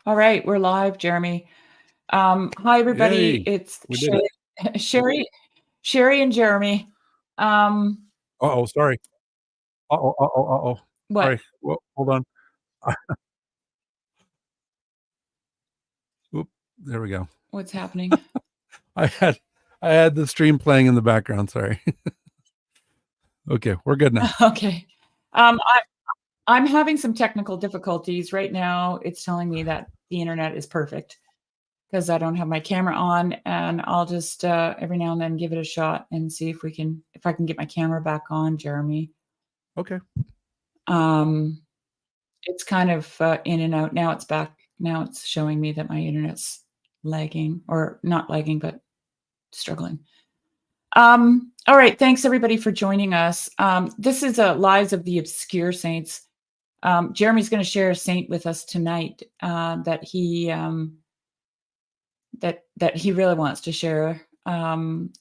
All right, we're live, Jeremy. Hi, everybody. Yay. It's We did it. Sherry and Jeremy. Um, Uh-oh, sorry. Uh-oh. what? Sorry. Well, hold on. Oop, there we go. What's happening? I had the stream playing in the background. Sorry. Okay, we're good now. Okay. I'm having some technical difficulties right now. It's telling me that the internet is perfect because I don't have my camera on, and I'll just every now and then give it a shot and see if I can get my camera back on, Jeremy. Okay. It's kind of in and out. Now it's back. Now it's showing me that my internet's lagging, or not lagging, but struggling. All right. Thanks everybody for joining us. This is Lives of the Obscure Saints. Jeremy's going to share a saint with us tonight that he really wants to share. And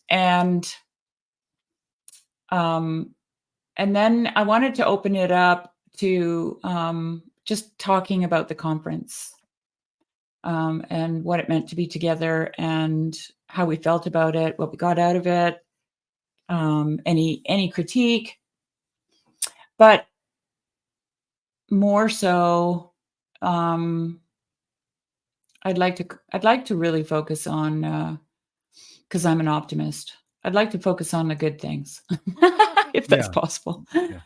then I wanted to open it up to just talking about the conference and what it meant to be together and how we felt about it, what we got out of it, any critique, but more so, I'd like to really focus on, because I'm an optimist. I'd like to focus on the good things, if that's possible. Yeah.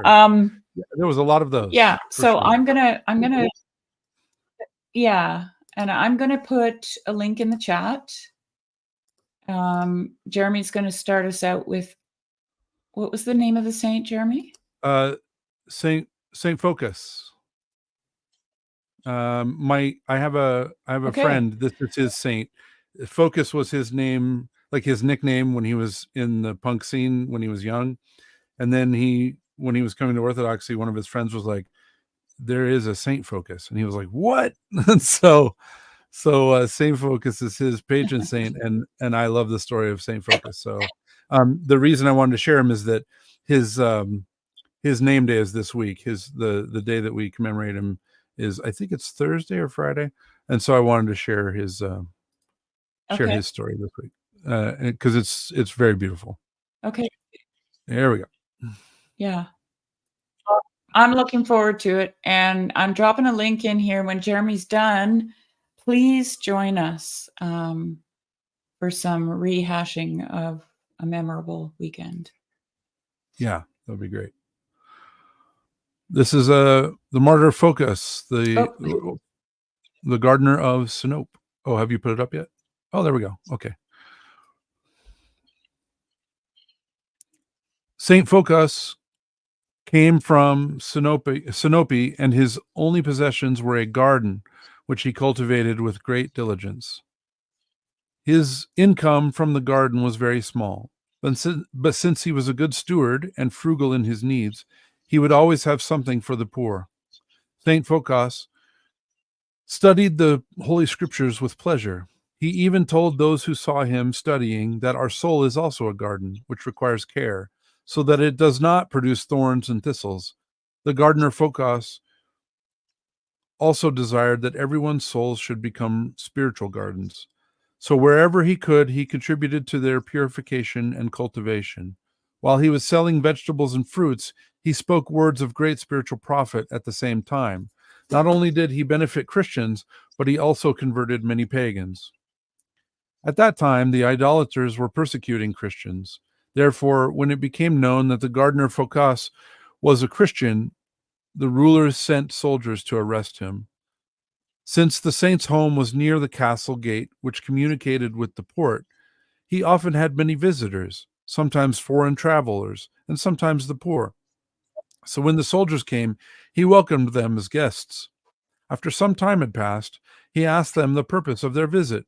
Sure. There was a lot of those. Yeah. So sure. I'm gonna, yeah, and I'm gonna put a link in the chat. Jeremy's going to start us out with, what was the name of the saint, Jeremy? Saint Phokas. I have a friend. This is his saint. Phokas was his name, like his nickname when he was in the punk scene when he was young. And then when he was coming to Orthodoxy, one of his friends was like, there is a Saint Phokas. And he was like, what? And so Saint Phokas is his patron saint. And I love the story of Saint Phokas. So the reason I wanted to share him is that his name day is this week. The day that we commemorate him is, I think it's Thursday or Friday. And so I wanted to share his story this week because it's very beautiful. Okay. There we go. Yeah. I'm looking forward to it. And I'm dropping a link in here. When Jeremy's done, please join us for some rehashing of a memorable weekend. Yeah, that'd be great. This is the martyr Phokas, the gardener of Sinope. Oh, have you put it up yet? Oh, there we go. Okay. Saint Phokas came from Sinope, and his only possessions were a garden, which he cultivated with great diligence. His income from the garden was very small, but since he was a good steward and frugal in his needs, he would always have something for the poor. Saint Phokas studied the Holy Scriptures with pleasure. He even told those who saw him studying that our soul is also a garden, which requires care, so that it does not produce thorns and thistles. The gardener Phokas also desired that everyone's souls should become spiritual gardens. So wherever he could, he contributed to their purification and cultivation. While he was selling vegetables and fruits, he spoke words of great spiritual profit at the same time. Not only did he benefit Christians, but he also converted many pagans. At that time, the idolaters were persecuting Christians. Therefore, when it became known that the gardener Phokas was a Christian, the rulers sent soldiers to arrest him. Since the saint's home was near the castle gate, which communicated with the port, he often had many visitors, sometimes foreign travelers, and sometimes the poor. So when the soldiers came, he welcomed them as guests. After some time had passed, he asked them the purpose of their visit.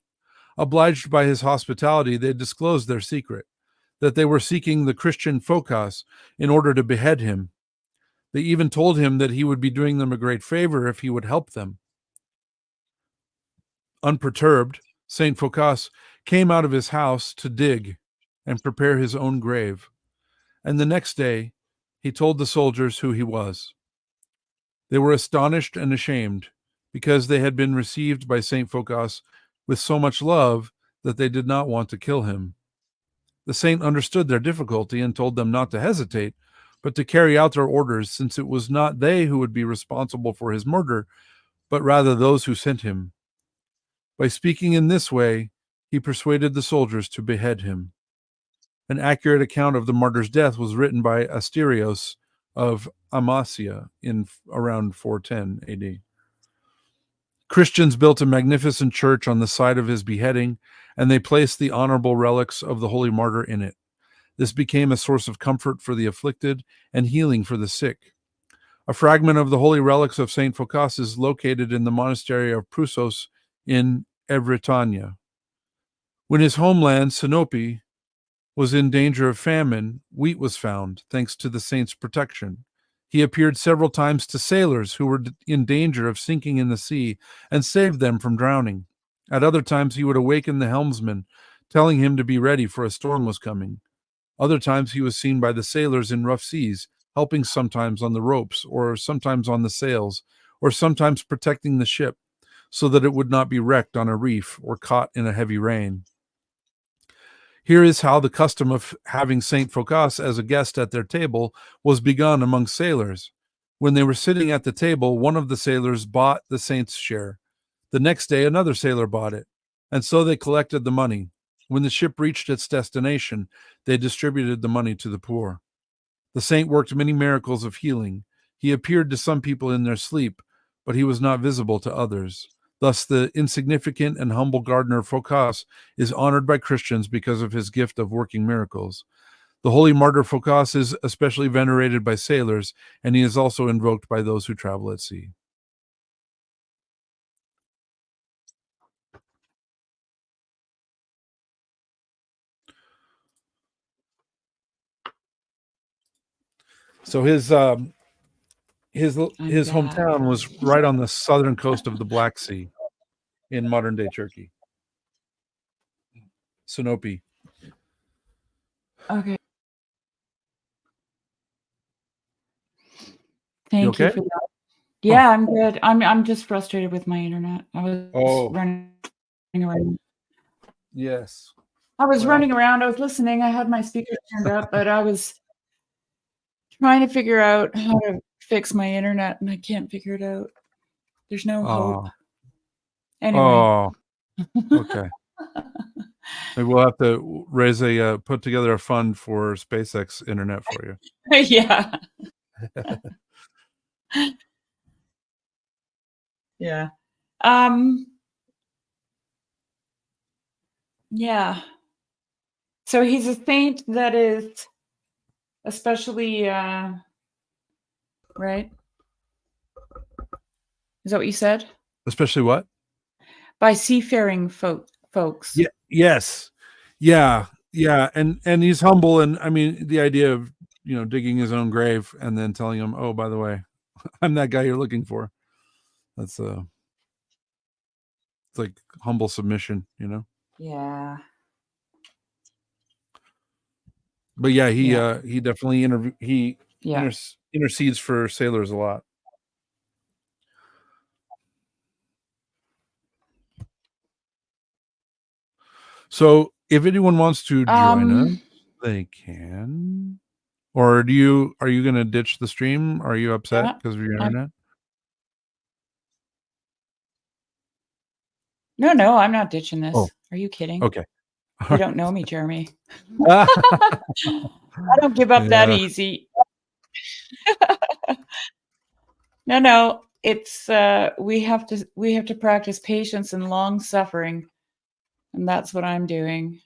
Obliged by his hospitality, they disclosed their secret, that they were seeking the Christian Phokas in order to behead him. They even told him that he would be doing them a great favor if he would help them. Unperturbed, Saint Phokas came out of his house to dig and prepare his own grave. And the next day, he told the soldiers who he was. They were astonished and ashamed. because they had been received by St. Phokas with so much love that they did not want to kill him. The saint understood their difficulty and told them not to hesitate, but to carry out their orders, since it was not they who would be responsible for his murder, but rather those who sent him. By speaking in this way, he persuaded the soldiers to behead him. An accurate account of the martyr's death was written by Asterios of Amasia in around 410 AD. Christians built a magnificent church on the site of his beheading, and they placed the honorable relics of the holy martyr in it. This became a source of comfort for the afflicted and healing for the sick. A fragment of the holy relics of St. Phokas is located in the monastery of Prusos in Evrytania. When his homeland, Sinope, was in danger of famine, wheat was found, thanks to the saint's protection. He appeared several times to sailors who were in danger of sinking in the sea and saved them from drowning. At other times, he would awaken the helmsman, telling him to be ready for a storm was coming. Other times, he was seen by the sailors in rough seas, helping sometimes on the ropes, or sometimes on the sails, or sometimes protecting the ship, so that it would not be wrecked on a reef or caught in a heavy rain. Here is how the custom of having St. Phokas as a guest at their table was begun among sailors. When they were sitting at the table, one of the sailors bought the saint's share. The next day, another sailor bought it, and so they collected the money. When the ship reached its destination, they distributed the money to the poor. The saint worked many miracles of healing. He appeared to some people in their sleep, but he was not visible to others. Thus, the insignificant and humble gardener Phokas is honored by Christians because of his gift of working miracles. The holy martyr Phokas is especially venerated by sailors, and he is also invoked by those who travel at sea. So his hometown was right on the southern coast of the Black Sea in modern day Turkey. Sinope. Okay. Thank you for that. Yeah, I'm good. I'm just frustrated with my internet. I was running around. Yes. I was running around. I was listening. I had my speakers turned up, but I was trying to figure out how to fix my internet, and I can't figure it out. There's no hope. Anyway. Okay. Maybe we'll have to put together a fund for SpaceX internet for you. Yeah. Yeah. Yeah. So he's a saint that is especially right? Is that what you said? Especially what? By seafaring folks. Yeah. Yes. Yeah. Yeah. And he's humble, and I mean the idea of digging his own grave and then telling him, "Oh, by the way, I'm that guy you're looking for." That's it's like humble submission, Yeah. But yeah, he definitely intercedes for sailors a lot. So if anyone wants to join us, they can. Or are you going to ditch the stream? Are you upset because of your internet? No, I'm not ditching this. Oh. Are you kidding? Okay. You don't know me, Jeremy. I don't give up that easy. No, it's we have to practice patience and long suffering, and that's what I'm doing.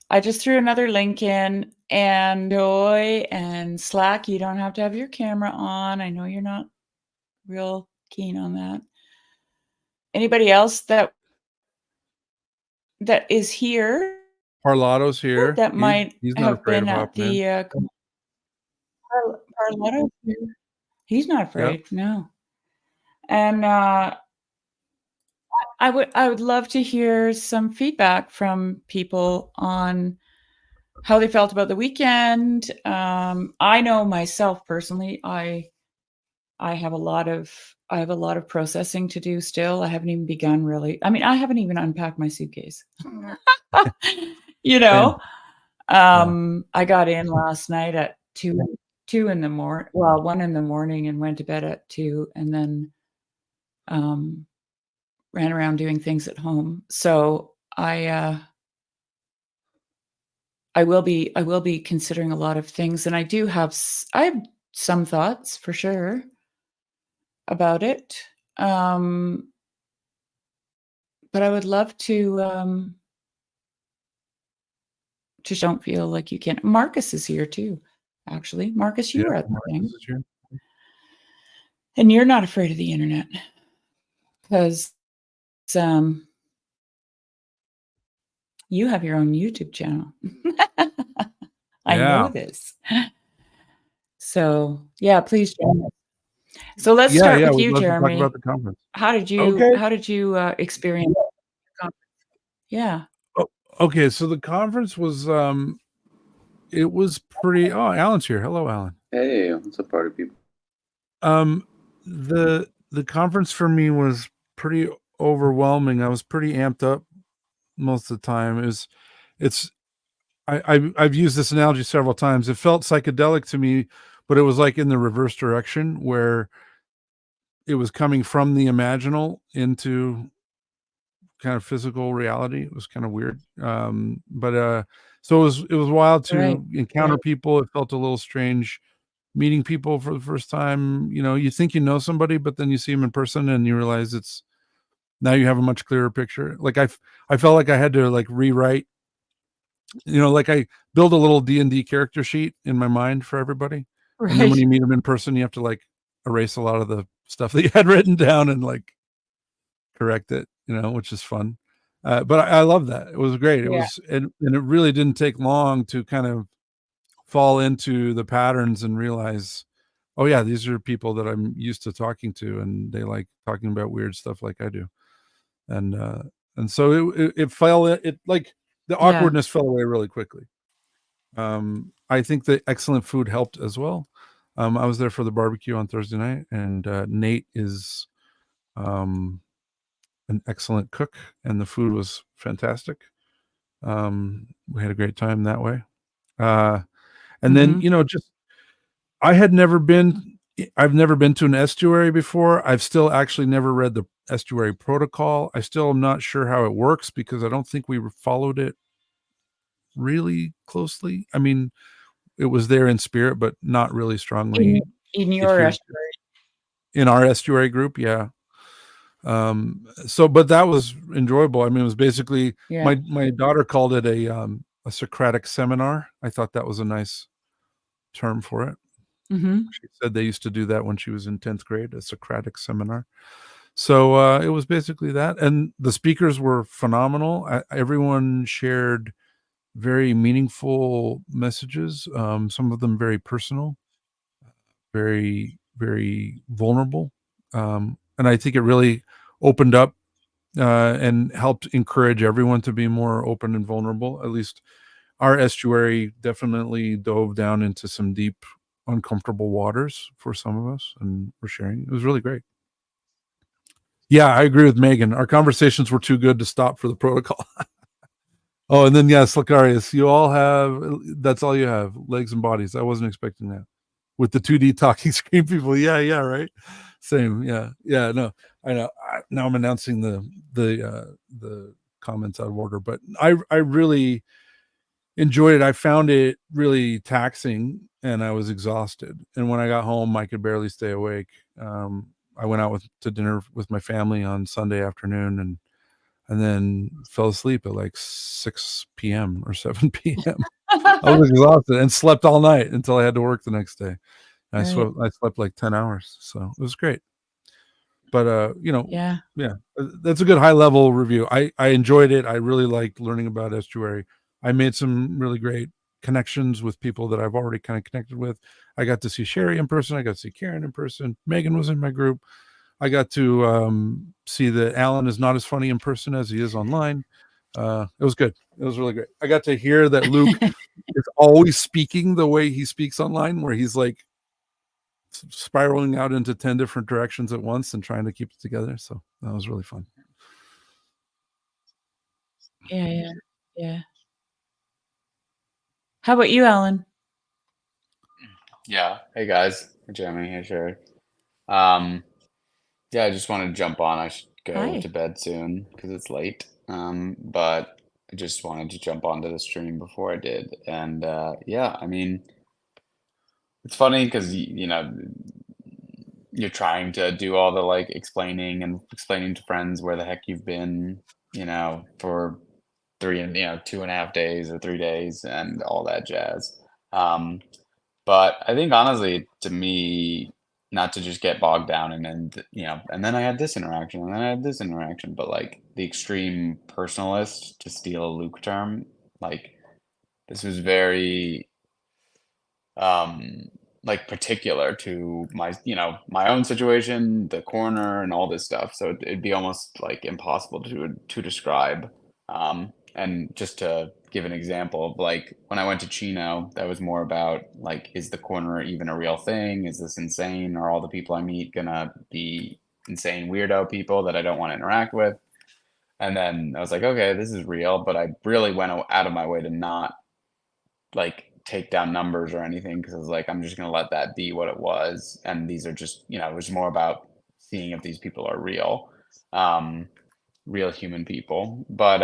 I just threw another link in, and and Slack, you don't have to have your camera on. I know you're not real keen on that. Anybody else that is here? Parlato's here. That might have been at the Parlato. He's not afraid. Yep. No. And I would love to hear some feedback from people on how they felt about the weekend. I know myself personally, I I have a lot of processing to do still. I haven't even begun really. I mean, I haven't even unpacked my suitcase. you Same. know, Yeah. I got in last night at 2 in the morning. Well, 1 in the morning, and went to bed at 2, and then ran around doing things at home. So I will be considering a lot of things, and I have some thoughts for sure about it. But I would love to just don't feel like you can't. Marcus is here too, actually. Marcus, you Yeah. were at the Marcus thing, is here. and you're not afraid of the internet because you have your own YouTube channel. I know Yeah. this. So yeah, please join us. So let's Yeah. start Yeah. with We'd you, love to talk about Jeremy. the conference. How did you Okay. experience the conference? Yeah. Oh, okay. So the conference was it was pretty. Oh, Alan's here. Hello, Alan. Hey, what's up, party people? The conference for me was pretty overwhelming. I was pretty amped up most of the time. I've used this analogy several times. It felt psychedelic to me, but it was like in the reverse direction where it was coming from the imaginal into kind of physical reality. It was kind of weird. So it was wild Right. to encounter people. It felt a little strange meeting people for the first time. You think you know somebody, but then you see them in person and you realize now you have a much clearer picture. Like I felt like I had to like rewrite, like I build a little D&D character sheet in my mind for everybody. Right. And then when you meet them in person, you have to like erase a lot of the stuff that you had written down and like correct it, which is fun. But I love that. It was great. It was, and it really didn't take long to kind of fall into the patterns and realize, oh yeah, these are people that I'm used to talking to, and they like talking about weird stuff like I do. And so it fell, it like the awkwardness fell away really quickly. I think the excellent food helped as well. I was there for the barbecue on Thursday night, and Nate is an excellent cook, and the food was fantastic. We had a great time that way. And then, just I've never been to an estuary before. I've still actually never read the estuary protocol. I still am not sure how it works because I don't think we followed it really closely. I mean, it was there in spirit, but not really strongly in your estuary. In our estuary group. Yeah. But that was enjoyable. I mean, it was basically my daughter called it a Socratic seminar. I thought that was a nice term for it. Mm-hmm. She said they used to do that when she was in 10th grade, a Socratic seminar. So it was basically that. And the speakers were phenomenal. Everyone shared very meaningful messages, some of them very personal, very, very vulnerable. And I think it really opened up and helped encourage everyone to be more open and vulnerable. At least our estuary definitely dove down into some deep, uncomfortable waters for some of us, and we're sharing. It was really great. Yeah, I agree with Megan. Our conversations were too good to stop for the protocol. Oh, and then yes, Lucarius, that's all you have, legs and bodies. I wasn't expecting that. With the 2D talking screen people. Yeah, right. Same. Yeah. No, I know. Now I'm announcing the comments out of order, but I really enjoyed it. I found it really taxing, and I was exhausted. And when I got home, I could barely stay awake. I went out to dinner with my family on Sunday afternoon, and then fell asleep at like 6 p.m. or 7 p.m. I was exhausted and slept all night until I had to work the next day. I slept like 10 hours, so it was great. But yeah, that's a good high level review. I enjoyed it. I really liked learning about estuary. I made some really great connections with people that I've already kind of connected with. I got to see Sherry in person. I got to see Karen in person. Megan was in my group. I got to see that Alan is not as funny in person as he is online. It was good. It was really great. I got to hear that Luke is always speaking the way he speaks online, where he's like spiraling out into 10 different directions at once and trying to keep it together. So that was really fun. Yeah. How about you, Alan? Yeah. Hey guys. Hey Jeremy. Hey Sherry. Yeah, I just wanted to jump on. I should go Hi. to bed soon because it's late. But I just wanted to jump onto the stream before I did. And yeah, I mean, it's funny because you're trying to do all the like explaining to friends where the heck you've been, for 2.5 days or 3 days and all that jazz. But I think honestly, to me, not to just get bogged down and then I had this interaction and then I had this interaction, but like the extreme personalist, to steal a Luke term, like this was very like particular to my own situation, the corner and all this stuff. So it'd be almost like impossible to describe. And just to give an example of like when I went to Chino, that was more about like, is the corner even a real thing? Is this insane? Are all the people I meet gonna be insane weirdo people that I don't want to interact with? And then I was like, okay, this is real, but I really went out of my way to not like take down numbers or anything because I was like, I'm just gonna let that be what it was. And these are just, it was more about seeing if these people are real, real human people. But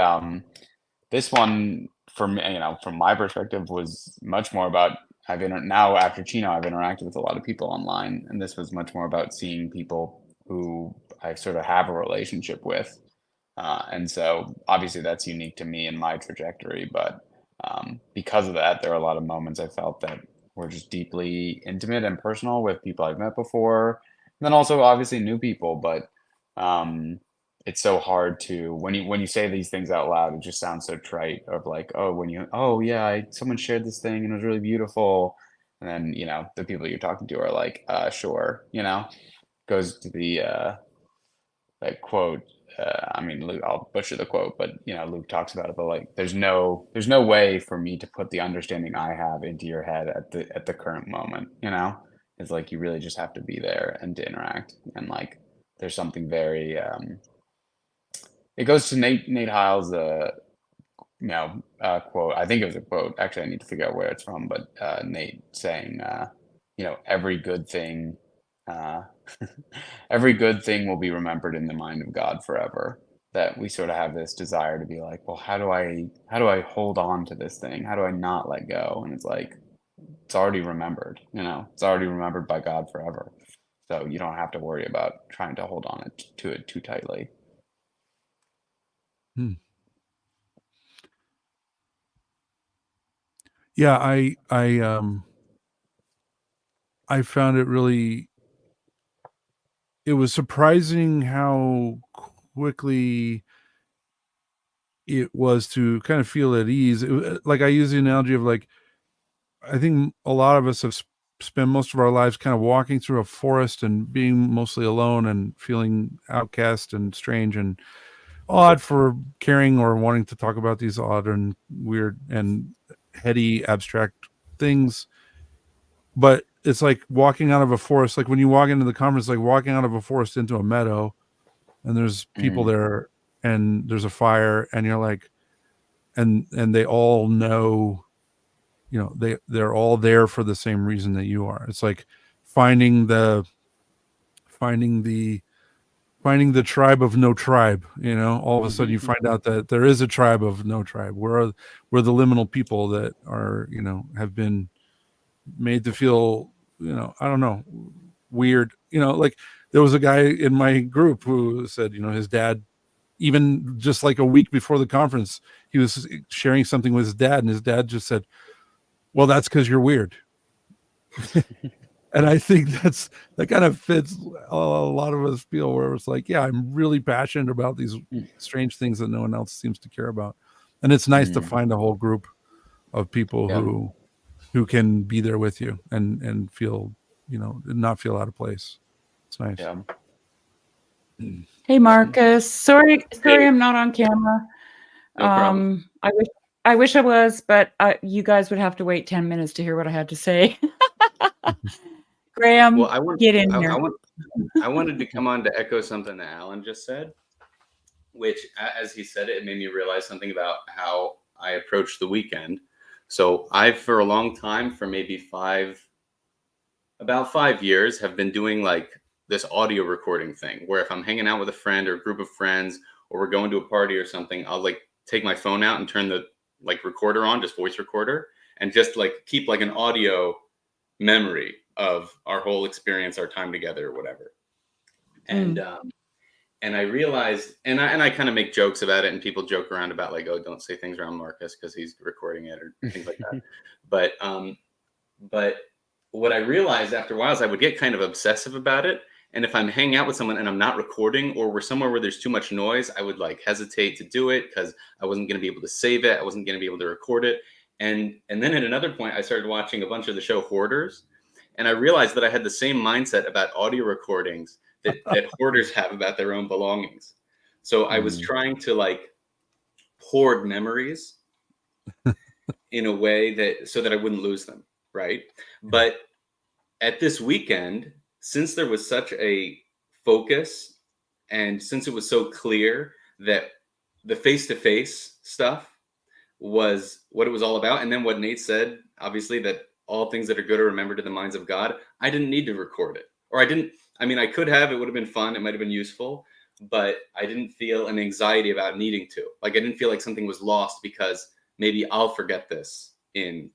this one, for me, from my perspective, was much more about now after Chino, I've interacted with a lot of people online, and this was much more about seeing people who I sort of have a relationship with. And so obviously that's unique to me and my trajectory, but because of that, there are a lot of moments I felt that were just deeply intimate and personal with people I've met before. And then also obviously new people, but it's so hard to when you say these things out loud, it just sounds so trite of like, oh yeah, someone shared this thing and it was really beautiful. And then, the people you're talking to are like, sure, goes to the that quote. I mean, Luke, I'll butcher the quote, but Luke talks about it. But like, there's no way for me to put the understanding I have into your head at the current moment. It's like you really just have to be there and to interact. And like, there's something very. It goes to Nate Hiles' quote. I think it was a quote. Actually, I need to figure out where it's from. But Nate saying, every good thing. Every good thing will be remembered in the mind of God forever. That we sort of have this desire to be like, well, how do I hold on to this thing? How do I not let go? And it's like, it's already remembered, it's already remembered by God forever. So you don't have to worry about trying to hold on to it too tightly. Yeah, I found it really. It was surprising how quickly it was to kind of feel at ease. Like I use the analogy of like, I think a lot of us have spent most of our lives kind of walking through a forest and being mostly alone and feeling outcast and strange and odd for caring or wanting to talk about these odd and weird and heady abstract things. But it's like walking out of a forest. Like when you walk into the conference, like walking out of a forest into a meadow, and there's people there, and there's a fire, and you're like, and they all know, they're all there for the same reason that you are. It's like finding the tribe of no tribe. All of a sudden you find out that there is a tribe of no tribe. We're the liminal people that are, have been made to feel, I don't know, weird. Like there was a guy in my group who said, his dad, even just like a week before the conference, he was sharing something with his dad, and his dad just said, well, that's because you're weird. And I think that kind of fits a lot of us feel, where it's like, yeah, I'm really passionate about these strange things that no one else seems to care about. And it's nice to find a whole group of people who can be there with you and feel, not feel out of place. It's nice. Yeah. Hey, Marcus. Sorry, I'm not on camera. No problem. I wish I was, but you guys would have to wait 10 minutes to hear what I had to say. Graham, Well, get in here. I wanted to come on to echo something that Alan just said, which, as he said it made me realize something about how I approach the weekend. So I've, for a long time, for maybe about 5 years, have been doing like this audio recording thing, where if I'm hanging out with a friend or a group of friends, or we're going to a party or something, I'll like take my phone out and turn the like recorder on, just voice recorder, and just like keep like an audio memory of our whole experience, our time together, or whatever. And I realized, and I kind of make jokes about it, and people joke around about like, oh, don't say things around Marcus because he's recording it or things like that. But what I realized after a while is I would get kind of obsessive about it. And if I'm hanging out with someone and I'm not recording, or we're somewhere where there's too much noise, I would like hesitate to do it because I wasn't going to be able to save it. I wasn't going to be able to record it. And then at another point, I started watching a bunch of the show Hoarders. And I realized that I had the same mindset about audio recordings that hoarders have about their own belongings. So I was trying to like hoard memories in a way that so that I wouldn't lose them, right? But at this weekend, since there was such a focus and since it was so clear that the face-to-face stuff was what it was all about, and then what Nate said, obviously, that all things that are good are remembered in the minds of God, I didn't need to record it. Or I could have, it would have been fun, it might have been useful, but I didn't feel an anxiety about needing to. Like I didn't feel like something was lost because maybe I'll forget this in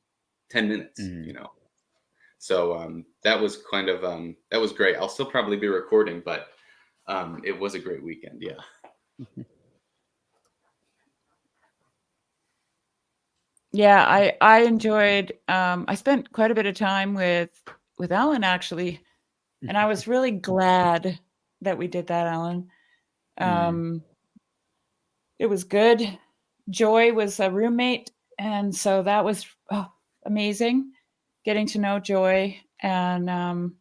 10 minutes, you know? So that was kind of, that was great. I'll still probably be recording, but it was a great weekend. Yeah. Yeah, I enjoyed, I spent quite a bit of time with Alan actually, and I was really glad that we did that, Alan. It was good. Joy was a roommate, and so that was amazing, getting to know Joy. And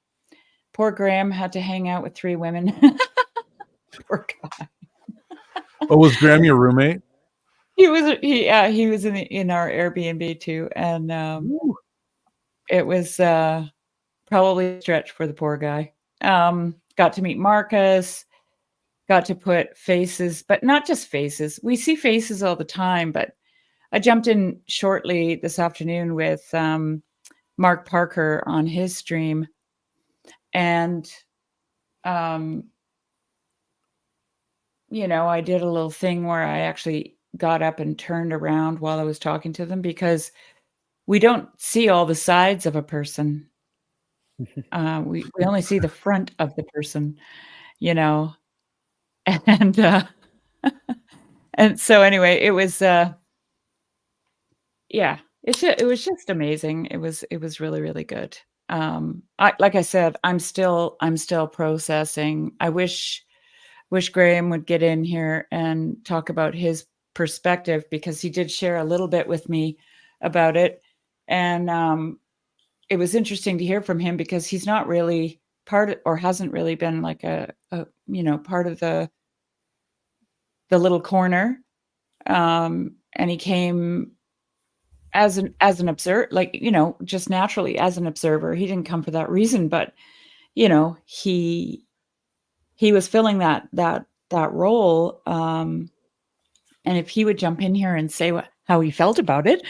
poor Graham had to hang out with 3 women. Poor guy. Oh, was Graham your roommate? He was in our Airbnb too, and it was probably a stretch for the poor guy. Got to meet Marcus, got to put faces, but not just faces. We see faces all the time, but I jumped in shortly this afternoon with Mark Parker on his stream, and I did a little thing where I actually got up and turned around while I was talking to them, because we don't see all the sides of a person. We only see the front of the person, and and so anyway, it was yeah, it was just amazing. It was really, really good. Like I said, I'm still processing. I wish Graham would get in here and talk about his perspective, because he did share a little bit with me about it. And it was interesting to hear from him, because he's not really hasn't really been like a part of the little corner. And he came as an observer, like, just naturally as an observer. He didn't come for that reason, but he was filling that role. And if he would jump in here and say how he felt about it,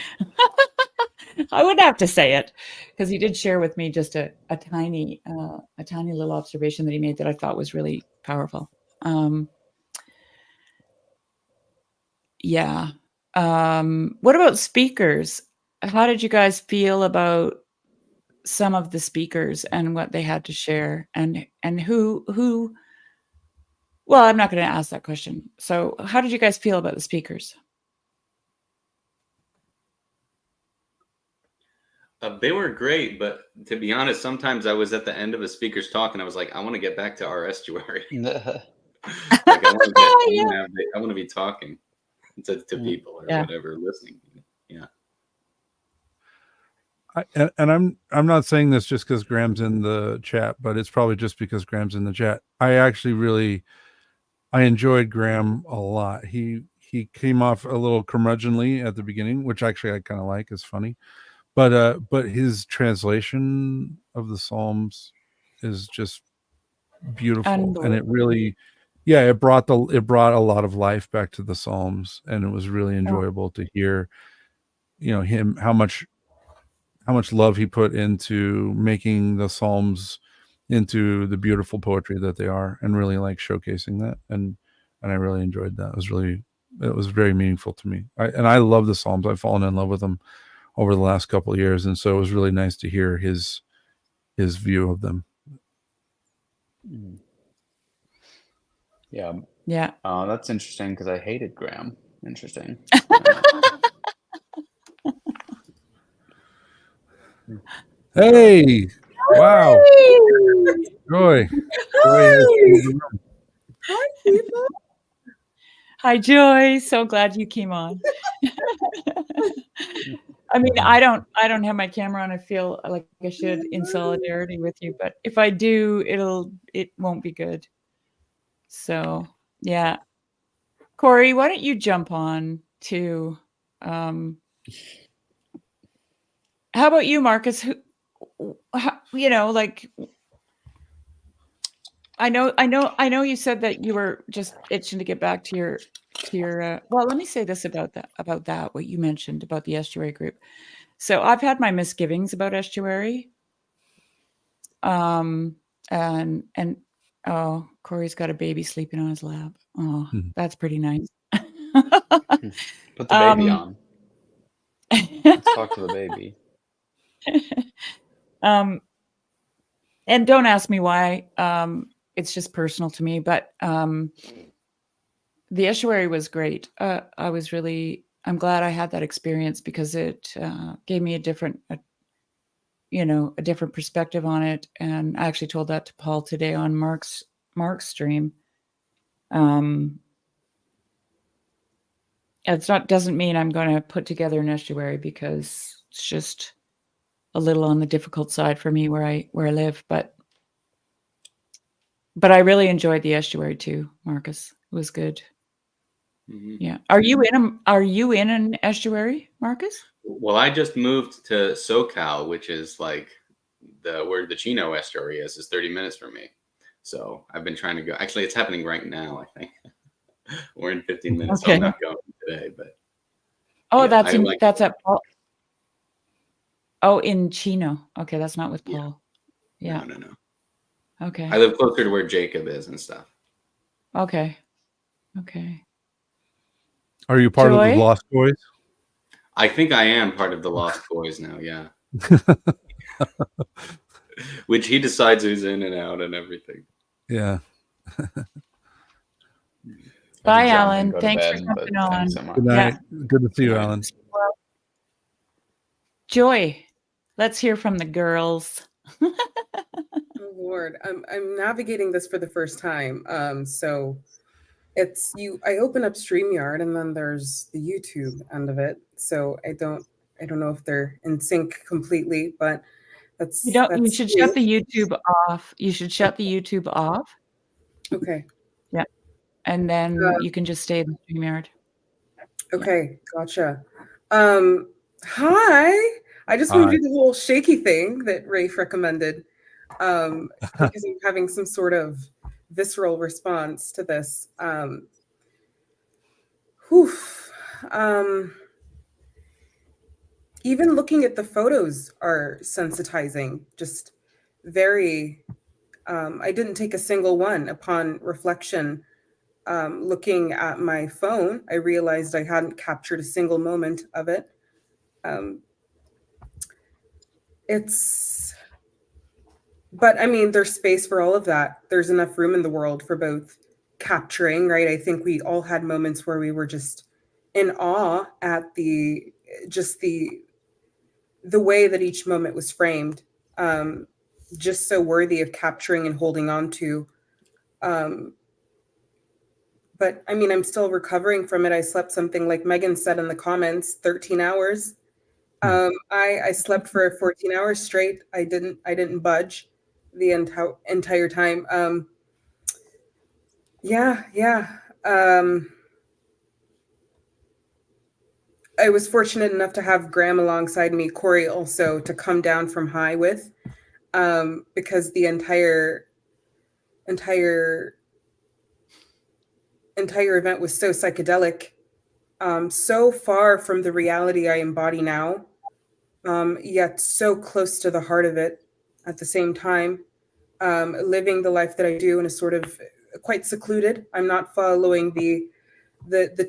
I wouldn't have to say it, because he did share with me just a tiny little observation that he made that I thought was really powerful. Yeah. What about speakers? How did you guys feel about some of the speakers and what they had to share, and who? Well, I'm not going to ask that question. So, how did you guys feel about the speakers? They were great, but to be honest, sometimes I was at the end of a speaker's talk and I was like, I want to get back to our estuary. Like I want to be talking to people or whatever, listening. Yeah. And I'm not saying this just because Graham's in the chat, but it's probably just because Graham's in the chat. I actually I enjoyed Graham a lot. He came off a little curmudgeonly at the beginning, which actually I kind of like. It's funny, but his translation of the Psalms is just beautiful, and it Unbelievable. really, yeah, it brought a lot of life back to the Psalms, and it was really Oh, enjoyable to hear, him, how much love he put into making the Psalms into the beautiful poetry that they are, and really like showcasing that, and I really enjoyed that. It was very meaningful to me. I love the Psalms. I've fallen in love with them over the last couple of years, and so it was really nice to hear his view of them. Yeah. yeah. That's interesting because I hated Graham. Interesting. Hey, wow, Joy. Joy has joined the room. Hi, people. Hi, Joy. So glad you came on. I mean, I don't have my camera on. I feel like I should in solidarity with you, but if I do, it won't be good. So yeah. Corey, why don't you jump on to how about you, Marcus? Like I know you said that you were just itching to get back to your well, let me say this about that what you mentioned about the Estuary group. So I've had my misgivings about Estuary. And oh, Corey's got a baby sleeping on his lap. Oh, that's pretty nice. Put the baby on. Let's talk to the baby. And don't ask me why. It's just personal to me, but the Estuary was great. I'm glad I had that experience because it gave me a different perspective on it. And I actually told that to Paul today on Mark's stream. Doesn't mean I'm going to put together an Estuary because it's just a little on the difficult side for me where I live, but I really enjoyed the Estuary too, Marcus. It was good. Mm-hmm. Yeah. Are you in an Estuary, Marcus? Well, I just moved to SoCal, which is like where the Chino Estuary is 30 minutes from me. So I've been trying to go. Actually, it's happening right now, I think. We're in 15 minutes, so I'm not going today. But that's at Paul. Oh, in Chino. Okay, that's not with Paul. Yeah. No. Okay. I live closer to where Jacob is and stuff. Okay. Are you part of the Joy? Lost Boys? I think I am part of the Lost Boys now, yeah. Which he decides who's in and out and everything. Yeah. Bye, Alan. Thanks for jumping on. Thanks so much. Good night. Yeah. Good to see you, Alan. Joy, let's hear from the girls. Oh Lord, I'm navigating this for the first time. So it's I open up StreamYard and then there's the YouTube end of it. So I don't know if they're in sync completely, but you should shut the YouTube off. You should shut the YouTube off. Okay. Yeah. And then you can just stay in the StreamYard. Okay, gotcha. Hi. I just want to do the whole shaky thing that Rafe recommended. Because I'm having some sort of visceral response to this. Even looking at the photos are sensitizing, just very, I didn't take a single one. Upon reflection, looking at my phone, I realized I hadn't captured a single moment of it. But I mean, there's space for all of that. There's enough room in the world for both capturing, right? I think we all had moments where we were just in awe at the way that each moment was framed, just so worthy of capturing and holding on to. But I mean, I'm still recovering from it. I slept something, like Megan said in the comments, 13 hours. I slept for 14 hours straight. I didn't budge the entire time. I was fortunate enough to have Graham alongside me, Corey also to come down from high with. because the entire event was so psychedelic, so far from the reality I embody now, yet so close to the heart of it at the same time. Living the life that I do in a sort of quite secluded. I'm not following the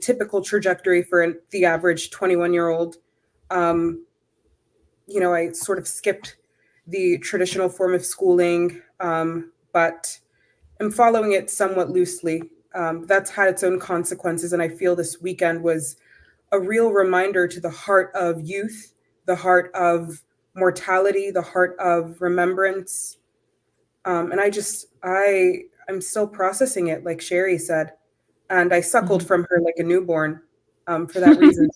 typical trajectory for the average 21-year-old. You know, I sort of skipped the traditional form of schooling, but I'm following it somewhat loosely. That's had its own consequences, and I feel this weekend was a real reminder to the heart of youth, the heart of mortality, the heart of remembrance. And I'm still processing it, like Sherry said. And I suckled from her like a newborn for that reason.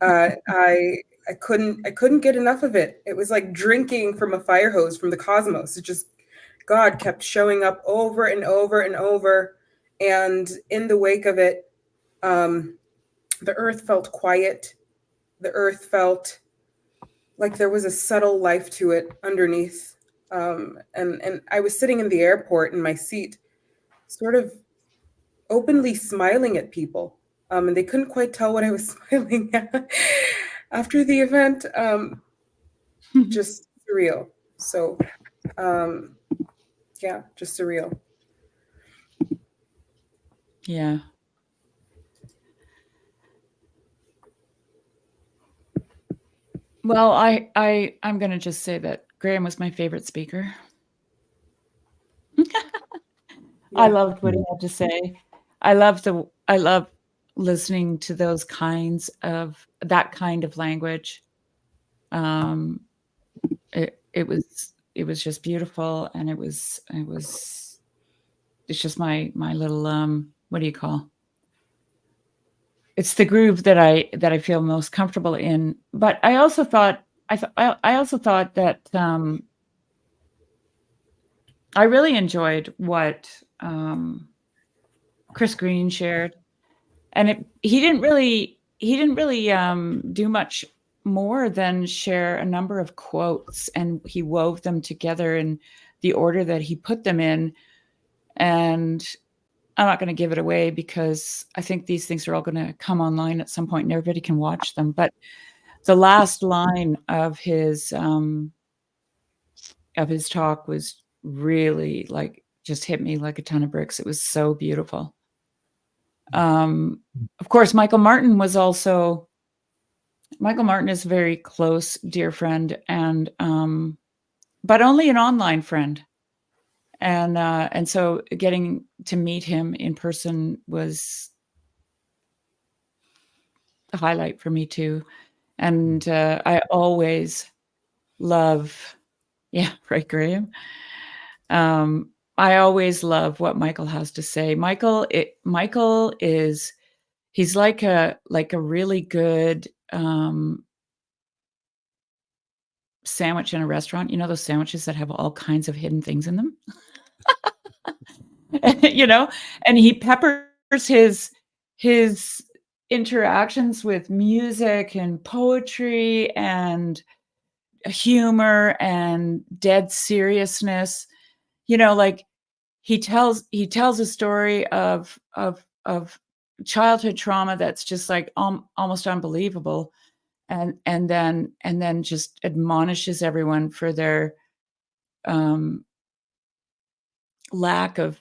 I couldn't get enough of it. It was like drinking from a fire hose from the cosmos. It just, God kept showing up over and over and over. And in the wake of it, the earth felt quiet. The earth felt like there was a subtle life to it underneath. And I was sitting in the airport in my seat, sort of openly smiling at people. And they couldn't quite tell what I was smiling at after the event. Just surreal. So, yeah, just surreal. Yeah. Well, I'm going to just say that Graham was my favorite speaker. I loved what he had to say. I love listening to that kind of language. It was just beautiful, and it's just my little what do you call? It's the groove that I feel most comfortable in. But I also thought that I really enjoyed what Chris Green shared, and he didn't really do much more than share a number of quotes, and he wove them together in the order that he put them in. And I'm not going to give it away because I think these things are all going to come online at some point and everybody can watch them. But the last line of his talk was really like just hit me like a ton of bricks. It was so beautiful. Of course, Michael Martin is a very close, dear friend, and but only an online friend. And so getting to meet him in person was a highlight for me too. And I always love, yeah, right, Graham. I always love what Michael has to say. Michael is, he's like a really good sandwich in a restaurant. You know, those sandwiches that have all kinds of hidden things in them? You know, and he peppers his interactions with music and poetry and humor and dead seriousness. You know, like he tells a story of childhood trauma that's just like almost unbelievable, and then just admonishes everyone for their lack of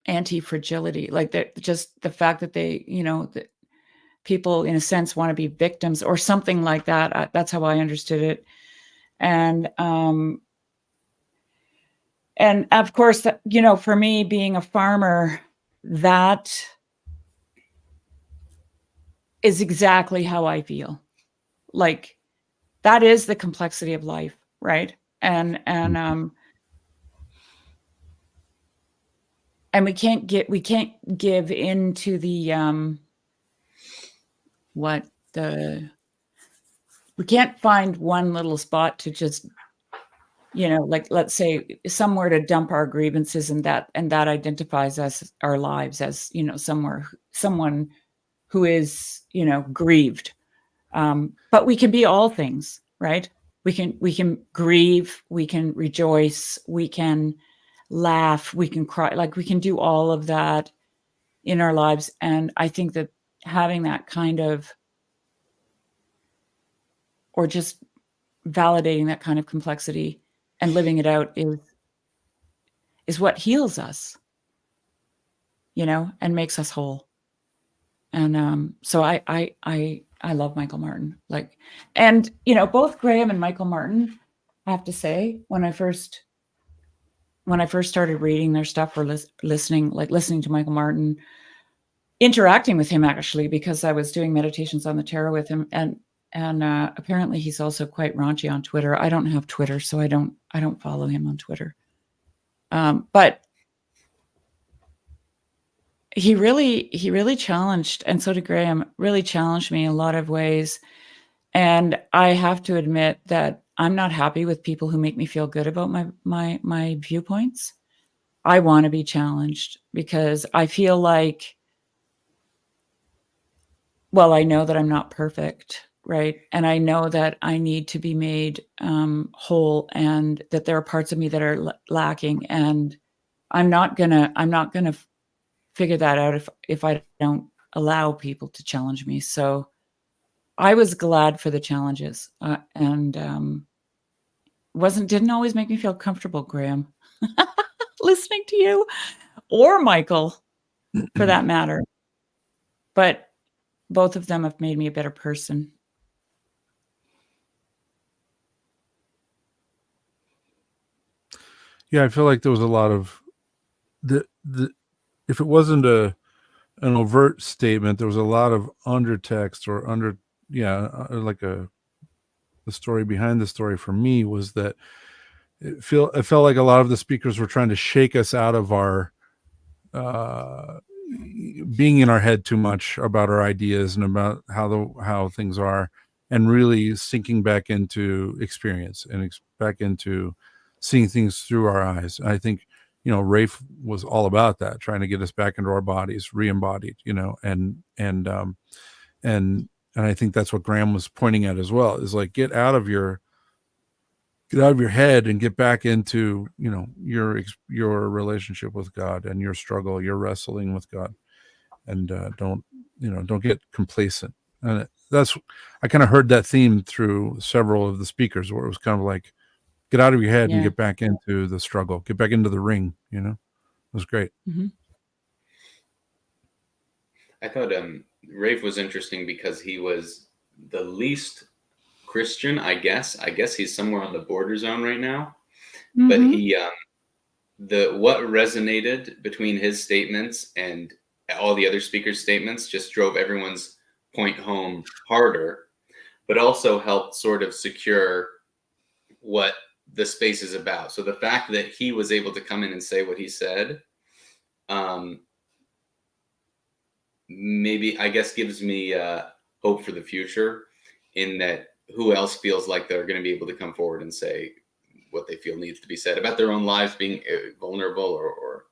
anti-fragility, like just the fact that they, you know, that people in a sense want to be victims or something like that. That's how I understood it. And of course, that, you know, for me being a farmer, that is exactly how I feel. Like that is the complexity of life, right? And we can't give into the we can't find one little spot to just, you know, like let's say somewhere to dump our grievances, and that identifies us, our lives, as, you know, someone who is, you know, grieved. But we can be all things, right? We can grieve, we can rejoice, we can laugh, we can cry, like we can do all of that in our lives. And I think that having that kind of, or just validating that kind of complexity and living it out is what heals us, you know, and makes us whole. And so I love Michael Martin. Like, and you know, both Graham and Michael Martin, I have to say, when I first started reading their stuff or listening to Michael Martin, interacting with him actually, because I was doing meditations on the tarot with him, and apparently he's also quite raunchy on Twitter. I don't have Twitter, so I don't follow him on Twitter. But he really challenged, and so did Graham, really challenged me in a lot of ways. And I have to admit that I'm not happy with people who make me feel good about my viewpoints. I want to be challenged because I feel like, well, I know that I'm not perfect, right? And I know that I need to be made whole, and that there are parts of me that are lacking. And I'm not gonna figure that out if I don't allow people to challenge me. So I was glad for the challenges, and didn't always make me feel comfortable, Graham, listening to you, or Michael, for that matter. But both of them have made me a better person. Yeah, I feel like there was a lot of the if it wasn't an overt statement, there was a lot of undertext or like the story behind the story for me was that it felt like a lot of the speakers were trying to shake us out of our being in our head too much about our ideas and about how things are, and really sinking back into experience and back into seeing things through our eyes. I think, you know, Rafe was all about that, trying to get us back into our bodies, re-embodied, you know, and I think that's what Graham was pointing at as well, is like, get out of your head and get back into, you know, your relationship with God and your struggle, your wrestling with God, and don't get complacent. And I kind of heard that theme through several of the speakers, where it was kind of like, get out of your head and get back into the struggle, get back into the ring. You know, it was great. Mm-hmm. I thought Rafe was interesting because he was the least Christian, I guess. I guess he's somewhere on the border zone right now. Mm-hmm. But he, what resonated between his statements and all the other speakers' statements just drove everyone's point home harder, but also helped sort of secure what the space is about. So the fact that he was able to come in and say what he said, maybe, I guess, gives me hope for the future, in that who else feels like they're going to be able to come forward and say what they feel needs to be said about their own lives being vulnerable or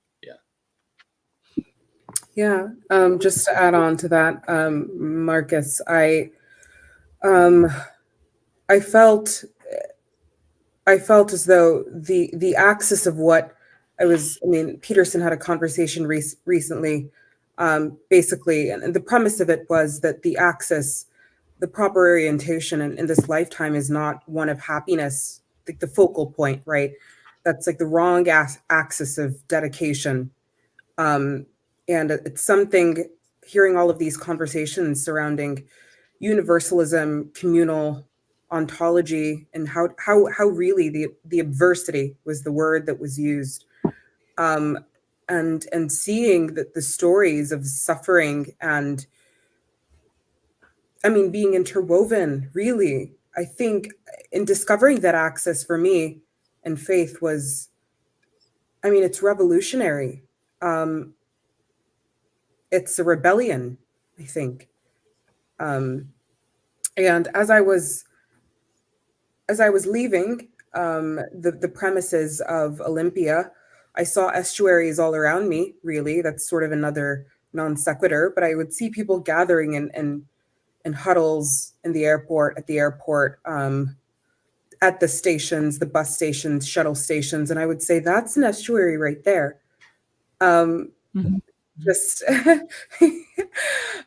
Yeah. Just to add on to that, Marcus, I felt as though the axis of what Peterson had a conversation recently, basically, and the premise of it was that the axis, the proper orientation in this lifetime is not one of happiness, like the focal point, right? That's like the wrong axis of dedication. And it's something, hearing all of these conversations surrounding universalism, communal ontology, and how really the adversity was the word that was used, and seeing that the stories of suffering and being interwoven, really, I think in discovering that access for me and faith was, it's revolutionary. It's a rebellion, I think. And as I was leaving the premises of Olympia, I saw estuaries all around me, really. That's sort of another non sequitur, but I would see people gathering in huddles at the airport, at the stations, the bus stations, shuttle stations, and I would say that's an estuary right there. Mhm. Just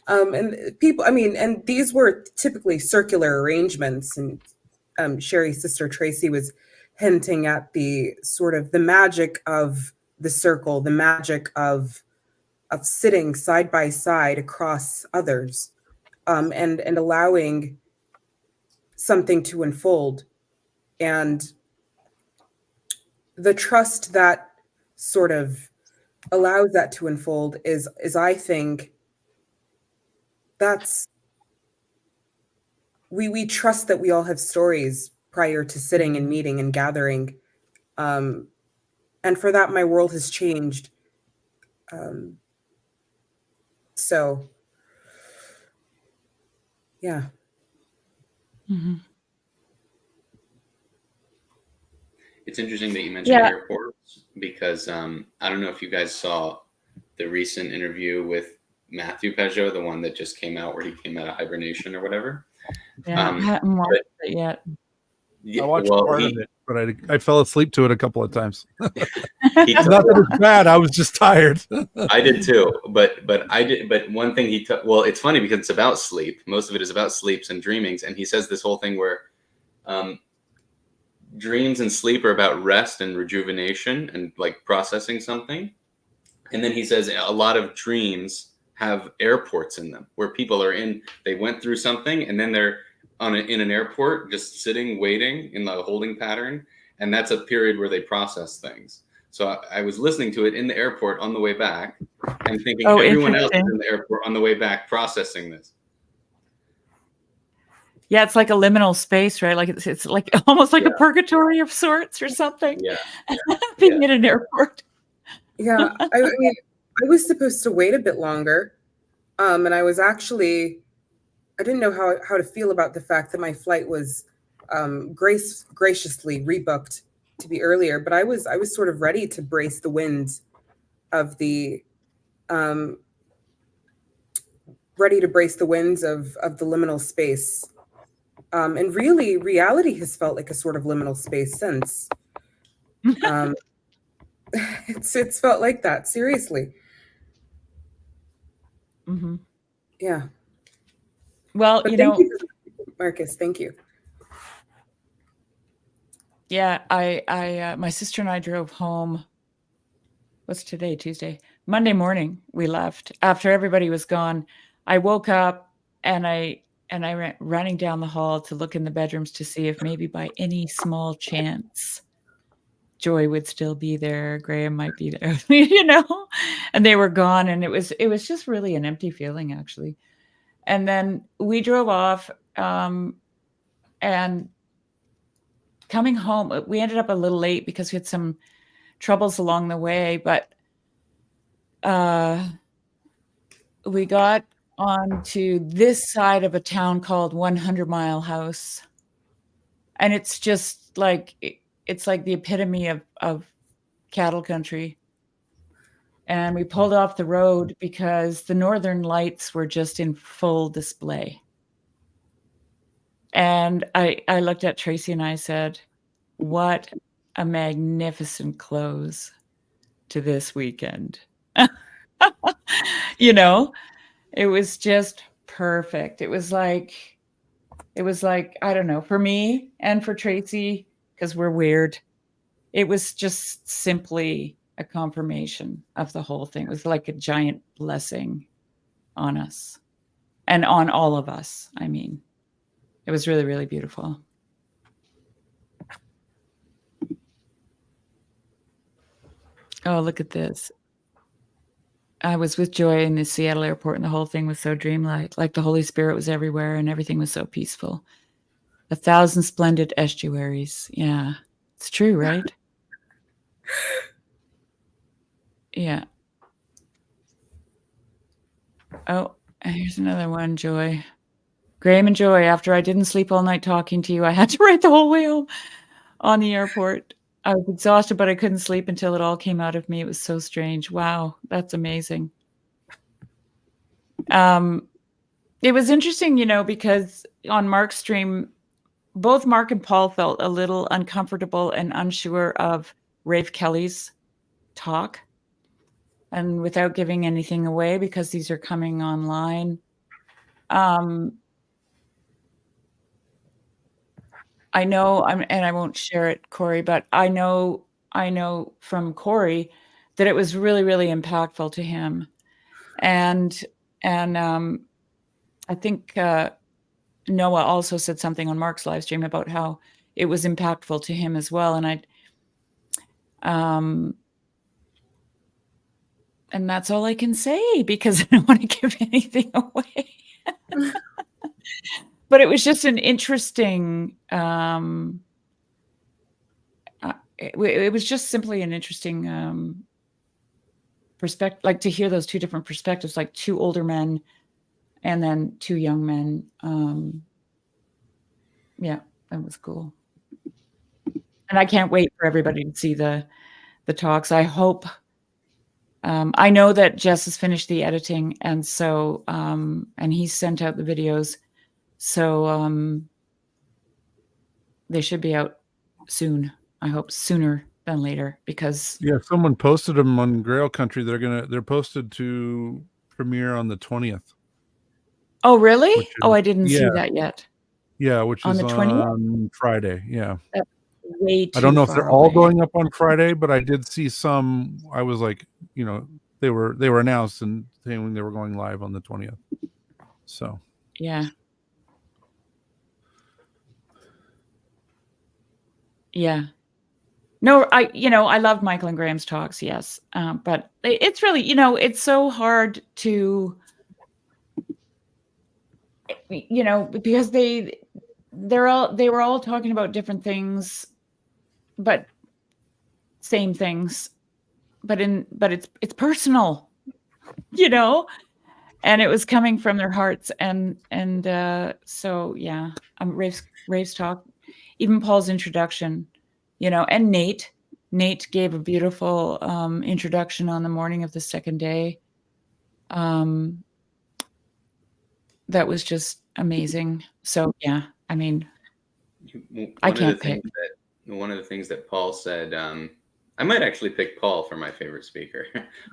and people, I mean, and these were typically circular arrangements, and Sherry's sister Tracy was hinting at the sort of the magic of the circle, the magic of sitting side by side across others, and allowing something to unfold, and the trust that sort of allows that to unfold is I think that's we trust that we all have stories prior to sitting and meeting and gathering, and for that my world has changed. So yeah. Mhm. It's interesting that you mentioned Yeah. airports because I don't know if you guys saw the recent interview with Matthew Peugeot, the one that just came out where he came out of hibernation or whatever. Yeah, I haven't watched it yet. Yeah, I watched well, part of it, but I fell asleep to it a couple of times. he Not that it's bad. I was just tired. I did too, but I did. But one thing he took. Well, it's funny because it's about sleep. Most of it is about sleeps and dreamings, and he says this whole thing where dreams and sleep are about rest and rejuvenation and like processing something. And then he says a lot of dreams have airports in them where people are in. They went through something, and then they're in an airport, just sitting, waiting in the holding pattern, and that's a period where they process things. So I was listening to it in the airport on the way back and thinking everyone else is in the airport on the way back processing this. Yeah, it's like a liminal space, right? Like it's like almost like a purgatory of sorts or something. Yeah. Being in an airport. Yeah. I mean, I was supposed to wait a bit longer. And I was actually, I didn't know how to feel about the fact that my flight was graciously rebooked to be earlier, but I was sort of ready to brace the winds of the liminal space. And really, reality has felt like a sort of liminal space since. It's felt like that, seriously. Mm-hmm. Yeah. Well, but you thank know, you, Marcus. Thank you. Yeah, I my sister and I drove home. What's today? Tuesday. Monday morning we left after everybody was gone. I woke up and I went running down the hall to look in the bedrooms to see if maybe by any small chance Joy would still be there, Graham might be there, you know, and they were gone, and it was just really an empty feeling actually. And then we drove off, and coming home, we ended up a little late because we had some troubles along the way, but we got onto this side of a town called 100 Mile House, and it's just like it's like the epitome of cattle country. And we pulled off the road because the northern lights were just in full display. And I looked at Tracy and I said, what a magnificent close to this weekend. You know, it was just perfect. It was like, I don't know, for me and for Tracy, because we're weird, it was just simply a confirmation of the whole thing. It was like a giant blessing on us and on all of us. I mean, it was really, really beautiful. Oh, look at this. I was with Joy in the Seattle airport, and the whole thing was so dreamlike. Like the Holy Spirit was everywhere, and everything was so peaceful. 1,000 splendid estuaries. Yeah, it's true, right? Yeah. Oh, here's another one, Joy. Graham and Joy, after I didn't sleep all night talking to you, I had to write the whole way home on the airport. I was exhausted, but I couldn't sleep until it all came out of me. It was so strange. Wow, that's amazing. It was interesting, you know, because on Mark's stream, both Mark and Paul felt a little uncomfortable and unsure of Rafe Kelly's talk. And without giving anything away, because these are coming online, I know, and I won't share it, Corey, but I know from Corey that it was really, really impactful to him. And I think Noah also said something on Mark's live stream about how it was impactful to him as well. And and that's all I can say, because I don't want to give anything away. But it was just an interesting, it was just simply an interesting perspective, like to hear those two different perspectives, like two older men and then two young men. Yeah, that was cool. And I can't wait for everybody to see the talks. I hope, I know that Jess has finished the editing, and so, and he's sent out the videos. So they should be out soon. I hope sooner than later, because someone posted them on Grail Country. They're posted to premiere on the 20th. Oh, really? I didn't see that yet. Yeah, which on is the 20th? on Friday. Yeah. That's way too I don't know if far they're all away. going up on Friday, but I did see some. I was like, they were announced and saying they were going live on the 20th. So yeah. No, I love Michael and Graham's talks, yes. But it's really, it's so hard to, because they were all talking about different things, but same things, but it's personal, and it was coming from their hearts. And so, yeah, Rafe's talk, even Paul's introduction, and Nate gave a beautiful introduction on the morning of the second day. That was just amazing. So, yeah, I mean, I can't pick. One of the things that Paul said, I might actually pick Paul for my favorite speaker,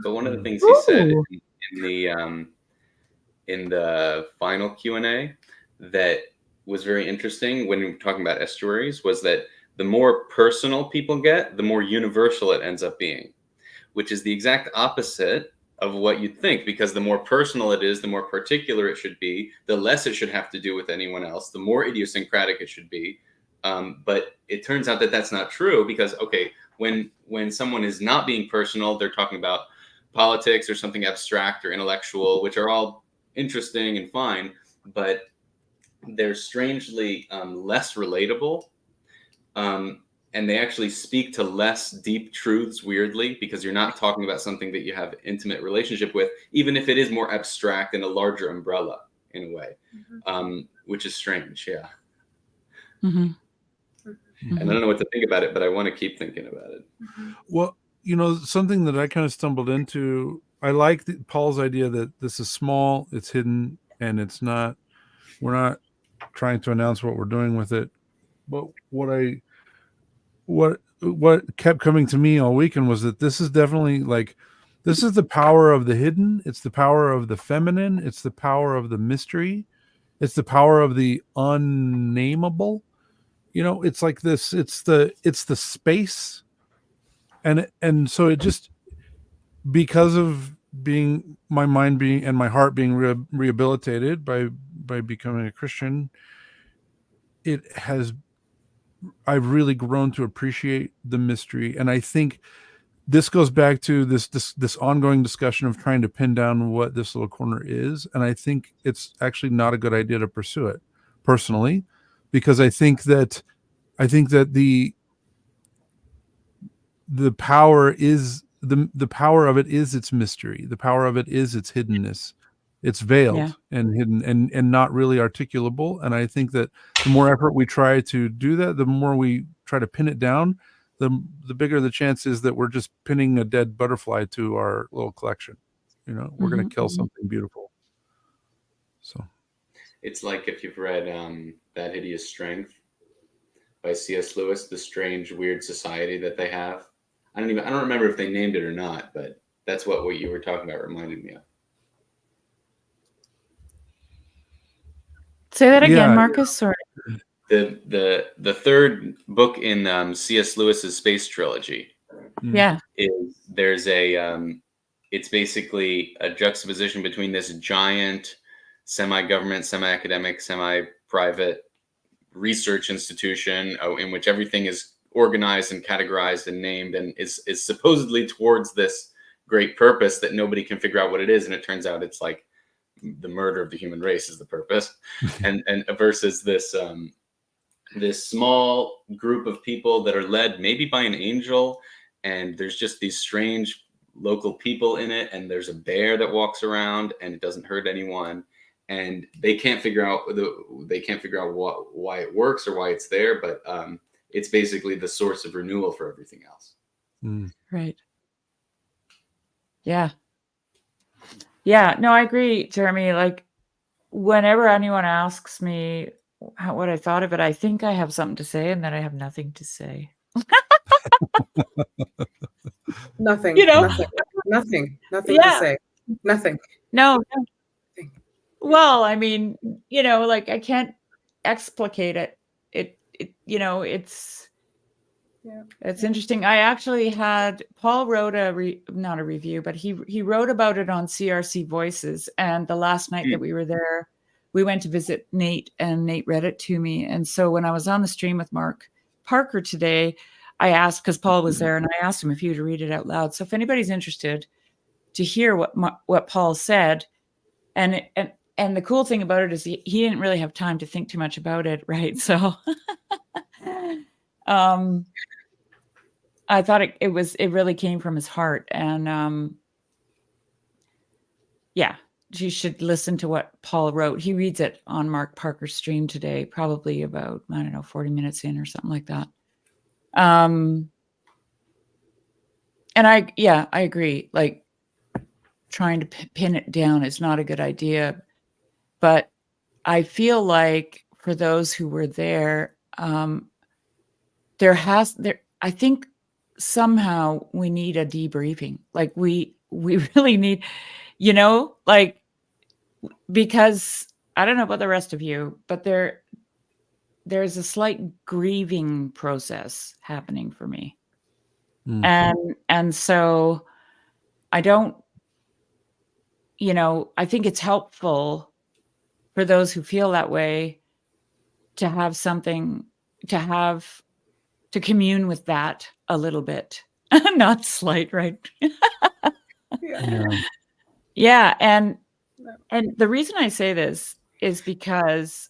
but one of the things he said in the final Q&A that was very interesting when we were talking about estuaries was that the more personal people get, the more universal it ends up being, which is the exact opposite of what you'd think, because the more personal it is, the more particular it should be, the less it should have to do with anyone else, the more idiosyncratic it should be. But it turns out that that's not true, because, okay, when someone is not being personal, they're talking about politics or something abstract or intellectual, which are all interesting and fine, but they're strangely less relatable. And they actually speak to less deep truths, weirdly, because you're not talking about something that you have intimate relationship with, even if it is more abstract and a larger umbrella in a way, which is strange. Yeah. Mm-hmm. And I don't know what to think about it, but I want to keep thinking about it. Well, something that I kind of stumbled into, I like Paul's idea that this is small, it's hidden, and we're not trying to announce what we're doing with it. But what kept coming to me all weekend was that this is definitely this is the power of the hidden. It's the power of the feminine. It's the power of the mystery. It's the power of the unnameable. It's like this. It's the space, and so it just, because of my mind being and my heart being rehabilitated by becoming a Christian, I've really grown to appreciate the mystery. And I think this goes back to this ongoing discussion of trying to pin down what this little corner is. And I think it's actually not a good idea to pursue it personally, because I think that the power is the power of it is its mystery. The power of it is its hiddenness. It's veiled and hidden and not really articulable. And I think that the more effort we try to do that, the more we try to pin it down, the bigger the chance is that we're just pinning a dead butterfly to our little collection. We're going to kill something beautiful. So it's like if you've read That Hideous Strength by C.S. Lewis, the strange, weird society that they have. I don't remember if they named it or not, but that's what you were talking about reminded me of. Say that again, Yeah. Marcus. Sorry. The third book in C.S. Lewis's space trilogy Yeah. is there's a it's basically a juxtaposition between this giant semi-government, semi-academic, semi-private research institution in which everything is organized and categorized and named and is supposedly towards this great purpose that nobody can figure out what it is, and it turns out it's like the murder of the human race is the purpose, and versus this this small group of people that are led maybe by an angel, and there's just these strange local people in it, and there's a bear that walks around and it doesn't hurt anyone, and they can't figure out why it works or why it's there, but it's basically the source of renewal for everything else. Right. Yeah. Yeah. No, I agree, Jeremy. Like, whenever anyone asks me what I thought of it, I think I have something to say, and then I have nothing to say. Nothing. You know? Nothing to Yeah. say. Nothing. No. Well, I mean, like, I can't explicate it. It it's Yeah. It's interesting. I actually had Paul wrote not a review, but he wrote about it on CRC Voices. And the last night that we were there, we went to visit Nate, and Nate read it to me. And so when I was on the stream with Mark Parker today, I asked, because Paul was there, and I asked him if he would read it out loud. So if anybody's interested to hear what Paul said, and the cool thing about it is he didn't really have time to think too much about it, right? So I thought it really came from his heart, and yeah, you should listen to what Paul wrote. He reads it on Mark Parker's stream today, probably about, I don't know, 40 minutes in or something like that. And I agree. Like, trying to pin it down is not a good idea, but I feel like for those who were there, I think somehow we need a debriefing. Like, we really need, like, because I don't know about the rest of you, but there's a slight grieving process happening for me. And so I don't, I think it's helpful for those who feel that way to have something, to commune with that a little bit. Not slight, right? Yeah. And the reason I say this is because,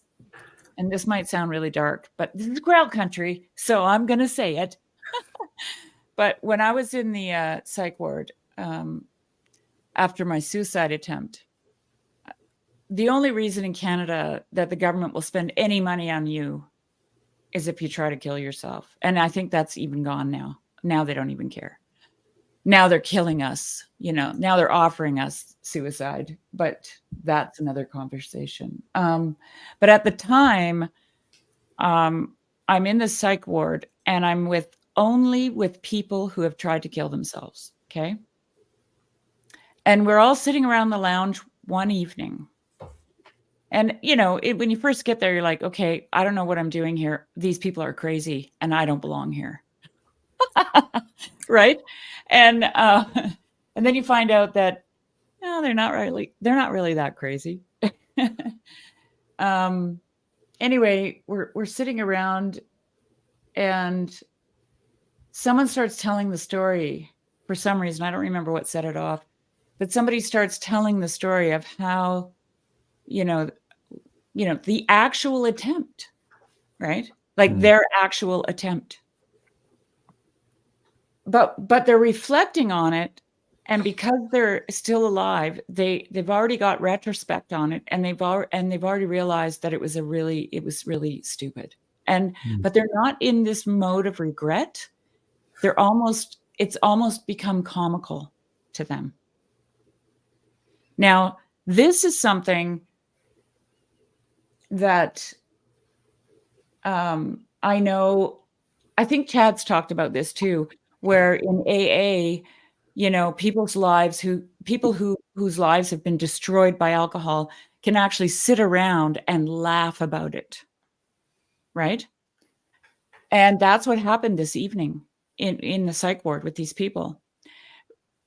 and this might sound really dark, but this is Grail country, so I'm going to say it. But when I was in the psych ward after my suicide attempt, the only reason in Canada that the government will spend any money on you is if you try to kill yourself. And I think that's even gone now. Now they don't even care. Now they're killing us, now they're offering us suicide, but that's another conversation. But at the time, I'm in the psych ward, and I'm only with people who have tried to kill themselves. Okay. And we're all sitting around the lounge one evening. And, when you first get there, you're like, okay, I don't know what I'm doing here. These people are crazy, and I don't belong here. Right. And then you find out that, no, they're not really that crazy. Anyway, we're sitting around, and someone starts telling the story for some reason. I don't remember what set it off, but somebody starts telling the story of how, the actual attempt, right? Like their actual attempt. But they're reflecting on it, and because they're still alive, they've already got retrospect on it, and they've already realized that it was really stupid. And but they're not in this mode of regret. It's almost become comical to them. Now, this is something that I know, I think Chad's talked about this too, where in AA, you know, people's lives whose lives have been destroyed by alcohol can actually sit around and laugh about it. Right? And that's what happened this evening in the psych ward with these people.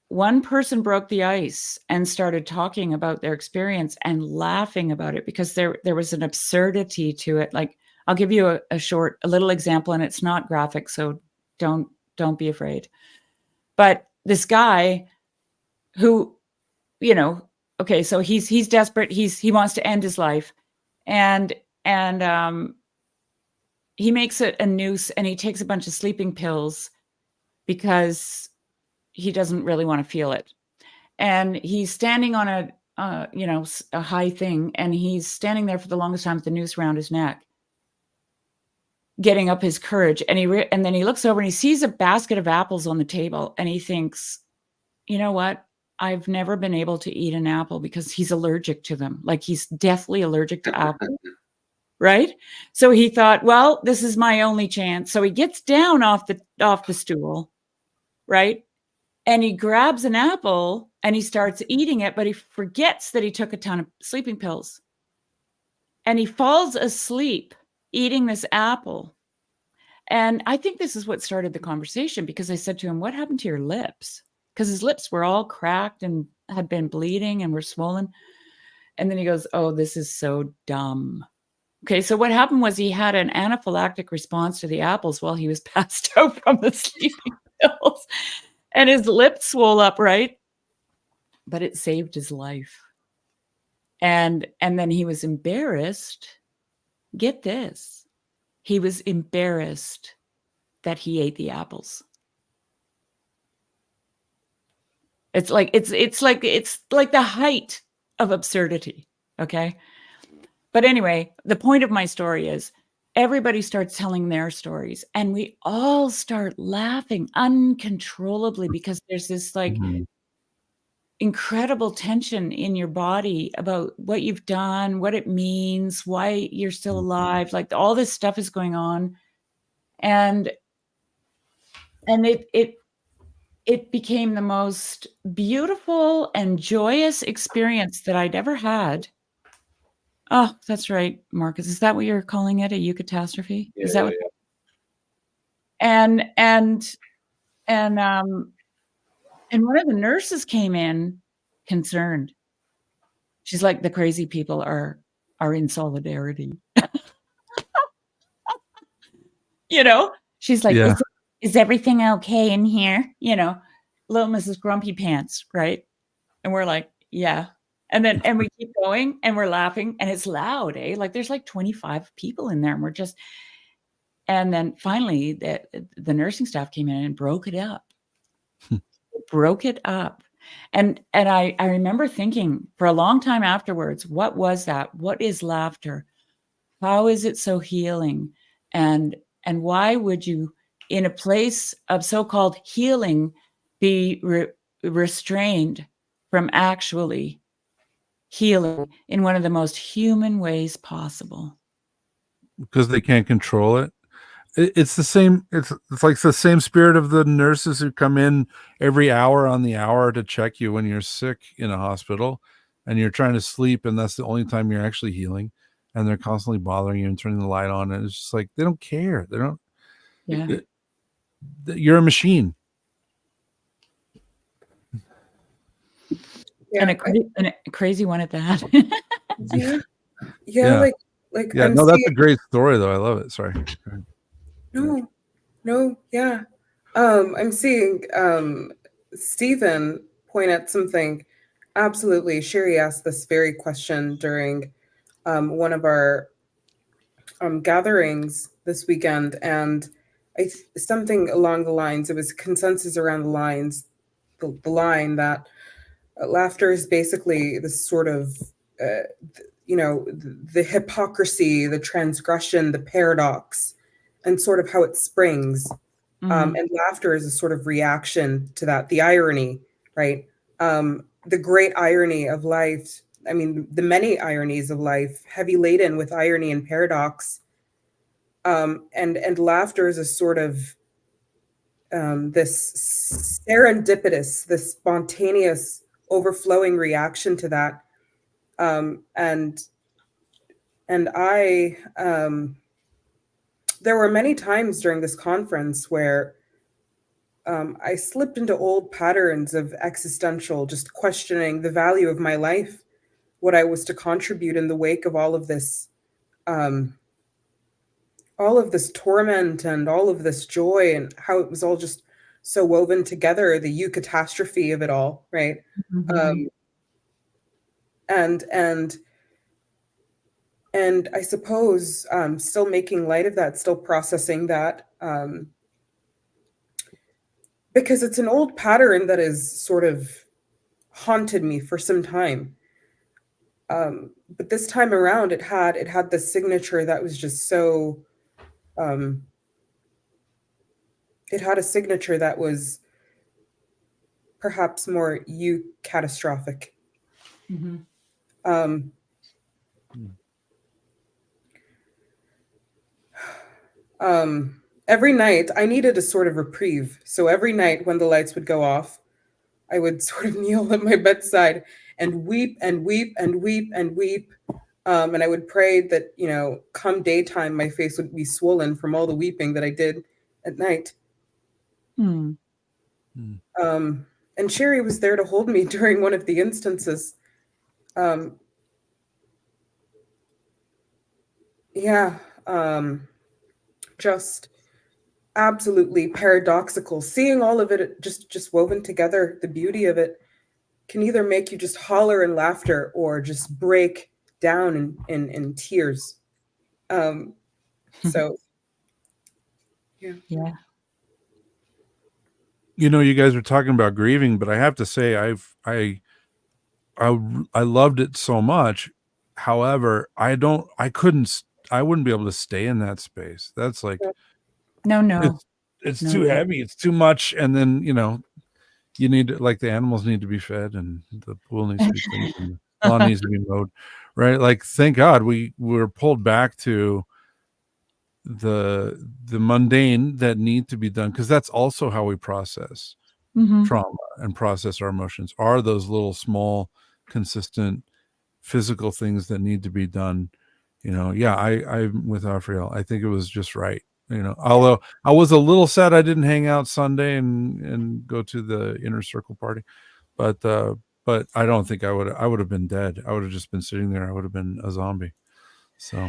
One person broke the ice and started talking about their experience and laughing about it because there was an absurdity to it. Like, I'll give you a little example, and it's not graphic, so don't be afraid. But this guy who, you know, okay, so he's desperate. He wants to end his life, and he makes it a noose, and he takes a bunch of sleeping pills because he doesn't really want to feel it. And he's standing on a high thing, and he's standing there for the longest time with the noose around his neck, getting up his courage. And then he looks over and he sees a basket of apples on the table, and he thinks, you know what? I've never been able to eat an apple because he's allergic to them. Like, he's deathly allergic to apples. Right? So he thought, well, this is my only chance. So he gets down off the stool, right? And he grabs an apple and he starts eating it, but he forgets that he took a ton of sleeping pills. And he falls asleep eating this apple. And I think this is what started the conversation, because I said to him, what happened to your lips? Because his lips were all cracked and had been bleeding and were swollen. And then he goes, oh, this is so dumb. Okay, so what happened was he had an anaphylactic response to the apples while he was passed out from the sleeping pills. And his lips swole up, right? But it saved his life. And then he was embarrassed. Get this. He was embarrassed that he ate the apples. It's like the height of absurdity, okay? But anyway, the point of my story is everybody starts telling their stories, and we all start laughing uncontrollably because there's this like incredible tension in your body about what you've done, what it means, why you're still alive. Like, all this stuff is going on. And it became the most beautiful and joyous experience that I'd ever had. Oh, that's right, Marcus. Is that what you're calling it? A eucatastrophe? Yeah, Is that what? yeah. And one of the nurses came in concerned. She's like, the crazy people are in solidarity. You know, she's like, Yeah. is everything okay in here? You know, little Mrs. Grumpy Pants, right? And we're like, yeah. And we keep going and we're laughing, and it's loud, eh? Like, there's like 25 people in there, and and then finally the nursing staff came in and broke it up. Broke it up. And I remember thinking for a long time afterwards, what was that? What is laughter? How is it so healing? And why would you, in a place of so-called healing, be restrained from actually healing in one of the most human ways possible? Because they can't control it. It's the same. It's like the same spirit of the nurses who come in every hour on the hour to check you when you're sick in a hospital and you're trying to sleep, and that's the only time you're actually healing, and they're constantly bothering you and turning the light on, and it's just like they don't care. They don't. Yeah. You're a machine. Yeah, And a crazy one at that. yeah. Like yeah. No, that's a great story, though. I love it. Sorry. No, yeah. I'm seeing Stephen point at something. Absolutely. Sherry asked this very question during one of our gatherings this weekend, and something along the lines, it was consensus around the lines, the line that laughter is basically this sort of, the hypocrisy, the transgression, the paradox, and sort of how it springs. And laughter is a sort of reaction to that, the irony, right? The great irony of life. I mean, the many ironies of life, heavy laden with irony and paradox, And laughter is a sort of this serendipitous, this spontaneous, overflowing reaction to that. And I, there were many times during this conference where I slipped into old patterns of existential, just questioning the value of my life, what I was to contribute in the wake of all of this torment and all of this joy, and how it was all just so woven together, the eucatastrophe of it all, right? Mhm. And I suppose still making light of that, still processing that, because it's an old pattern that has sort of haunted me for some time. But this time around, it had this signature that was just so. It had a signature that was perhaps more catastrophic. Mhm. Every night I needed a sort of reprieve. So every night when the lights would go off, I would sort of kneel at my bedside and weep and weep and weep and weep. And I would pray that, come daytime, my face would be swollen from all the weeping that I did at night. Hmm. And Sherry was there to hold me during one of the instances. Just absolutely paradoxical. Seeing all of it just woven together, the beauty of it can either make you just holler in laughter or just break down in tears. So, yeah. Yeah. You guys are talking about grieving, but I have to say I loved it so much. However, I wouldn't be able to stay in that space. That's like, No. it's No, too no. heavy. It's too much. And then, you need to, like, the animals need to be fed and the pool needs to be cleaned and the lawn needs to be mowed, right? Like, thank God we were pulled back to the mundane that need to be done, because that's also how we process Mhm. trauma and process our emotions, are those little small consistent physical things that need to be done. I'm with Afriel. I think it was just right, although I was a little sad I didn't hang out Sunday and go to the inner circle party, but I don't think I would have been dead. I would have just been sitting there. I would have been a zombie. So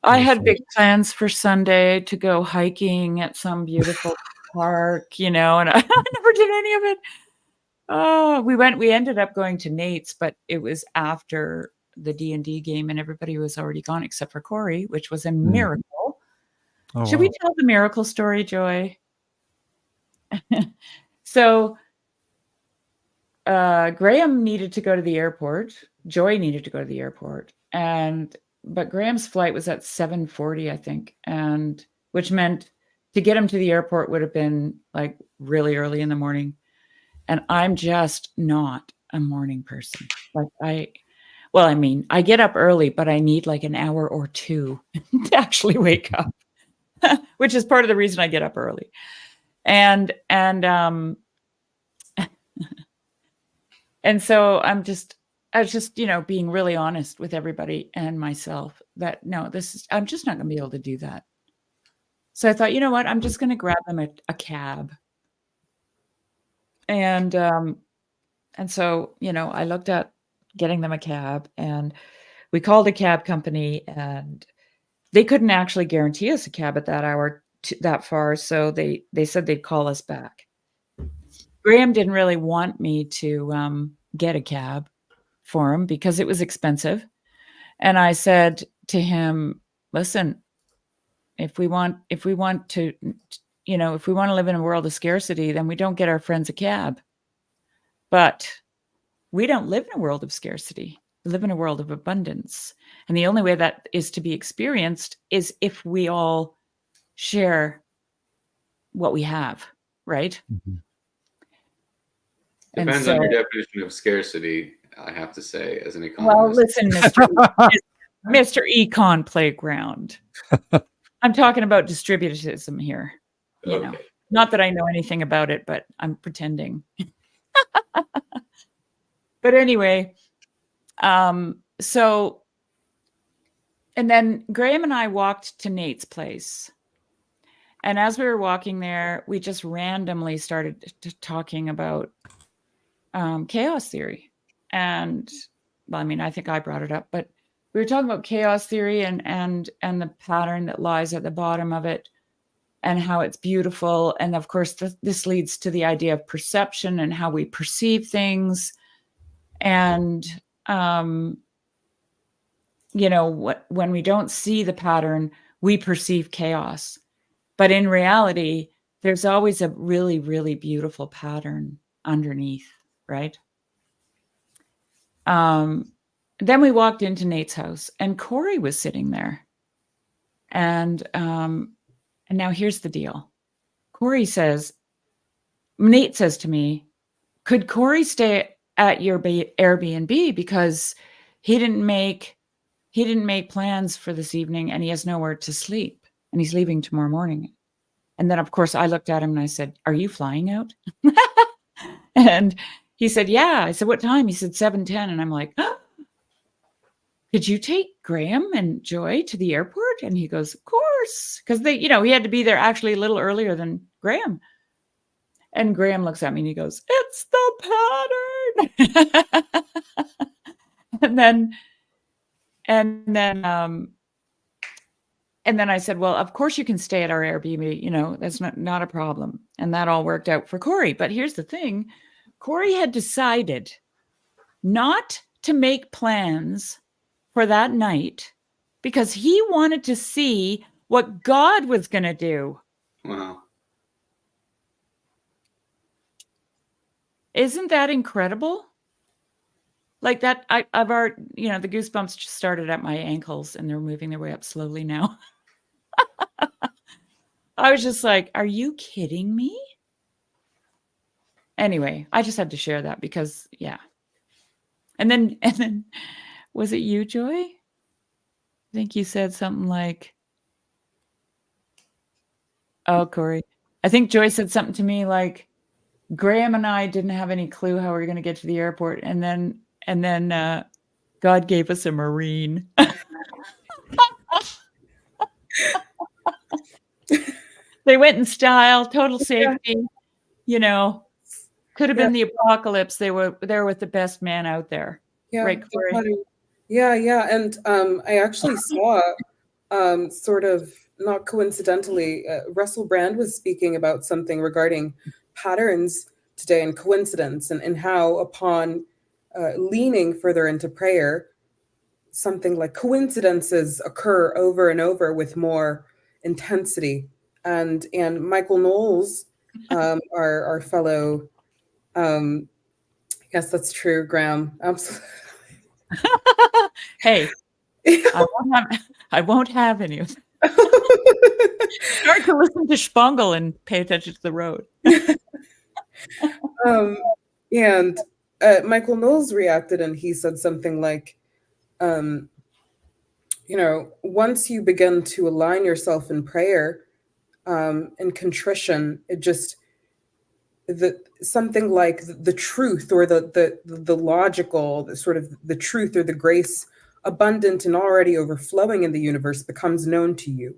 I had big plans for Sunday to go hiking at some beautiful park, and I never did any of it. Oh, we ended up going to Nate's, but it was after the D&D game and everybody was already gone except for Corey, which was a miracle. Oh, Should wow. we tell the miracle story, Joy? So Graham needed to go to the airport. Joy needed to go to the airport. But Graham's flight was at 7:40, I think. And which meant to get him to the airport would have been like really early in the morning. And I'm just not a morning person. Like I get up early, but I need like an hour or two to actually wake up, which is part of the reason I get up early. And so I was just, being really honest with everybody and myself that no, I'm just not going to be able to do that. So I thought, you know what, I'm just going to grab them a cab. And so, I looked at getting them a cab and we called a cab company and they couldn't actually guarantee us a cab at that hour that far. So they said they'd call us back. Graham didn't really want me to get a cab for him because it was expensive. And I said to him, listen, if we want to live in a world of scarcity, then we don't get our friends a cab. But we don't live in a world of scarcity. We live in a world of abundance. And the only way that is to be experienced is if we all share what we have, right? Mm-hmm. Depends on your definition of scarcity, I have to say, as an economist. Well, listen, Mr. Econ Playground. I'm talking about distributism here. You know, Okay. not that I know anything about it, but I'm pretending. But anyway, so, and then Graham and I walked to Nate's place. And as we were walking there, we just randomly started talking about chaos theory. And well, I mean, I think I brought it up, but we were talking about chaos theory and the pattern that lies at the bottom of it and how it's beautiful. And of course, this leads to the idea of perception and how we perceive things. And, you know, when we don't see the pattern, we perceive chaos. But in reality, there's always a really, really beautiful pattern underneath, right? Then we walked into Nate's house and Corey was sitting there. And now here's the deal. Nate says to me, could Corey stay at your Airbnb because he didn't make plans for this evening and he has nowhere to sleep and he's leaving tomorrow morning. And then of course I looked at him and I said, are you flying out? And he said, yeah. I said, what time? He said 7:10. And I'm like, oh, could you take Graham and Joy to the airport? And he goes, of course. Because he had to be there actually a little earlier than Graham. And Graham looks at me and he goes, it's the pattern. And then I said, well, of course you can stay at our Airbnb. That's not a problem. And that all worked out for Corey. But here's the thing. Corey had decided not to make plans for that night because he wanted to see what God was going to do. Wow. Isn't that incredible? Like that, I've already, the goosebumps just started at my ankles and they're moving their way up slowly now. I was just like, are you kidding me? Anyway, I just had to share that because, yeah. And then was it you, Joy? I think you said something like, oh, Corey. I think Joy said something to me like, Graham and I didn't have any clue how we were going to get to the airport. And then God gave us a Marine. They went in style, total safety, could have been the apocalypse. They were there with the best man out there. Yeah. Right, Corey? Yeah. And I actually saw sort of not coincidentally, Russell Brand was speaking about something regarding patterns today and coincidence and how upon leaning further into prayer, something like coincidences occur over and over with more intensity. And Michael Knowles, our fellow, yes, that's true, Graham. Absolutely. Hey, I won't have any of that. Start to listen to Spongel and pay attention to the road. And Michael Knowles reacted and he said something like, once you begin to align yourself in prayer and contrition, it just something like the truth or the logical, the sort of the truth or the grace abundant and already overflowing in the universe becomes known to you.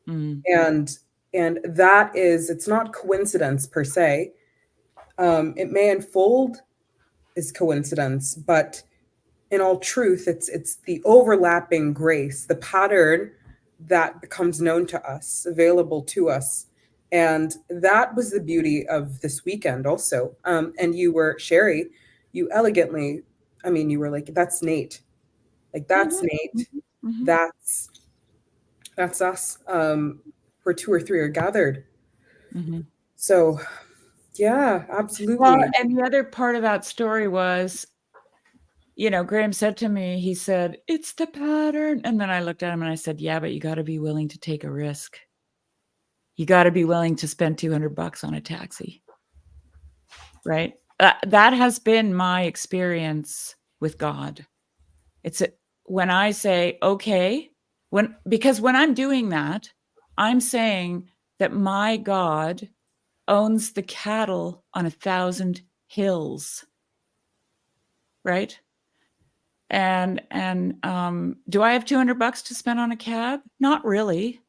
And that is, it's not coincidence per se. It may unfold as coincidence, but in all truth, it's the overlapping grace, the pattern that becomes known to us, available to us. And that was the beauty of this weekend also. And you were, Sherry, you elegantly, you were like, that's Nate. Like, that's Nate. Mm-hmm. That's us. Where two or three are gathered. Mm-hmm. So, yeah, absolutely. Well, and the other part of that story was, Graham said to me, he said, it's the pattern. And then I looked at him and I said, yeah, but you got to be willing to take a risk. You got to be willing to spend $200 on a taxi. Right? That has been my experience with God. When I say, okay, because when I'm doing that, I'm saying that my God owns the cattle on 1,000 hills, right? And do I have $200 to spend on a cab? Not really.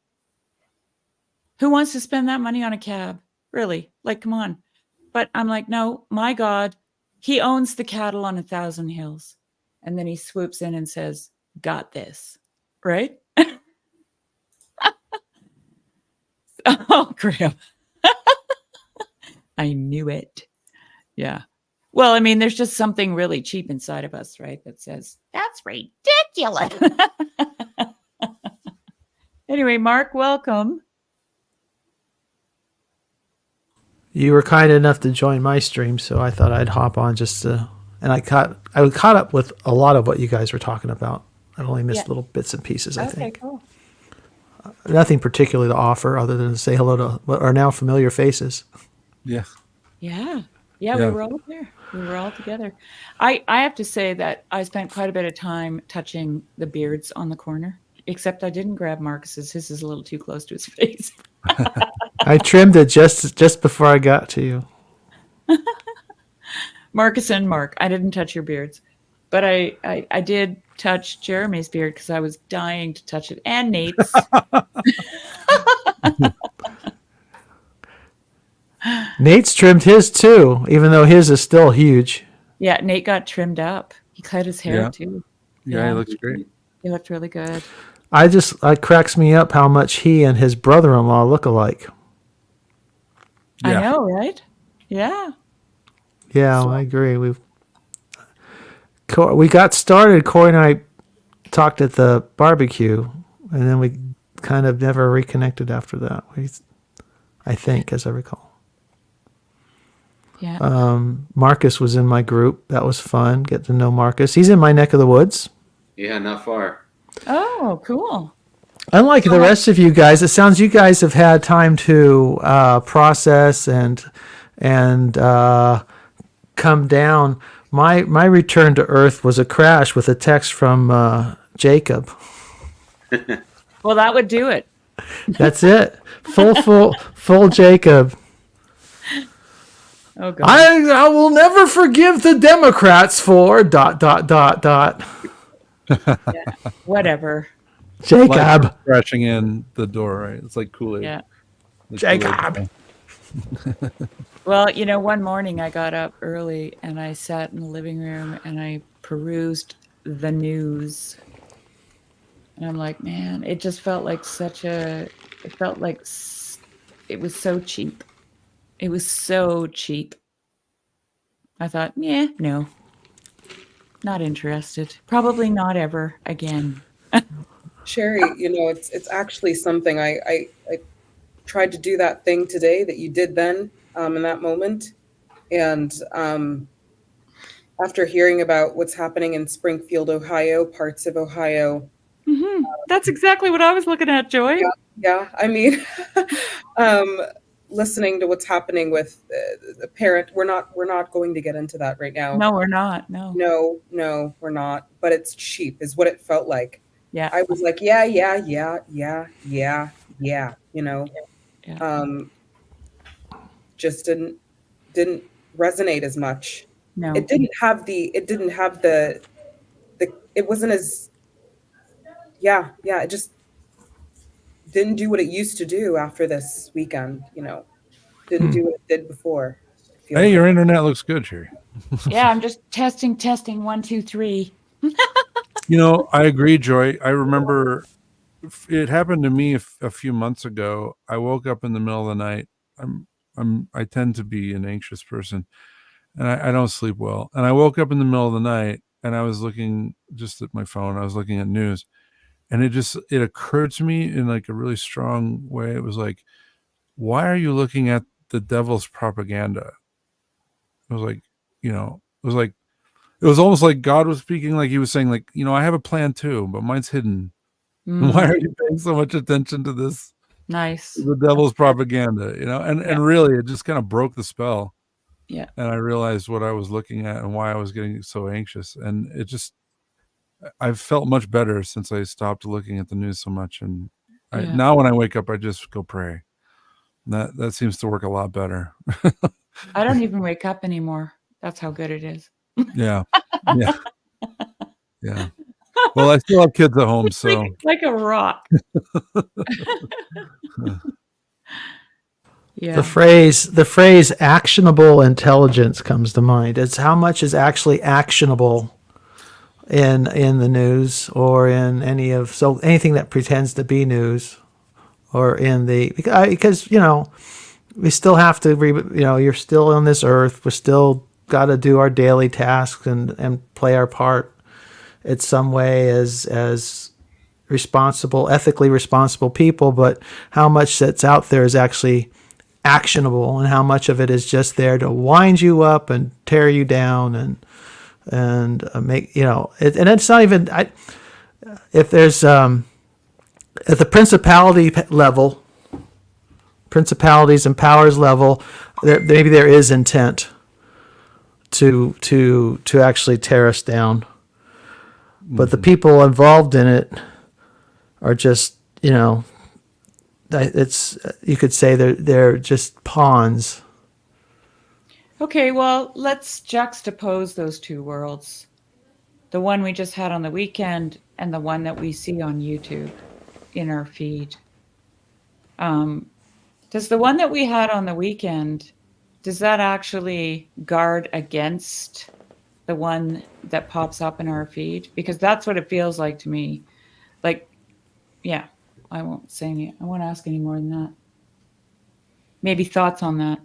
Who wants to spend that money on a cab? Really? Like, come on. But I'm like, no, my God, he owns the cattle on 1,000 hills. And then he swoops in and says, got this, right? Oh, Graham. I knew it. Yeah. Well, I mean, there's just something really cheap inside of us, right? That says, that's ridiculous. Anyway, Mark, welcome. You were kind enough to join my stream, so I thought I'd hop on just to. And I caught up with a lot of what you guys were talking about. I only missed little bits and pieces, I think. Cool. Nothing particularly to offer other than to say hello to what are now familiar faces. Yeah. Yeah, we were all there. We were all together. I have to say that I spent quite a bit of time touching the beards on the corner, except I didn't grab Marcus's. His is a little too close to his face. I trimmed it just before I got to you. Marcus and Mark, I didn't touch your beards, but I did touch Jeremy's beard because I was dying to touch it, and Nate's. Nate's trimmed his too, even though his is still huge. Yeah, Nate got trimmed up. He cut his hair too. Yeah, he looks great. He looked really good. It cracks me up how much he and his brother-in-law look alike. I know, right? Yeah. Yeah, I agree. We got started. Corey and I talked at the barbecue, and then we kind of never reconnected after that. I think, as I recall. Yeah. Marcus was in my group. That was fun. Get to know Marcus. He's in my neck of the woods. Yeah, not far. Oh, cool. Unlike the rest of you guys, it sounds you guys have had time to process and come down. My return to Earth was a crash with a text from Jacob. Well, that would do it. That's it. Full Jacob. Oh God. I will never forgive the Democrats for ... Yeah, whatever. Jacob. Like crashing in the door, right? It's like Kool-Aid. Yeah. Jacob. Well, one morning I got up early and I sat in the living room and I perused the news. And I'm like, man, it just felt like it was so cheap. It was so cheap. I thought, yeah, no, not interested. Probably not ever again. Sherry, it's actually something I tried to do that thing today that you did then in that moment. And after hearing about what's happening in Springfield, Ohio, parts of Ohio. Mm-hmm. That's exactly what I was looking at, Joy. Yeah. I mean, listening to what's happening with the parent, we're not going to get into that right now. No, we're not. No, we're not. But it's cheap, is what it felt like. Yeah. I was like, yeah. Just didn't resonate as much. No. It didn't have the it wasn't as it just didn't do what it used to do after this weekend, didn't do what it did before. Hey, your internet looks good, Sherry. Yeah, I'm just testing 1, 2, 3. I agree, Joy. I remember it happened to me a few months ago. I woke up in the middle of the night. I tend to be an anxious person, and I don't sleep well. And I woke up in the middle of the night, and I was looking just at my phone. I was looking at news, and it occurred to me in like a really strong way. It was like, why are you looking at the devil's propaganda? It was like, it was almost like God was speaking, like he was saying, like, I have a plan too, but mine's hidden. Why are you paying so much attention to this? Nice. The devil's propaganda, and really it just kind of broke the spell. Yeah. And I realized what I was looking at and why I was getting so anxious. And I've felt much better since I stopped looking at the news so much. And Yeah. Now when I wake up, I just go pray. That seems to work a lot better. I don't even wake up anymore. That's how good it is. Yeah. Yeah. Yeah. Well, I still have kids at home, so like a rock. Yeah. The phrase actionable intelligence comes to mind. It's how much is actually actionable in the news or in anything that pretends to be news, or in because we still have to you're still on this earth. We're still got to do our daily tasks and play our part in some way as ethically responsible people, but how much that's out there is actually actionable, and how much of it is just there to wind you up and tear you down and make and it's not even if there's at the principalities and powers level, maybe there is intent to actually tear us down, but the people involved in it are just it's you could say they're just pawns. Okay, well, let's juxtapose those two worlds. The one we just had on the weekend and the one that we see on YouTube in our feed. Does the one that we had on the weekend, does that actually guard against the one that pops up in our feed? Because that's what it feels like to me. Like, yeah, I won't ask any more than that. Maybe thoughts on that?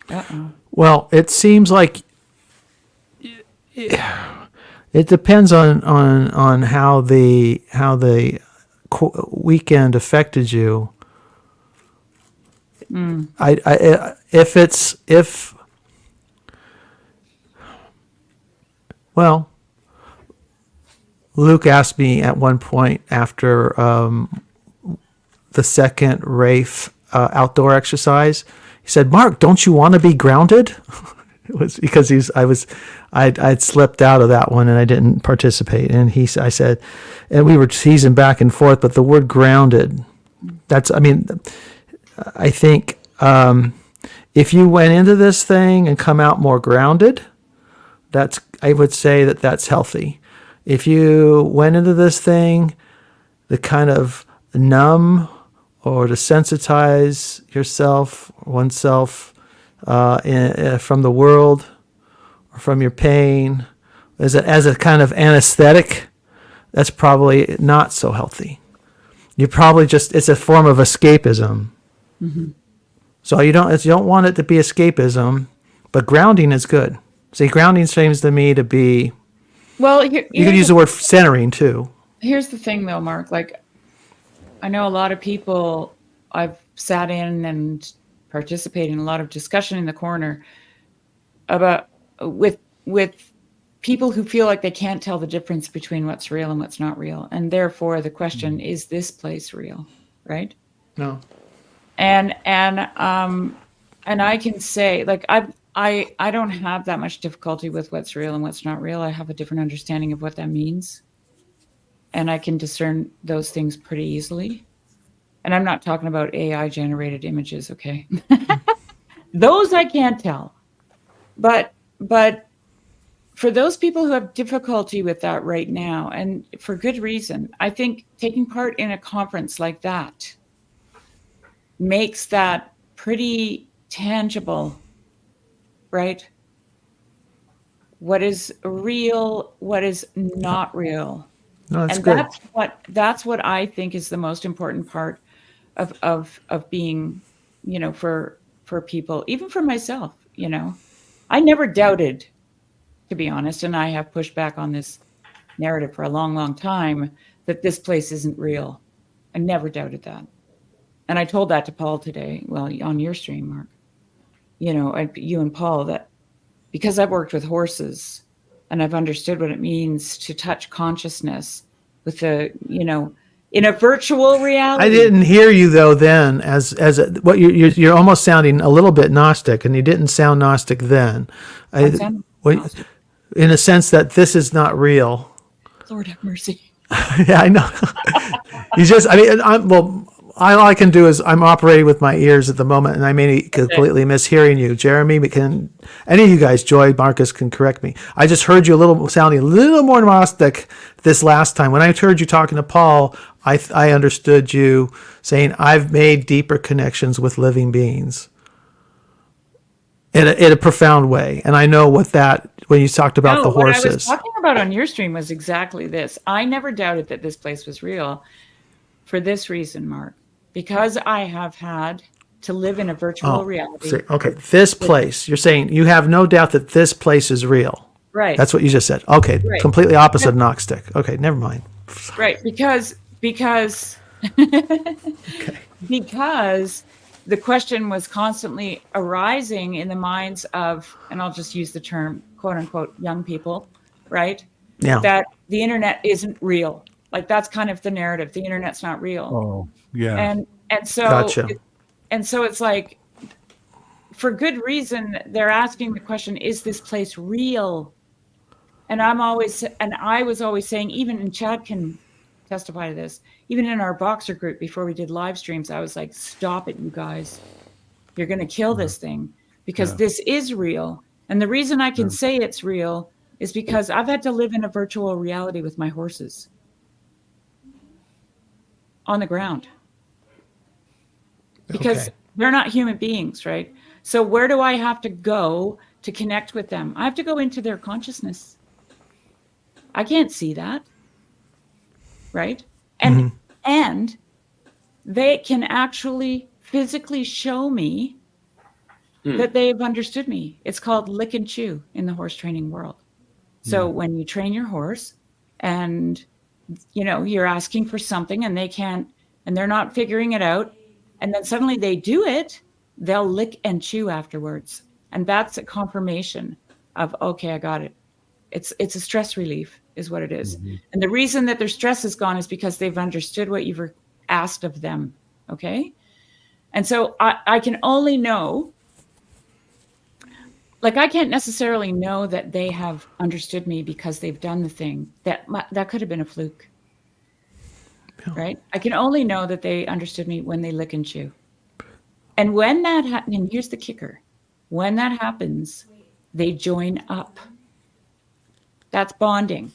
Uh-oh. Well, it seems like it depends on how the weekend affected you. Luke asked me at one point after the second Rafe outdoor exercise. He said, "Mark, don't you want to be grounded?" It was because I'd slipped out of that one and I didn't participate. And I said, and we were teasing back and forth, but the word grounded, I think if you went into this thing and come out more grounded, I would say that's healthy. If you went into this thing the kind of numb or to sensitize oneself from the world or from your pain as a kind of anesthetic, that's probably not so healthy. You probably it's a form of escapism. Mm-hmm. So you don't want it to be escapism, but grounding is good. See, grounding seems to me to be. Well, you could use the word centering too. Here's the thing, though, Mark. Like, I know a lot of people. I've sat in and participated in a lot of discussion in the corner about with people who feel like they can't tell the difference between what's real and what's not real, and therefore the question is this place real, right? No. And I can say, like, I don't have that much difficulty with what's real and what's not real. I have a different understanding of what that means, and I can discern those things pretty easily. And I'm not talking about AI generated images, okay? Those I can't tell. But for those people who have difficulty with that right now, and for good reason, I think taking part in a conference like that makes that pretty tangible, right? What is real, what is not real. No, that's and good. That's what I think is the most important part of being, for people, even for myself, I never doubted, to be honest, and I have pushed back on this narrative for a long, long time, that this place isn't real. I never doubted that. And I told that to Paul today, well, on your stream, Mark, you and Paul, that because I've worked with horses and I've understood what it means to touch consciousness with in a virtual reality. I didn't hear you though then what you're almost sounding a little bit Gnostic, and you didn't sound Gnostic then. Gnostic. in a sense that this is not real. Lord have mercy. Yeah, I know. He's just, I mean, all I can do is I'm operating with my ears at the moment, and I may be completely mishearing you. Jeremy, can any of you guys, Joy, Marcus, can correct me. I just heard you sounding a little more Gnostic this last time. When I heard you talking to Paul, I understood you saying, I've made deeper connections with living beings in a profound way. And I know when you talked about the horses. What I was talking about on your stream was exactly this. I never doubted that this place was real for this reason, Mark, because I have had to live in a virtual reality. Okay, this place, you're saying you have no doubt that this place is real. Right. That's what you just said. Okay, right. Completely opposite of Gnostic. Okay, never mind. Right, because okay. Because the question was constantly arising in the minds of, and I'll just use the term, quote unquote, young people, right? Yeah. That the internet isn't real. Like that's kind of the narrative. The internet's not real. Oh, yeah. And so gotcha. So it's like, for good reason, they're asking the question, is this place real? And I was always saying, even, and Chad can testify to this, even in our Boxer group before we did live streams, I was like, stop it, you guys. You're going to kill this thing because this is real. And the reason I can say it's real is because I've had to live in a virtual reality with my horses on the ground. Because they're not human beings, right? So where do I have to go to connect with them? I have to go into their consciousness. I can't see that, right? And they can actually physically show me that they've understood me. It's called lick and chew in the horse training world. So when you train your horse and you're asking for something and they can't, and they're not figuring it out, and then suddenly they do it, they'll lick and chew afterwards. And that's a confirmation of, okay, I got it. It's a stress relief is what it is. And the reason that their stress is gone is because they've understood what you've asked of them. Okay. And so I can only know, like, I can't necessarily know that they have understood me because they've done the thing. That could have been a fluke. Right? I can only know that they understood me when they lick and chew. And when that happens, and here's the kicker, when that happens, they join up. That's bonding.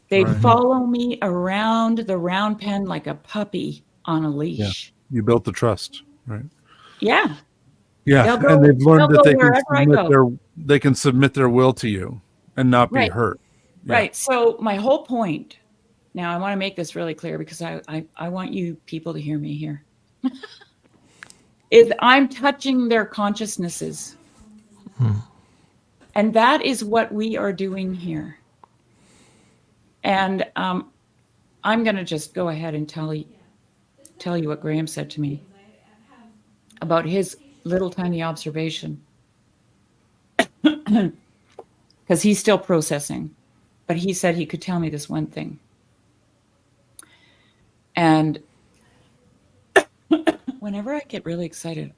They follow me around the round pen like a puppy on a leash. Yeah. You built the trust, right? Yeah. Yeah, and they've learned that they can submit their will to you and not be hurt. Yeah. Right. So my whole point, now I want to make this really clear because I want you people to hear me here, is I'm touching their consciousnesses. And that is what we are doing here. And I'm going to just go ahead and tell you what Graham said to me about his little tiny observation. Because he's still processing. But he said he could tell me this one thing. And whenever I get really excited,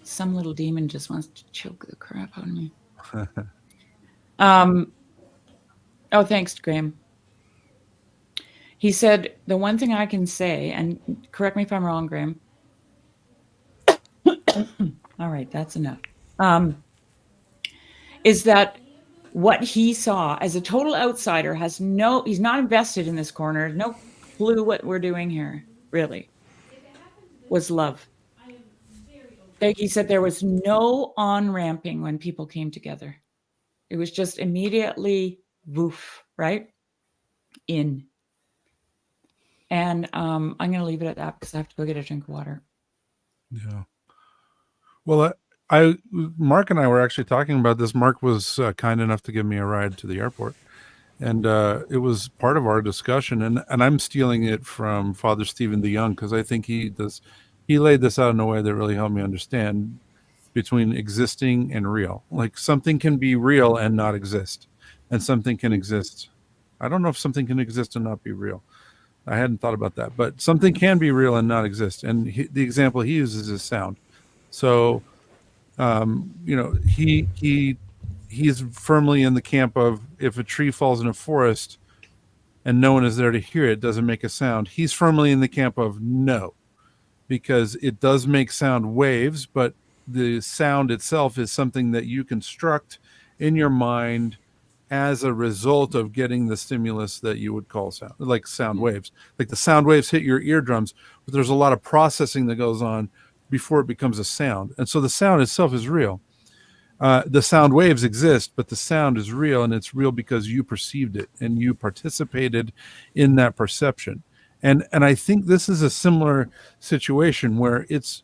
some little demon just wants to choke the crap out of me. Oh, thanks, Graham. He said, the one thing I can say, and correct me if I'm wrong, Graham. All right, that's enough. Is that what he saw as a total outsider he's not invested in this corner, no clue what we're doing here, really, was love. Like he said, there was no on-ramping when people came together. It was just immediately woof, right? In. And I'm going to leave it at that because I have to go get a drink of water. Yeah. Well, Mark and I were actually talking about this. Mark was kind enough to give me a ride to the airport. And it was part of our discussion. And I'm stealing it from Father Stephen DeYoung because I think he laid this out in a way that really helped me understand between existing and real. Like something can be real and not exist. And something can exist. I don't know if something can exist and not be real. I hadn't thought about that, but something can be real and not exist. And the example he uses is sound. So, he he's firmly in the camp of, if a tree falls in a forest and no one is there to hear it, doesn't make a sound. He's firmly in the camp of no, because it does make sound waves, but the sound itself is something that you construct in your mind as a result of getting the stimulus that you would call sound, like sound waves. Like the sound waves hit your eardrums, but there's a lot of processing that goes on before it becomes a sound. And so the sound itself is real. The sound waves exist, but the sound is real, and it's real because you perceived it and you participated in that perception. And I think this is a similar situation where it's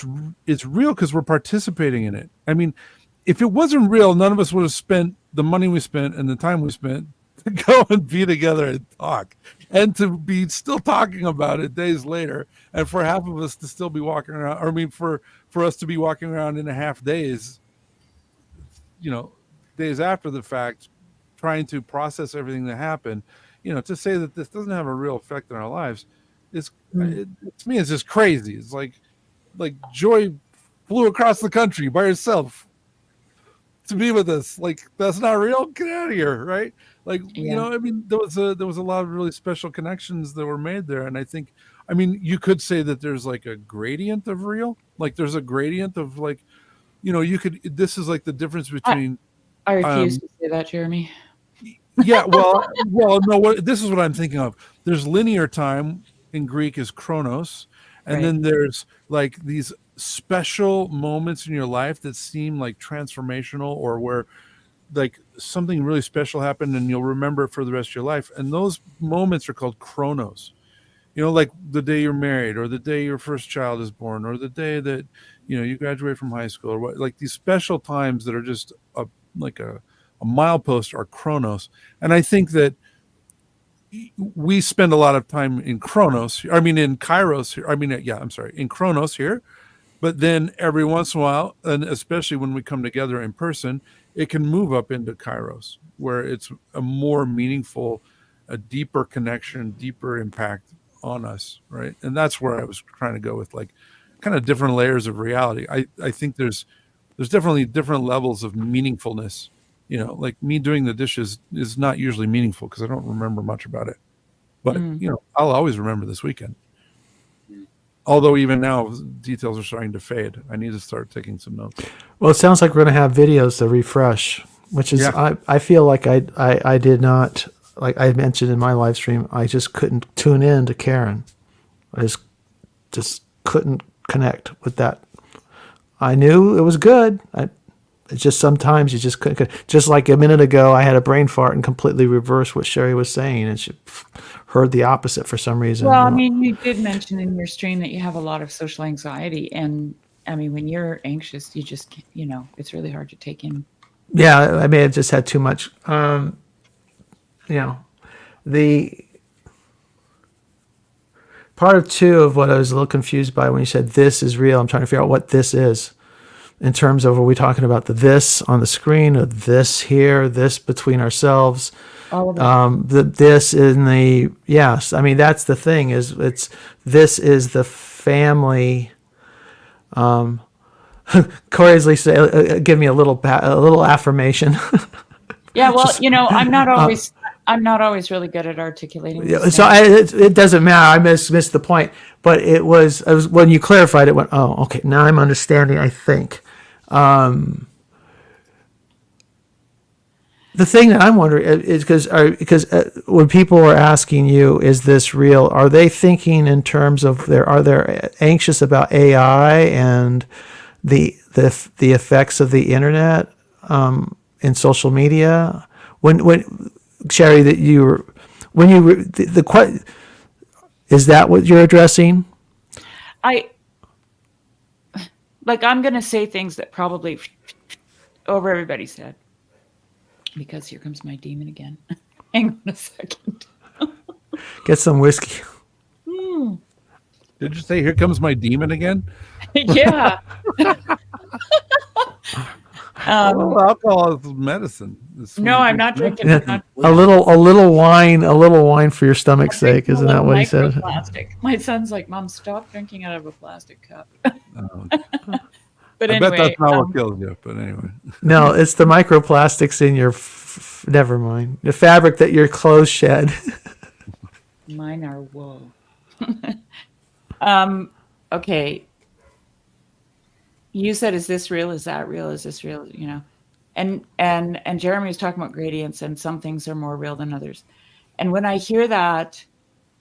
real because we're participating in it. I mean, if it wasn't real, none of us would have spent the money we spent and the time we spent to go and be together and talk, and to be still talking about it days later, and for half of us to still be walking around, or I mean, for us to be walking around in a half days, days after the fact, trying to process everything that happened, to say that this doesn't have a real effect in our lives is, to me, it's just crazy. It's like Joy flew across the country by herself to be with us. Like, that's not real. Get out of here, right? Like, I mean, there was a lot of really special connections that were made there, and I think, I mean, you could say that there's like a gradient of real. Like, there's a gradient of, like, this is like the difference between. I refuse to say that, Jeremy. Yeah, well, no. This is what I'm thinking of. There's linear time, in Greek is chronos, and then there's like these special moments in your life that seem like transformational, or where like something really special happened and you'll remember it for the rest of your life. And those moments are called chronos. Like the day you're married, or the day your first child is born, or the day that you graduate from high school, or what, like these special times that are just a milepost are chronos. And I think that we spend a lot of time in chronos. I mean, in kairos here. I mean, in chronos here. But then every once in a while, and especially when we come together in person, it can move up into kairos, where it's a more meaningful, a deeper connection, deeper impact on us, right? And that's where I was trying to go with, like, kind of different layers of reality. I think there's definitely different levels of meaningfulness. Like me doing the dishes is not usually meaningful because I don't remember much about it. But, I'll always remember this weekend. Although even now, details are starting to fade. I need to start taking some notes. Well, it sounds like we're going to have videos to refresh, which is, I feel like I did not, like I mentioned in my live stream, I just couldn't tune in to Karen. I just couldn't connect with that. I knew it was good. It's just sometimes you just couldn't. Just like a minute ago, I had a brain fart and completely reversed what Sherry was saying, and she heard the opposite for some reason. Well, I mean, you did mention in your stream that you have a lot of social anxiety, and I mean, when you're anxious, you just, it's really hard to take in. Yeah, I may have just had too much. The part of two of what I was a little confused by when you said this is real, I'm trying to figure out what this is. In terms of, are we talking about the this on the screen, or this here, this between ourselves? All of that. The this in the, yes. I mean, that's the thing, this is the family. Corey's Lisa, give me a little affirmation. Yeah, well, I'm not always really good at articulating. So it doesn't matter. I missed the point, but it was when you clarified it. Went, oh, okay. Now I'm understanding. I think. The thing that I'm wondering is because when people are asking you, "Is this real?" Are they thinking in terms of are they anxious about AI and the effects of the internet in social media? When Sherry, that you were is that what you're addressing? I'm going to say things that probably over everybody's head, because here comes my demon again. Hang on a second. Get some whiskey. Did you say, "Here comes my demon again"? Yeah. Alcohol is medicine. No, I'm not drinking. A little wine for your stomach's sake. Isn't that what he said? Plastic. My son's like, "Mom, stop drinking out of a plastic cup." But I bet anyway, that's not what kills you. But anyway, No, it's the microplastics in your. Never mind. The fabric that your clothes shed. mine are wool. Okay. You said, is this real? Is that real? Is this real? You know, and Jeremy was talking about gradients, and some things are more real than others. And when I hear that,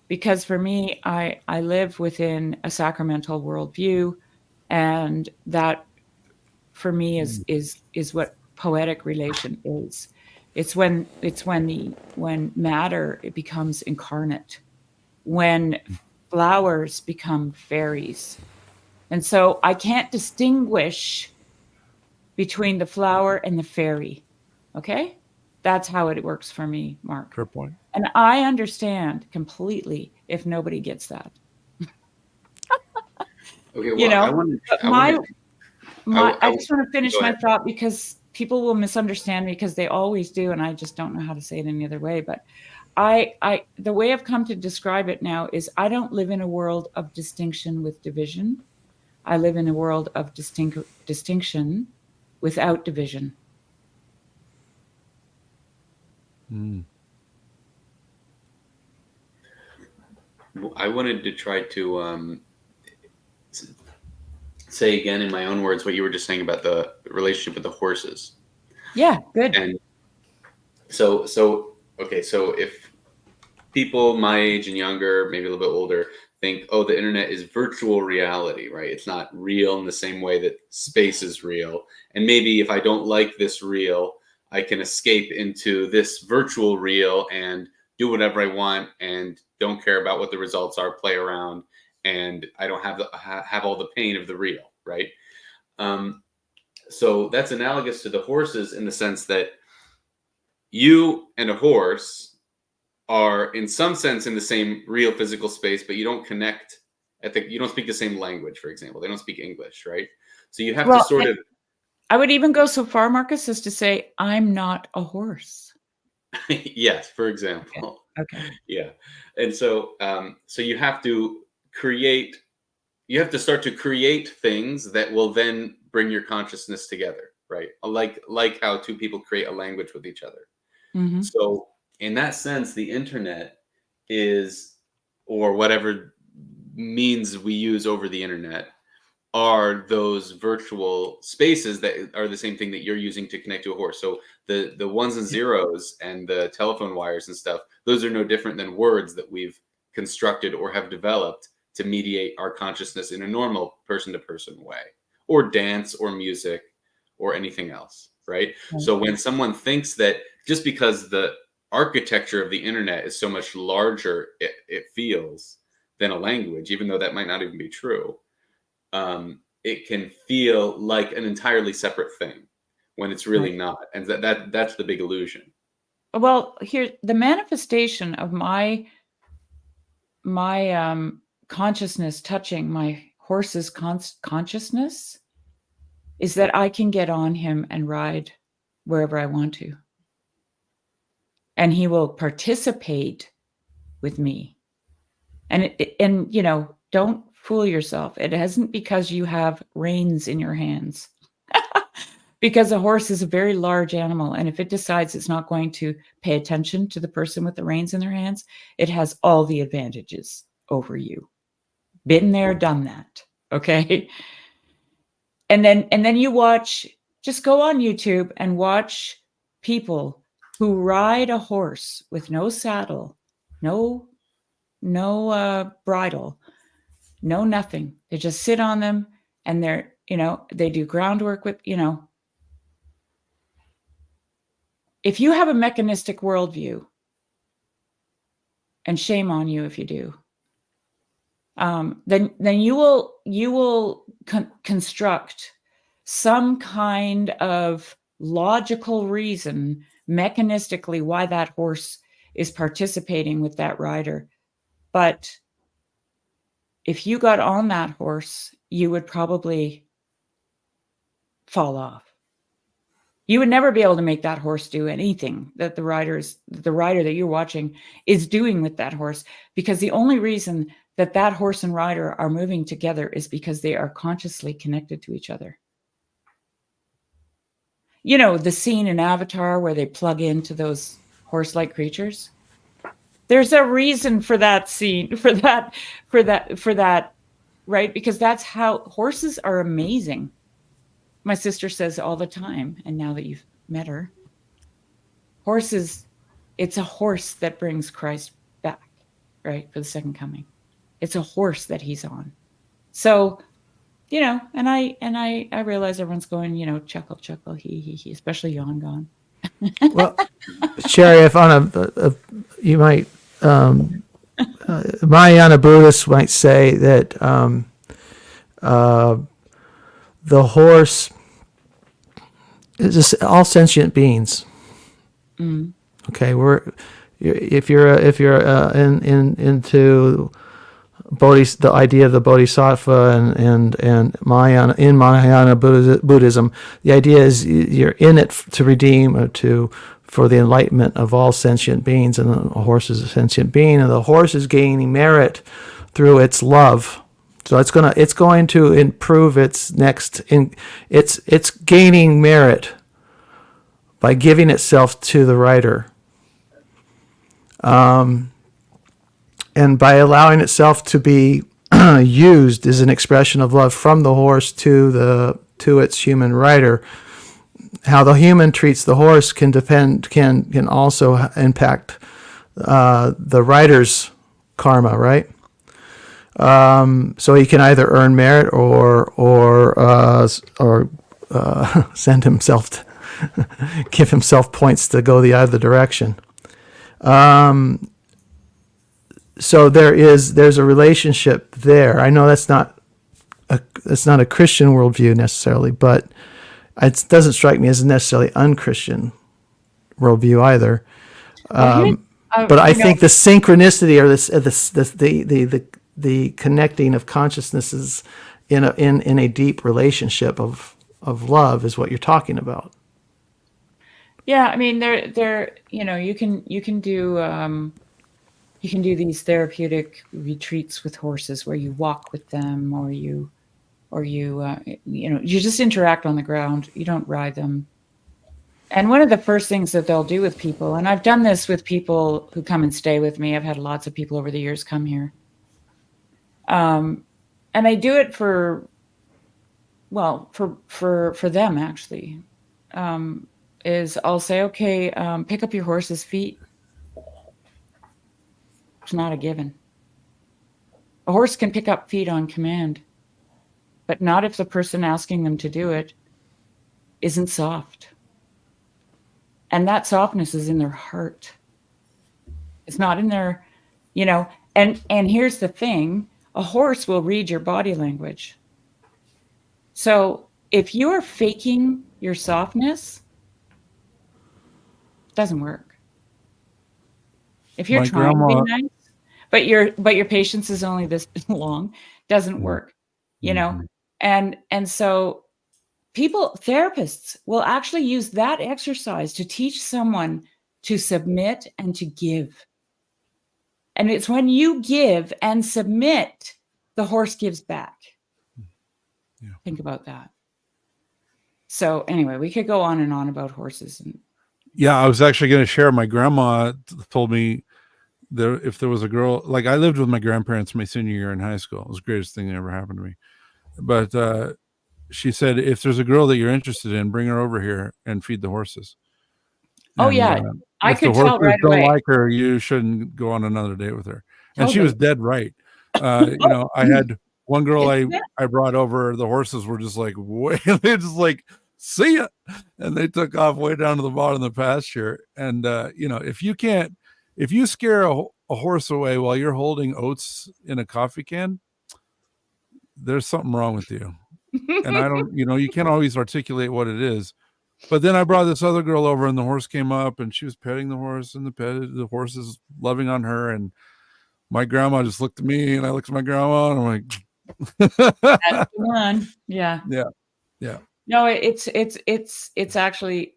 because for me, I live within a sacramental worldview, and that for me is what poetic relation is. It's when matter, it becomes incarnate, when flowers become fairies. And so I can't distinguish between the flower and the fairy. Okay? That's how it works for me, Mark. fair point. And I understand completely if nobody gets that. Okay, well, You know, I wanted, but I my wanted, I just want to finish go my ahead. thought, because people will misunderstand me, because they always do, and I just don't know how to say it any other way. But the way I've come to describe it now is I don't live in a world of distinction with division. I live in a world of distinction without division. I wanted to try to say again in my own words what you were just saying about the relationship with the horses. Yeah, good. And so okay, so if people my age and younger, maybe a little bit older, think, oh, the internet is virtual reality, right? It's not real in the same way that space is real. And maybe if I don't like this real, I can escape into this virtual real and do whatever I want and don't care about what the results are, play around, and I don't have all the pain of the real, right? So that's analogous to the horses in the sense that you and a horse are in some sense in the same real physical space, but you don't connect you don't speak the same language, for example. They don't speak English, right? So you have to sort of. I would even go so far, Marcus, as to say, I'm not a horse. Yes, for example. Okay. Yeah. And so so you have to start to create things that will then bring your consciousness together, right? Like how two people create a language with each other. Mm-hmm. So in that sense, the internet is, or whatever means we use over the internet, are those virtual spaces that are the same thing that you're using to connect to a horse. So the ones and zeros and the telephone wires and stuff, those are no different than words that we've constructed or have developed to mediate our consciousness in a normal person-to-person way, or dance or music or anything else, right? So when someone thinks that just because the architecture of the internet is so much larger, it feels, than a language, even though that might not even be true, it can feel like an entirely separate thing when it's really not. And that's the big illusion. Well, here, the manifestation of my consciousness touching my horse's consciousness is that I can get on him and ride wherever I want to. And he will participate with me. And you know, don't fool yourself. It isn't because you have reins in your hands. Because a horse is a very large animal. And if it decides it's not going to pay attention to the person with the reins in their hands, it has all the advantages over you. Been there, done that. Okay. And then you watch, just go on YouTube and watch people who ride a horse with no saddle, no bridle, no nothing. They just sit on them, and they're, you know, they do groundwork with, you know. If you have a mechanistic worldview, and shame on you if you do, then you will construct some kind of logical reason mechanistically why that horse is participating with that rider. But if you got on that horse, you would probably fall off. You would never be able to make that horse do anything that the rider that you're watching is doing with that horse, because the only reason that horse and rider are moving together is because they are consciously connected to each other. you know, the scene in Avatar where they plug into those horse-like creatures. There's a reason for that scene, for that, right? Because that's how horses are amazing. My sister says all the time, and now that you've met her, horses, it's a horse that brings Christ back, right? For the second coming. It's a horse that he's on. So, you know, and I realize everyone's going, you know, chuckle, he, especially Jan gone. Well, Sherry, if on you might, Mahayana Buddhists might say that the horse is just all sentient beings. Mm. Okay, if you're into the idea of the bodhisattva and Mahayana Buddhism, the idea is you're in it to redeem or for the enlightenment of all sentient beings, and a horse is a sentient being, and the horse is gaining merit through its love. So it's going to improve its it's gaining merit by giving itself to the rider. And by allowing itself to be used as an expression of love from the horse to its human rider. How the human treats the horse can also impact the rider's karma, right? So he can either earn merit or send himself give himself points to go the other direction. So there's a relationship there. I know that's not a Christian worldview necessarily, but it doesn't strike me as a necessarily unchristian worldview either. But I think the synchronicity or the connecting of consciousnesses in a deep relationship of love is what you're talking about. Yeah, I mean, there, you know, you can do these therapeutic retreats with horses where you walk with them, or you just interact on the ground. You don't ride them. And one of the first things that they'll do with people, and I've done this with people who come and stay with me. I've had lots of people over the years come here. And I do it for them actually. Is I'll say, okay, pick up your horse's feet. It's not a given. A horse can pick up feet on command, but not if the person asking them to do it isn't soft. And that softness is in their heart. It's not in their, you know, and here's the thing, a horse will read your body language. So if you are faking your softness, it doesn't work. If you're trying to be nice, but your patience is only this long, doesn't work, you know? And so therapists will actually use that exercise to teach someone to submit and to give. And it's when you give and submit, the horse gives back. Yeah. Think about that. So anyway, we could go on and on about horses. Yeah, I was actually going to share. My grandma told me if there was a girl, like I lived with my grandparents my senior year in high school. It was the greatest thing that ever happened to me. But she said, if there's a girl that you're interested in, bring her over here and feed the horses. Oh, yeah. I could tell right away. If don't like her, you shouldn't go on another date with her. And she was dead right. You know, I had one girl I brought over. The horses were just like, they just like, see ya. And they took off way down to the bottom of the pasture. And, you know, if you scare a horse away while you're holding oats in a coffee can, there's something wrong with you. And I don't, you know, you can't always articulate what it is. But then I brought this other girl over and the horse came up and she was petting the horse and the horse is loving on her. And my grandma just looked at me and I looked at my grandma and I'm like, that's the one. Yeah. Yeah. Yeah. No, it's actually,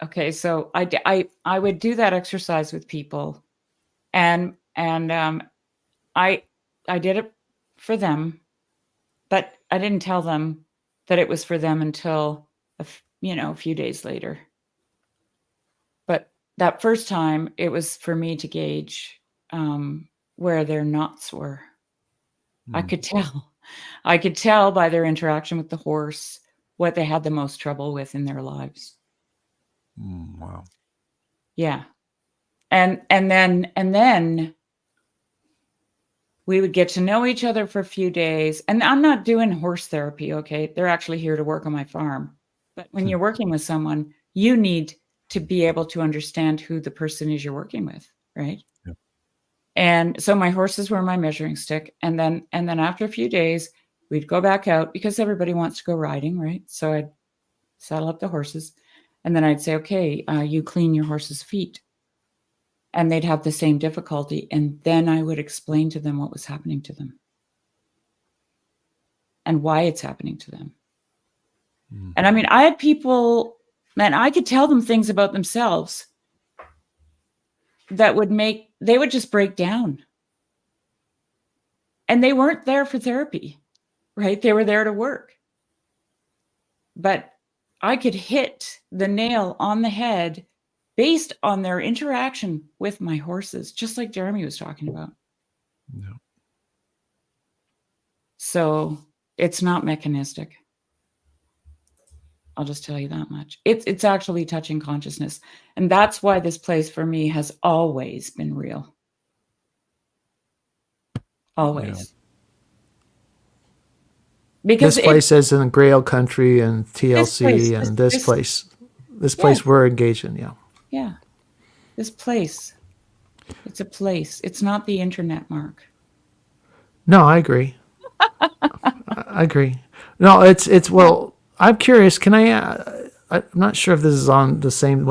okay. So I would do that exercise with people and I did it for them, but I didn't tell them that it was for them until a few days later. But that first time, it was for me to gauge where their knots were. I could tell. I could tell by their interaction with the horse what they had the most trouble with in their lives. Wow. Yeah. And then we would get to know each other for a few days. And I'm not doing horse therapy, okay? They're actually here to work on my farm. But when you're working with someone, you need to be able to understand who the person is you're working with, right? Yeah. And so my horses were my measuring stick. And then after a few days, we'd go back out because everybody wants to go riding, right? So I'd saddle up the horses, and then I'd say, okay, you clean your horse's feet. And they'd have the same difficulty. And then I would explain to them what was happening to them and why it's happening to them. And I mean, I had people, man, I could tell them things about themselves that they would just break down. And they weren't there for therapy, right? They were there to work. But I could hit the nail on the head based on their interaction with my horses, just like Jeremy was talking about. Yeah. So it's not mechanistic. I'll just tell you that much. It's actually touching consciousness. And that's why this place for me has always been real. Always. Yeah. Because this place is in Grail Country and TLC this place. This place we're engaged in, yeah. Yeah. This place. It's a place. It's not the internet, Mark. No, I agree. I agree. No, it's well, I'm curious, can I'm not sure if this is on the same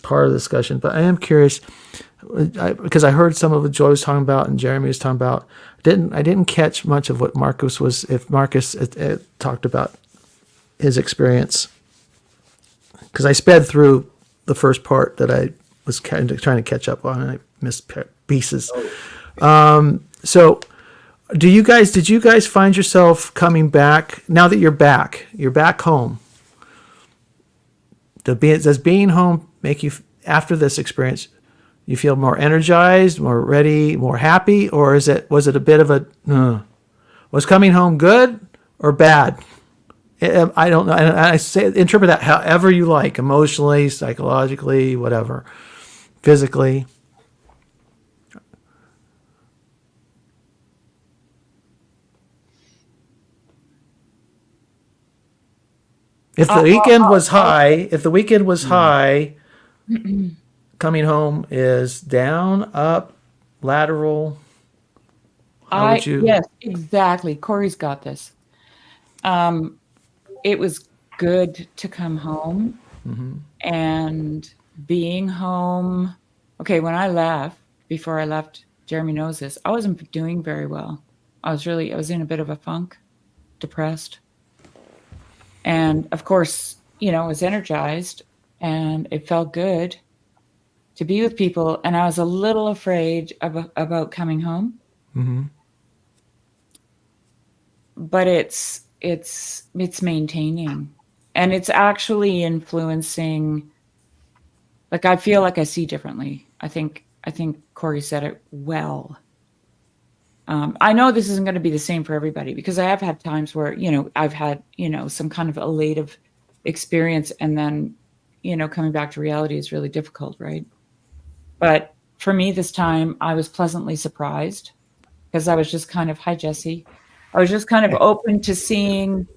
part of the discussion, but I am curious because I heard some of what Joy was talking about and Jeremy was talking about. I didn't catch much of what Marcus talked about his experience, because I sped through the first part that I was kind of trying to catch up on, and I missed pieces. So did you guys find yourself coming back now that you're back home? Does being home make you, after this experience, you feel more energized, more ready, more happy, or was it a bit of a, was coming home good or bad? I don't know. I say interpret that however you like, emotionally, psychologically, whatever, physically. If the weekend was high, coming home is down, up, lateral. How would you? Yes, exactly. Corey's got this. It was good to come home, and being home. Okay, before I left, Jeremy knows this, I wasn't doing very well. I was in a bit of a funk, depressed. And of course, I was energized and it felt good to be with people. And I was a little afraid about coming home. Mm-hmm. But it's maintaining, and it's actually influencing. Like, I feel like I see differently. I think Corey said it well. I know this isn't going to be the same for everybody, because I have had times where, I've had, some kind of elative experience, and then, coming back to reality is really difficult, right? But for me this time, I was pleasantly surprised, because I was just kind of, hi, Jesse. I was just kind of open to seeing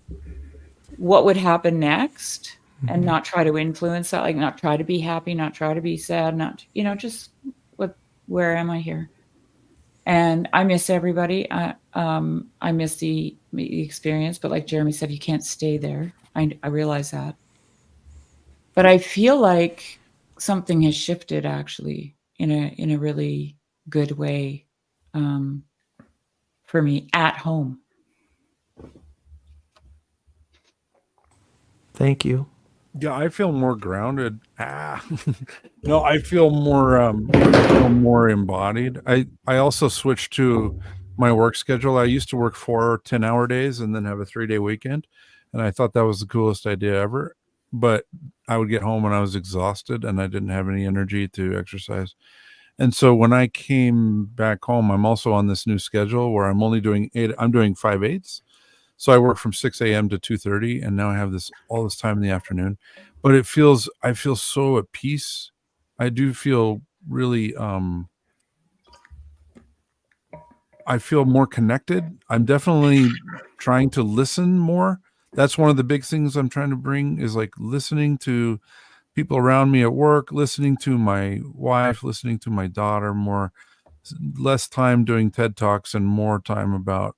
what would happen next, and not try to influence that, like not try to be happy, not try to be sad, not, just where am I here? And I miss everybody. I miss the experience, but like Jeremy said, you can't stay there. I realize that. But I feel like something has shifted, actually, in a really good way, for me at home. Thank you. Yeah, I feel more grounded. No, I feel more embodied. I also switched to my work schedule. I used to work 4 10-hour days and then have a 3-day weekend, and I thought that was the coolest idea ever. but I would get home and I was exhausted and I didn't have any energy to exercise. And so when I came back home, I'm also on this new schedule where I'm only doing 5/8. So I work from 6 a.m. to 2:30, and now I have all this time in the afternoon. But I feel so at peace. I do feel really I feel more connected. I'm definitely trying to listen more. That's one of the big things I'm trying to bring is like listening to people around me at work, listening to my wife, listening to my daughter more, less time doing TED Talks and more time about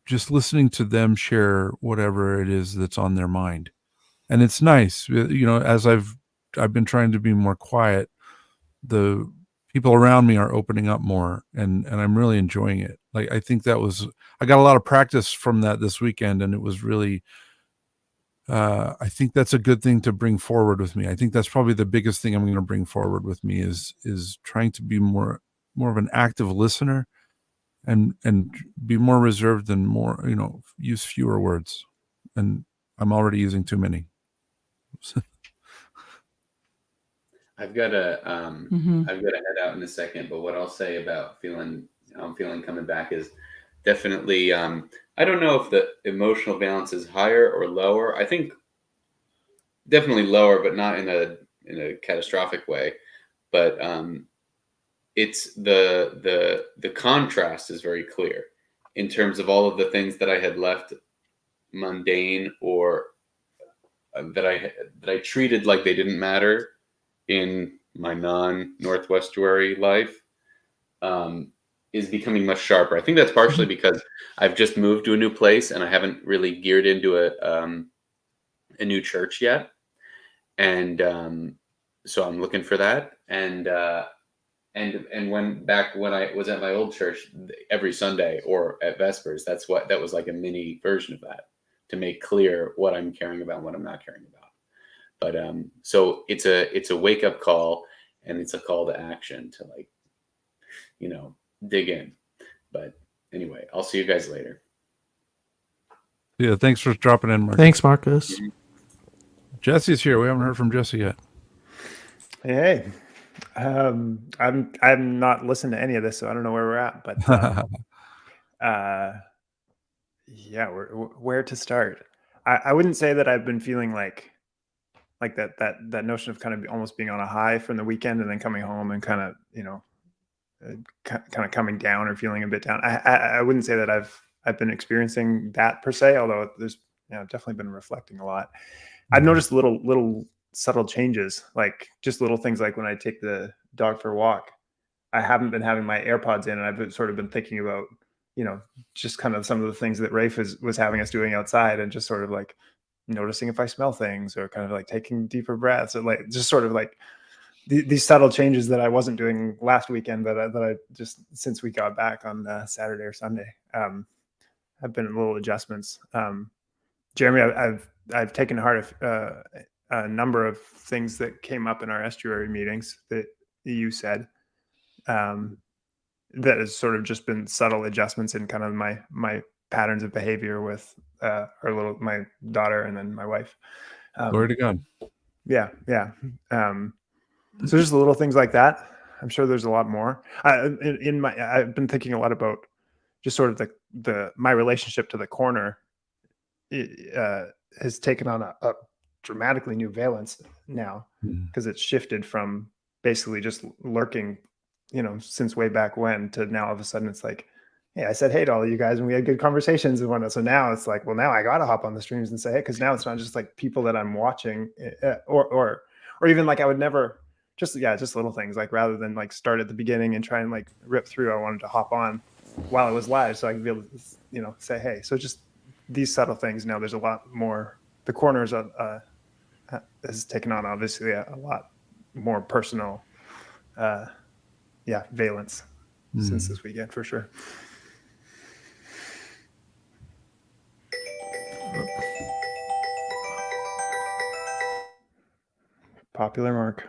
just listening to them share whatever it is that's on their mind. And it's nice, as I've been trying to be more quiet, the people around me are opening up more, and I'm really enjoying it. Like, I think I got a lot of practice from that this weekend, and it was really, I think that's a good thing to bring forward with me. I think that's probably the biggest thing I'm going to bring forward with me is trying to be more of an active listener and be more reserved and more, use fewer words. And I'm already using too many. I've got to head out in a second, but what I'll say about feeling coming back is definitely, I don't know if the emotional balance is higher or lower. I think definitely lower, but not in a catastrophic way. But it's the contrast is very clear in terms of all of the things that I had left mundane or that I treated like they didn't matter in my non-Northwest Estuary life is becoming much sharper. I think that's partially because I've just moved to a new place and I haven't really geared into a new church yet. And so I'm looking for that. And when I was at my old church every Sunday or at Vespers, that was like a mini version of that to make clear what I'm caring about and what I'm not caring about. But so it's a wake up call, and it's a call to action to dig in. But anyway, I'll see you guys later. Yeah, thanks for dropping in, Marcus. Thanks, Marcus. Jesse's here. We haven't heard from Jesse yet. Hey, I'm not listening to any of this, so I don't know where we're at. But yeah, where to start? I wouldn't say that I've been feeling like that notion of kind of almost being on a high from the weekend and then coming home and kind of coming down or feeling a bit down. I wouldn't say that I've been experiencing that per se, although there's I've definitely been reflecting a lot. I've noticed little subtle changes, like just little things like when I take the dog for a walk, I haven't been having my AirPods in, and I've sort of been thinking about just kind of some of the things that Rafe was having us doing outside, and just sort of like noticing if I smell things, or kind of like taking deeper breaths, or like just sort of like these subtle changes that I wasn't doing last weekend, that I just, since we got back on Saturday or Sunday, have been little adjustments. Jeremy, I've taken to heart a number of things that came up in our estuary meetings that you said, that has sort of just been subtle adjustments in kind of my patterns of behavior with my daughter and then my wife. Glory to God. Yeah. So just little things like that. I'm sure there's a lot more. I've been thinking a lot about just sort of my relationship to the corner. It has taken on a dramatically new valence now, because it's shifted from basically just lurking, since way back when, to now all of a sudden it's like, hey, I said hey to all of you guys and we had good conversations and whatnot. So now it's like, well, now I gotta hop on the streams and say hey, because now it's not just like people that I'm watching, or even like I would never just little things, like rather than like start at the beginning and try and like rip through, I wanted to hop on while it was live so I could be able to say hey. So just these subtle things. Now there's a lot more. The corners has taken on obviously a lot more personal valence since this weekend, for sure. Popular Mark.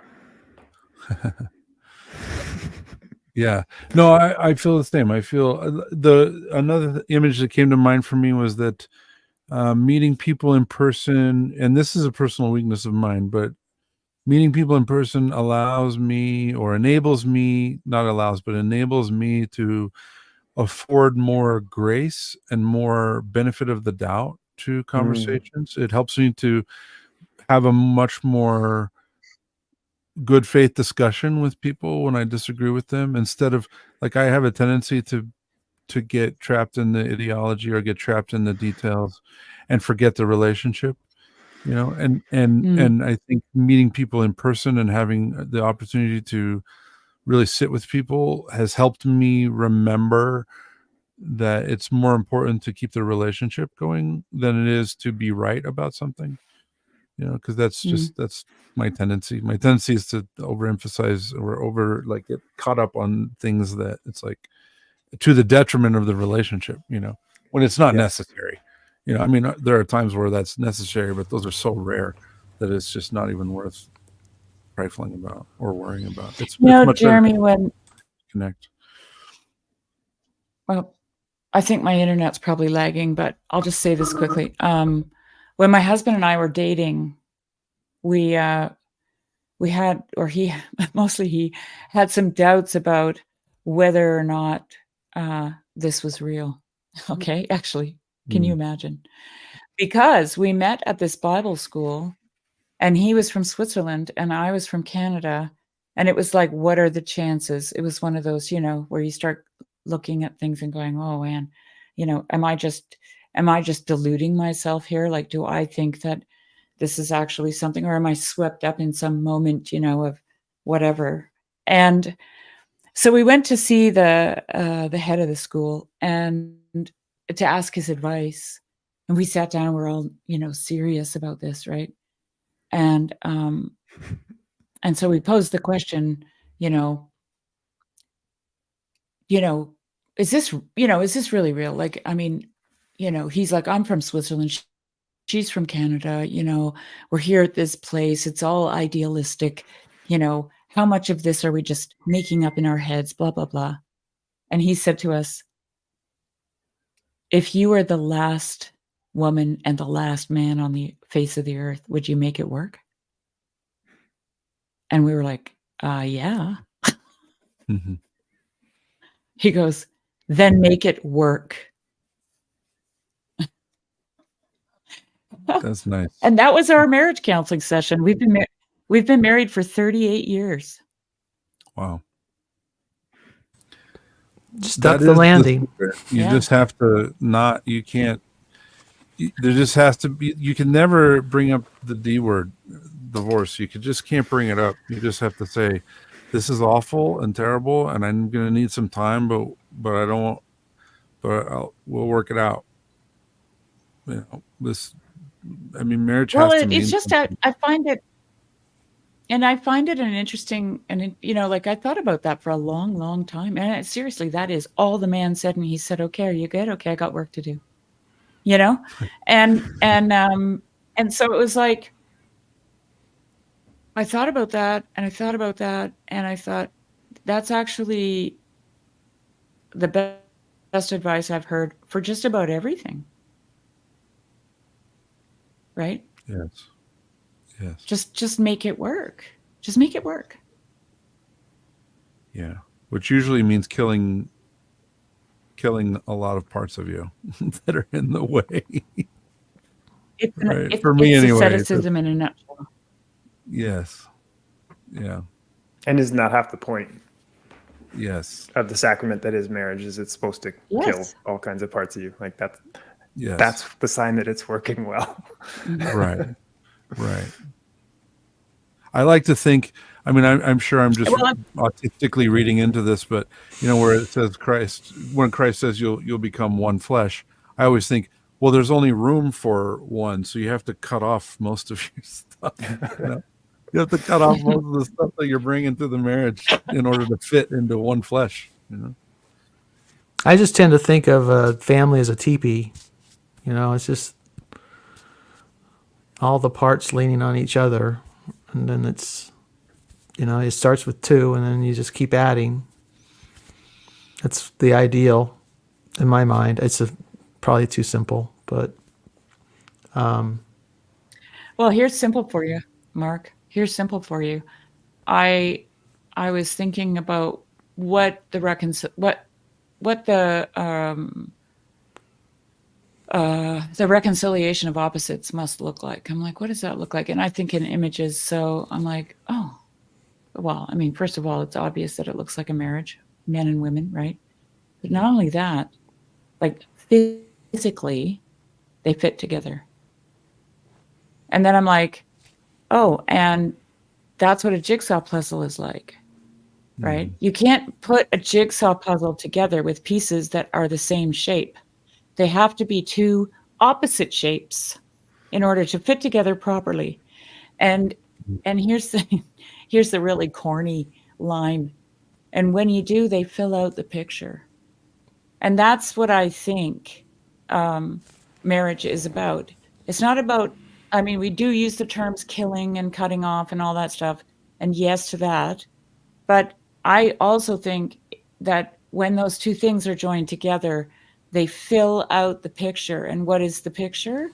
Yeah, no, I feel the same. I feel another image that came to mind for me was that meeting people in person, and this is a personal weakness of mine, but meeting people in person allows me, or enables me, not allows, but enables me to afford more grace and more benefit of the doubt to conversations. It helps me to have a much more good faith discussion with people when I disagree with them, instead of, like, I have a tendency to get trapped in the ideology or get trapped in the details and forget the relationship, and I think meeting people in person and having the opportunity to really sit with people has helped me remember that it's more important to keep the relationship going than it is to be right about something, because that's my tendency. My tendency is to overemphasize or like get caught up on things that it's like to the detriment of the relationship, when it's not necessary. I mean, there are times where that's necessary, but those are so rare that it's just not even worth trifling about or worrying about. It's much Jeremy, better when to connect. well, I think my internet's probably lagging, but I'll just say this quickly. When my husband and I were dating, we had, or he, mostly he had some doubts about whether or not this was real. Okay, actually, can you imagine? Because we met at this Bible school, and he was from Switzerland and I was from Canada, and it was like, what are the chances? It was one of those, where you start looking at things and going, oh man, am I just deluding myself here? Like, do I think that this is actually something, or am I swept up in some moment, of whatever? And so we went to see the head of the school and to ask his advice. And we sat down, we're all, serious about this, right? And so we posed the question, is this really real? Like, I mean, he's like, I'm from Switzerland. She's from Canada. We're here at this place. It's all idealistic. How much of this are we just making up in our heads? Blah, blah, blah. And he said to us, if you were the last woman and the last man on the face of the earth, would you make it work? And we were like, yeah. Mm-hmm. He goes, then make it work. That's nice. And that was our marriage counseling session. We've been married for 38 years. Wow. Stuck the landing. You just have to not, you can't, there just has to be, you can never bring up the D word, divorce. You just can't bring it up. You just have to say, this is awful and terrible, and I'm going to need some time, but I don't, we'll work it out. Marriage has to mean it's just, something. I find it an interesting, and like I thought about that for a long, long time. And seriously, that is all the man said. And he said, okay, are you good? Okay, I got work to do, and so it was like, I thought about that, and I thought about that, and I thought, that's actually the best advice I've heard for just about everything. Right? Yes. Just make it work. Just make it work. Yeah. Which usually means killing a lot of parts of you that are in the way. Right. For me, anyway. Asceticism in a nutshell. Yes. Yeah. And isn't that half the point? Yes. Of the sacrament that is marriage, is it's supposed to kill all kinds of parts of you. Like that's the sign that it's working well. Right. I like to think, I'm sure I'm just autistically reading into this, but where it says when Christ says you'll become one flesh, I always think, well, there's only room for one, so you have to cut off most of your stuff. You have to cut off most of the stuff that you're bringing to the marriage in order to fit into one flesh. I just tend to think of a family as a teepee. It's just all the parts leaning on each other, and then it's, it starts with two, and then you just keep adding. That's the ideal in my mind. It's probably too simple, but Well, here's simple for you, Mark. Here's simple for you. I was thinking about what the reconciliation of opposites must look like. I'm like, what does that look like? And I think in images. So I'm like, oh, well, I mean, first of all, it's obvious that it looks like a marriage, men and women, right? But not only that, like physically, they fit together. And then I'm like, oh, and that's what a jigsaw puzzle is like, right? You can't put a jigsaw puzzle together with pieces that are the same shape. They have to be two opposite shapes in order to fit together properly. And here's the really corny line. And when you do, they fill out the picture. And that's what I think marriage is about. It's not about, I mean, we do use the terms killing and cutting off and all that stuff. And yes to that. But I also think that when those two things are joined together, they fill out the picture. And what is the picture?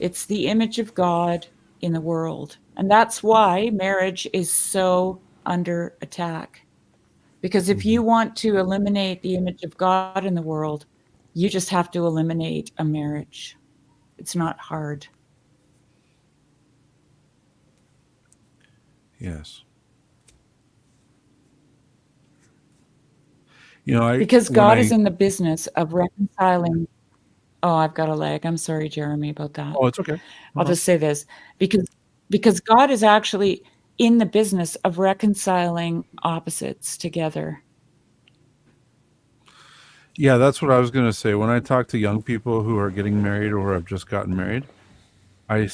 It's the image of God in the world. And that's why marriage is so under attack. Because if you want to eliminate the image of God in the world, you just have to eliminate a marriage. It's not hard. Yes. You know, because God is in the business of reconciling. Oh, I've got a lag. I'm sorry, Jeremy, about that. Oh, it's okay. I'll just say this because God is actually in the business of reconciling opposites together. Yeah, that's what I was going to say. When I talk to young people who are getting married or have just gotten married, I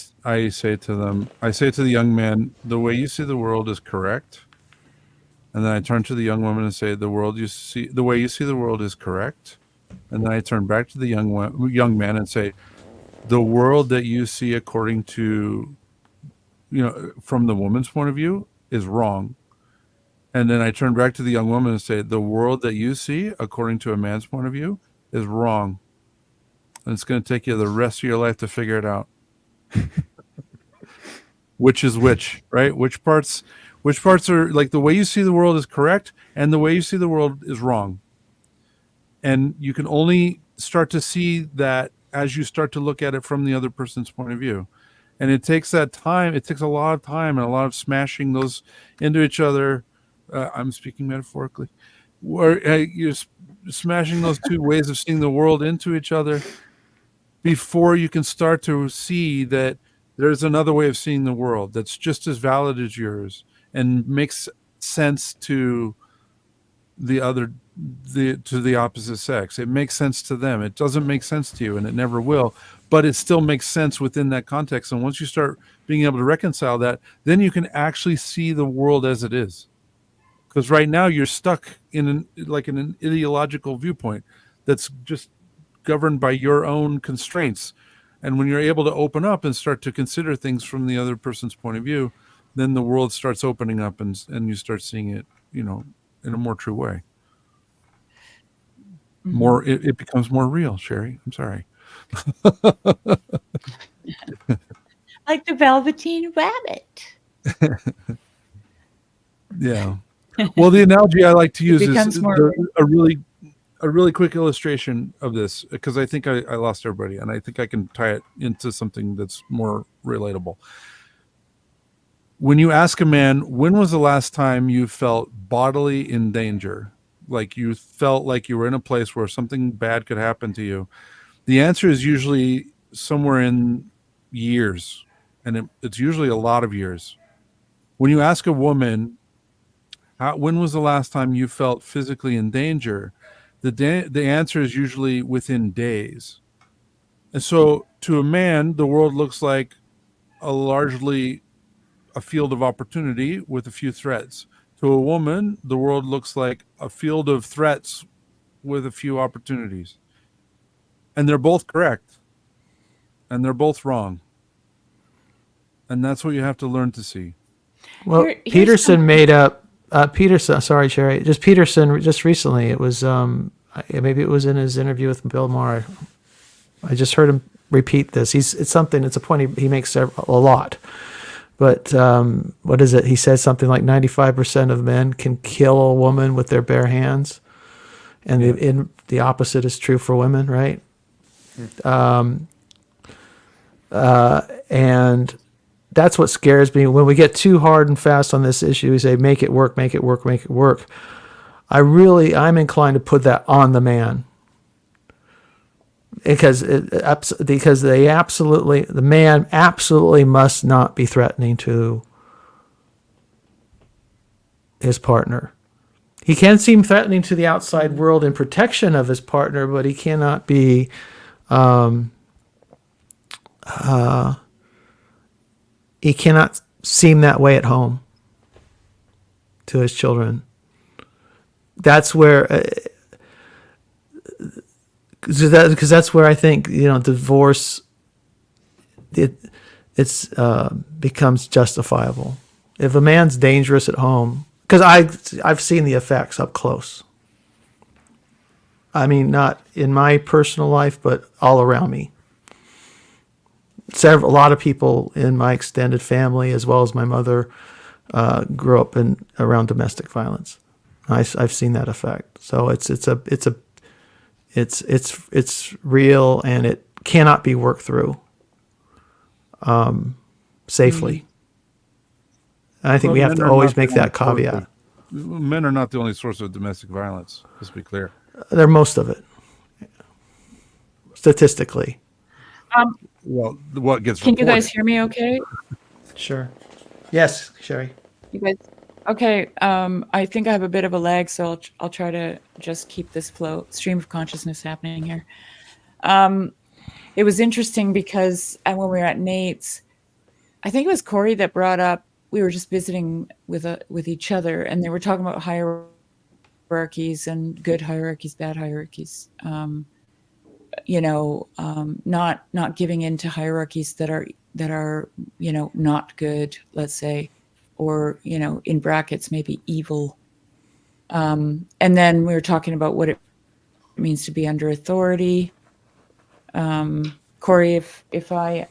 say to them, I say to the young man, the way you see the world is correct. And then I turn to the young woman and say, the way you see the world is correct. And then I turn back to the young man and say, the world that you see according to, from the woman's point of view is wrong. And then I turn back to the young woman and say, the world that you see according to a man's point of view is wrong. And it's going to take you the rest of your life to figure it out. Which is which, right? Which parts are like the way you see the world is correct and the way you see the world is wrong. And you can only start to see that as you start to look at it from the other person's point of view. And it takes that time. It takes a lot of time and a lot of smashing those into each other. I'm speaking metaphorically. Where you're smashing those two ways of seeing the world into each other before you can start to see that there's another way of seeing the world that's just as valid as yours and makes sense to the opposite sex. It makes sense to them. It doesn't make sense to you, and it never will, but it still makes sense within that context. And once you start being able to reconcile that, then you can actually see the world as it is. Because right now you're stuck in an ideological viewpoint that's just governed by your own constraints. And when you're able to open up and start to consider things from the other person's point of view, then the world starts opening up and you start seeing it, in a more true way. Mm-hmm. It becomes more real, Sherry. I'm sorry. Like the Velveteen Rabbit. Yeah. Well, the analogy I like to use is a really quick illustration of this, because I think I lost everybody, and I think I can tie it into something that's more relatable. When you ask a man, when was the last time you felt bodily in danger? Like you felt like you were in a place where something bad could happen to you? The answer is usually somewhere in years, and it's usually a lot of years. When you ask a woman, when was the last time you felt physically in danger? The answer is usually within days. And so to a man, the world looks like largely a field of opportunity with a few threats. To a woman, the world looks like a field of threats with a few opportunities. And they're both correct. And they're both wrong. And that's what you have to learn to see. Well, Peterson made up Peterson, sorry, Sherry. Peterson just recently. It was maybe it was in his interview with Bill Maher. I just heard him repeat this. It's a point he makes a lot. But what is it? He says something like 95% of men can kill a woman with their bare hands, and the opposite is true for women, right? And that's what scares me. When we get too hard and fast on this issue, we say, make it work, make it work, make it work. I'm inclined to put that on the man. Because the man absolutely must not be threatening to his partner. He can seem threatening to the outside world in protection of his partner, but he cannot be he cannot seem that way at home to his children. That's where because that's where I think divorce it's becomes justifiable. If a man's dangerous at home, because I've seen the effects up close. I mean, not in my personal life, but all around me. A lot of people in my extended family, as well as my mother, grew up around domestic violence. I've seen that effect. So it's real, and it cannot be worked through safely. And I think we have to always make that caveat. Men are not the only source of domestic violence. Let's be clear. They're most of it, statistically. Well, what gets Can reported. you guys hear me okay? Sure. Yes, Sherry. You guys, okay. I think I have a bit of a lag, so I'll try to just keep this stream of consciousness happening here. It was interesting because when we were at Nate's, I think it was Corey that brought up, we were just visiting with each other, and they were talking about hierarchies and good hierarchies, bad hierarchies. Not giving in to hierarchies that are not good, let's say, or in brackets maybe evil. And then we were talking about what it means to be under authority. Corey, if I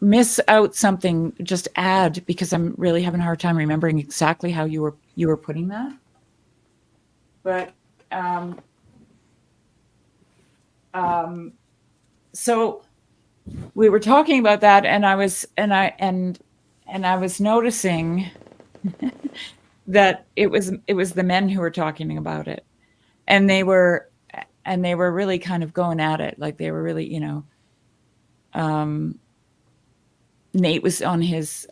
miss out something, just add, because I'm really having a hard time remembering exactly how you were putting that. But so we were talking about that, and I was noticing that it was the men who were talking about it, and they were really kind of going at it, like they were really, Nate was on his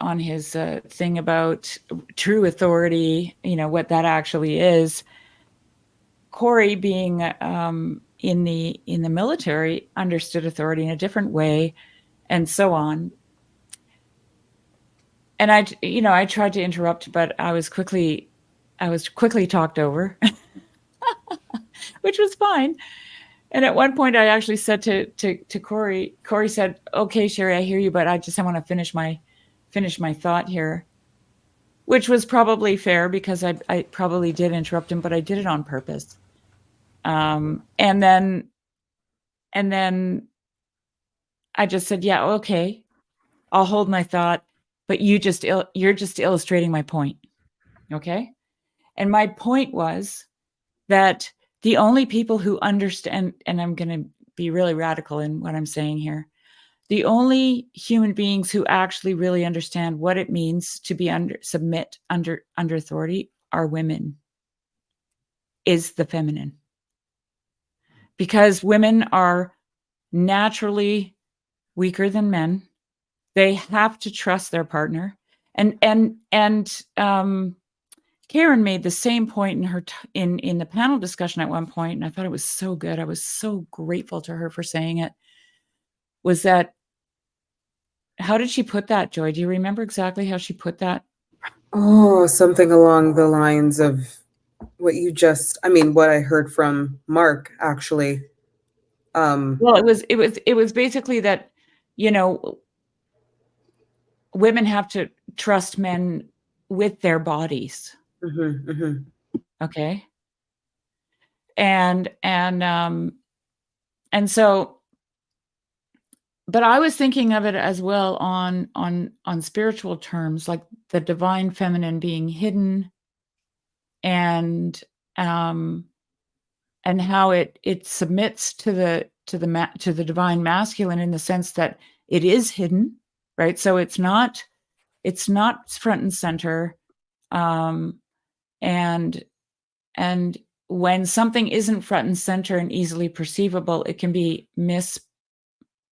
thing about true authority, what that actually is. Corey, being in the military, understood authority in a different way, and so on. And I tried to interrupt, but I was quickly talked over, which was fine. And at one point, I actually said to Corey. Corey said, "Okay, Sherry, I hear you, but I want to finish my thought here," which was probably fair, because I probably did interrupt him, but I did it on purpose. And then I just said, "Yeah, okay, I'll hold my thought, but you're just illustrating my point, okay?" And my point was that the only people who understand, and I'm going to be really radical in what I'm saying here, the only human beings who actually really understand what it means to be under authority are women, is the feminine. Because women are naturally weaker than men. They have to trust their partner. And Karen made the same point in her in the panel discussion at one point, and I thought it was so good. I was so grateful to her for saying it. Was that, how did she put that, Joy? Do you remember exactly how she put that? Oh, something along the lines of what I heard from Mark, actually. Well, it was basically that, women have to trust men with their bodies. Mm-hmm, mm-hmm. Okay. And so but I was thinking of it as well on spiritual terms, like the divine feminine being hidden, and how it submits to the divine masculine, in the sense that it is hidden, right? So it's not front and center, and when something isn't front and center and easily perceivable, it can be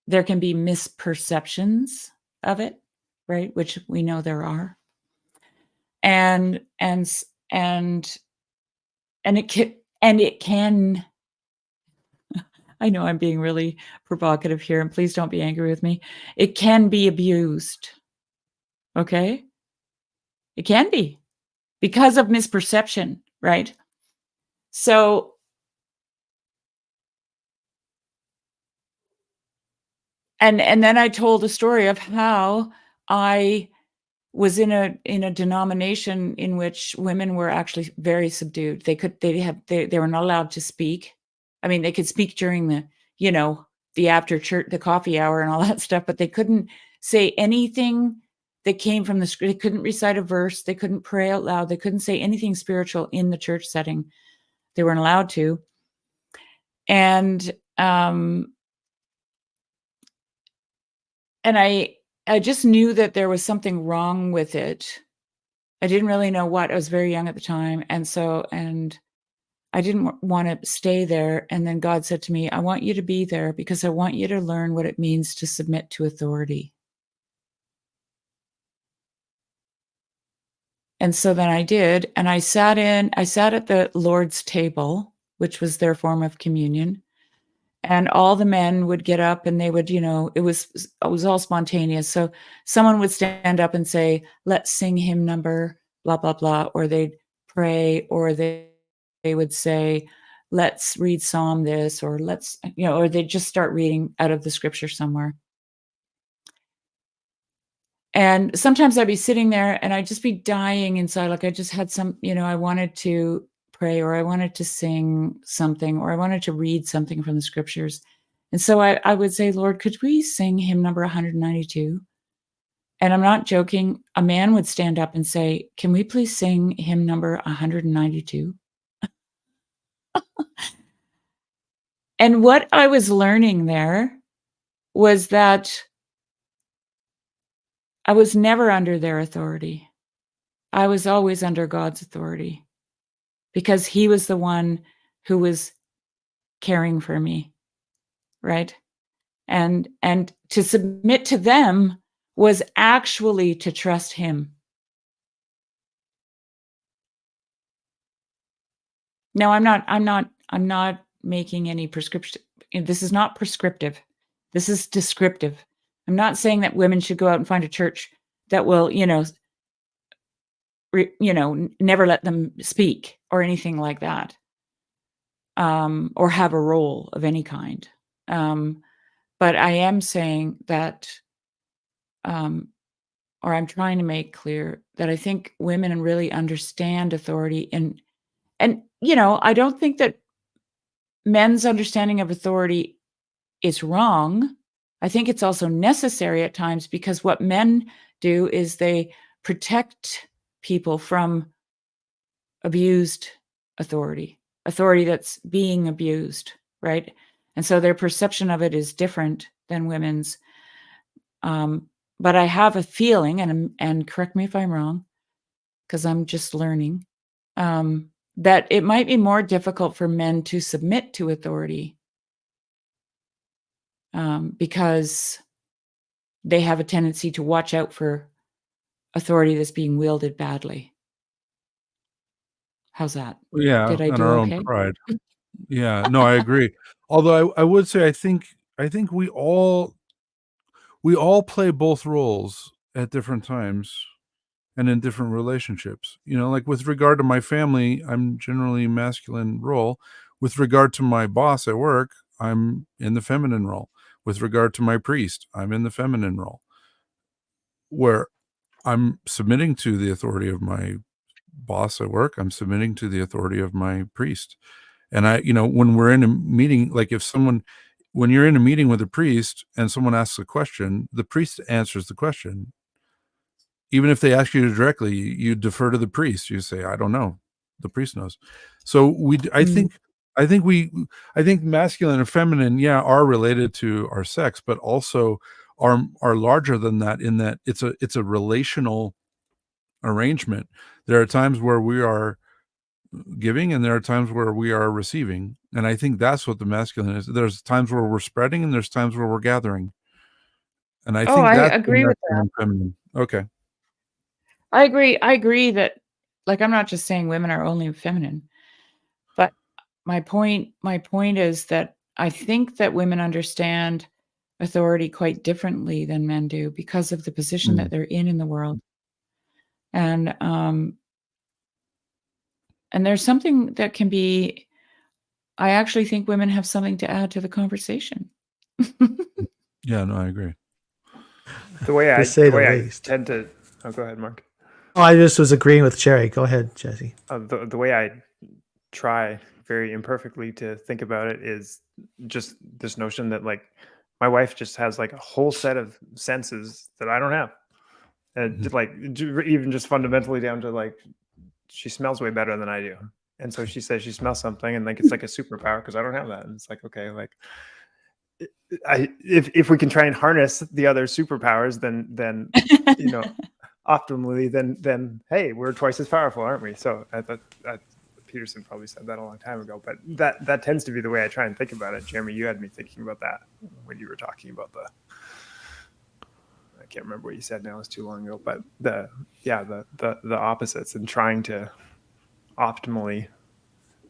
there can be misperceptions of it, right? Which we know there are. And it can, I know I'm being really provocative here, and please don't be angry with me. It can be abused. Okay? It can be, because of misperception, right? So and then I told a story of how I was in a denomination in which women were actually very subdued. They were not allowed to speak. I mean, they could speak during the after church, the coffee hour and all that stuff, but they couldn't say anything that came from the script. They couldn't recite a verse. They couldn't pray out loud. They couldn't say anything spiritual in the church setting. They weren't allowed to. And I just knew that there was something wrong with it. I didn't really know what. I was very young at the time. And I didn't want to stay there. And then God said to me, I want you to be there because I want you to learn what it means to submit to authority. And so then I did. And I sat at the Lord's table, which was their form of communion. And all the men would get up and they would, it was all spontaneous. So someone would stand up and say, let's sing hymn number, blah, blah, blah. Or they'd pray, or they would say, let's read Psalm this, or or they'd just start reading out of the scripture somewhere. And sometimes I'd be sitting there and I'd just be dying inside. Like I just had I wanted to pray, or I wanted to sing something, or I wanted to read something from the scriptures. And so I would say, Lord, could we sing hymn number 192? And I'm not joking. A man would stand up and say, can we please sing hymn number 192? And what I was learning there was that I was never under their authority. I was always under God's authority, because he was the one who was caring for me, right? And to submit to them was actually to trust him. Now, I'm not making any prescription. This is not prescriptive. This is descriptive. I'm not saying that women should go out and find a church that will, never let them speak or anything like that, or have a role of any kind. But I am saying that, or I'm trying to make clear that I think women really understand authority, and I don't think that men's understanding of authority is wrong. I think it's also necessary at times, because what men do is they protect people from abused authority that's being abused, right? And so their perception of it is different than women's. But I have a feeling, and correct me if I'm wrong, because I'm just learning, that it might be more difficult for men to submit to authority, because they have a tendency to watch out for authority that's being wielded badly. How's that? Yeah, Did I and do our okay? own pride. Yeah, no, I agree. Although I would say I think we all play both roles at different times and in different relationships. Like with regard to my family, I'm generally masculine role. With regard to my boss at work, I'm in the feminine role. With regard to my priest, I'm in the feminine role, where I'm submitting to the authority of my boss at work. I'm submitting to the authority of my priest. And when we're in a meeting, like if someone, when you're in a meeting with a priest and someone asks a question, the priest answers the question. Even if they ask you directly, you defer to the priest. You say, I don't know. The priest knows. So I think masculine and feminine, are related to our sex, but also are larger than that, in that it's a relational arrangement. There are times where we are giving and there are times where we are receiving. And I think that's what the masculine is. There's times where we're spreading and there's times where we're gathering. And I think I that's the agree with masculine and feminine. Okay. I agree that, like, I'm not just saying women are only feminine, but my point is that I think that women understand authority quite differently than men do because of the position that they're in the world. And there's something that can be, I actually think women have something to add to the conversation. Yeah, no, I agree. The way I say the I least. tend to. Oh, go ahead, Mark. Oh, I just was agreeing with Cherry. Go ahead, Jesse. The way I try very imperfectly to think about it is just this notion that, like, my wife just has like a whole set of senses that I don't have, and like even just fundamentally down to, like, she smells way better than I do, and so she says she smells something, and like it's like a superpower because I don't have that, and it's like, okay, like, if we can try and harness the other superpowers, then optimally, then hey, we're twice as powerful, aren't we? So I thought Peterson probably said that a long time ago, but that tends to be the way I try and think about it. Jeremy, you had me thinking about that when you were talking about I can't remember what you said now, it was too long ago, but the opposites and trying to optimally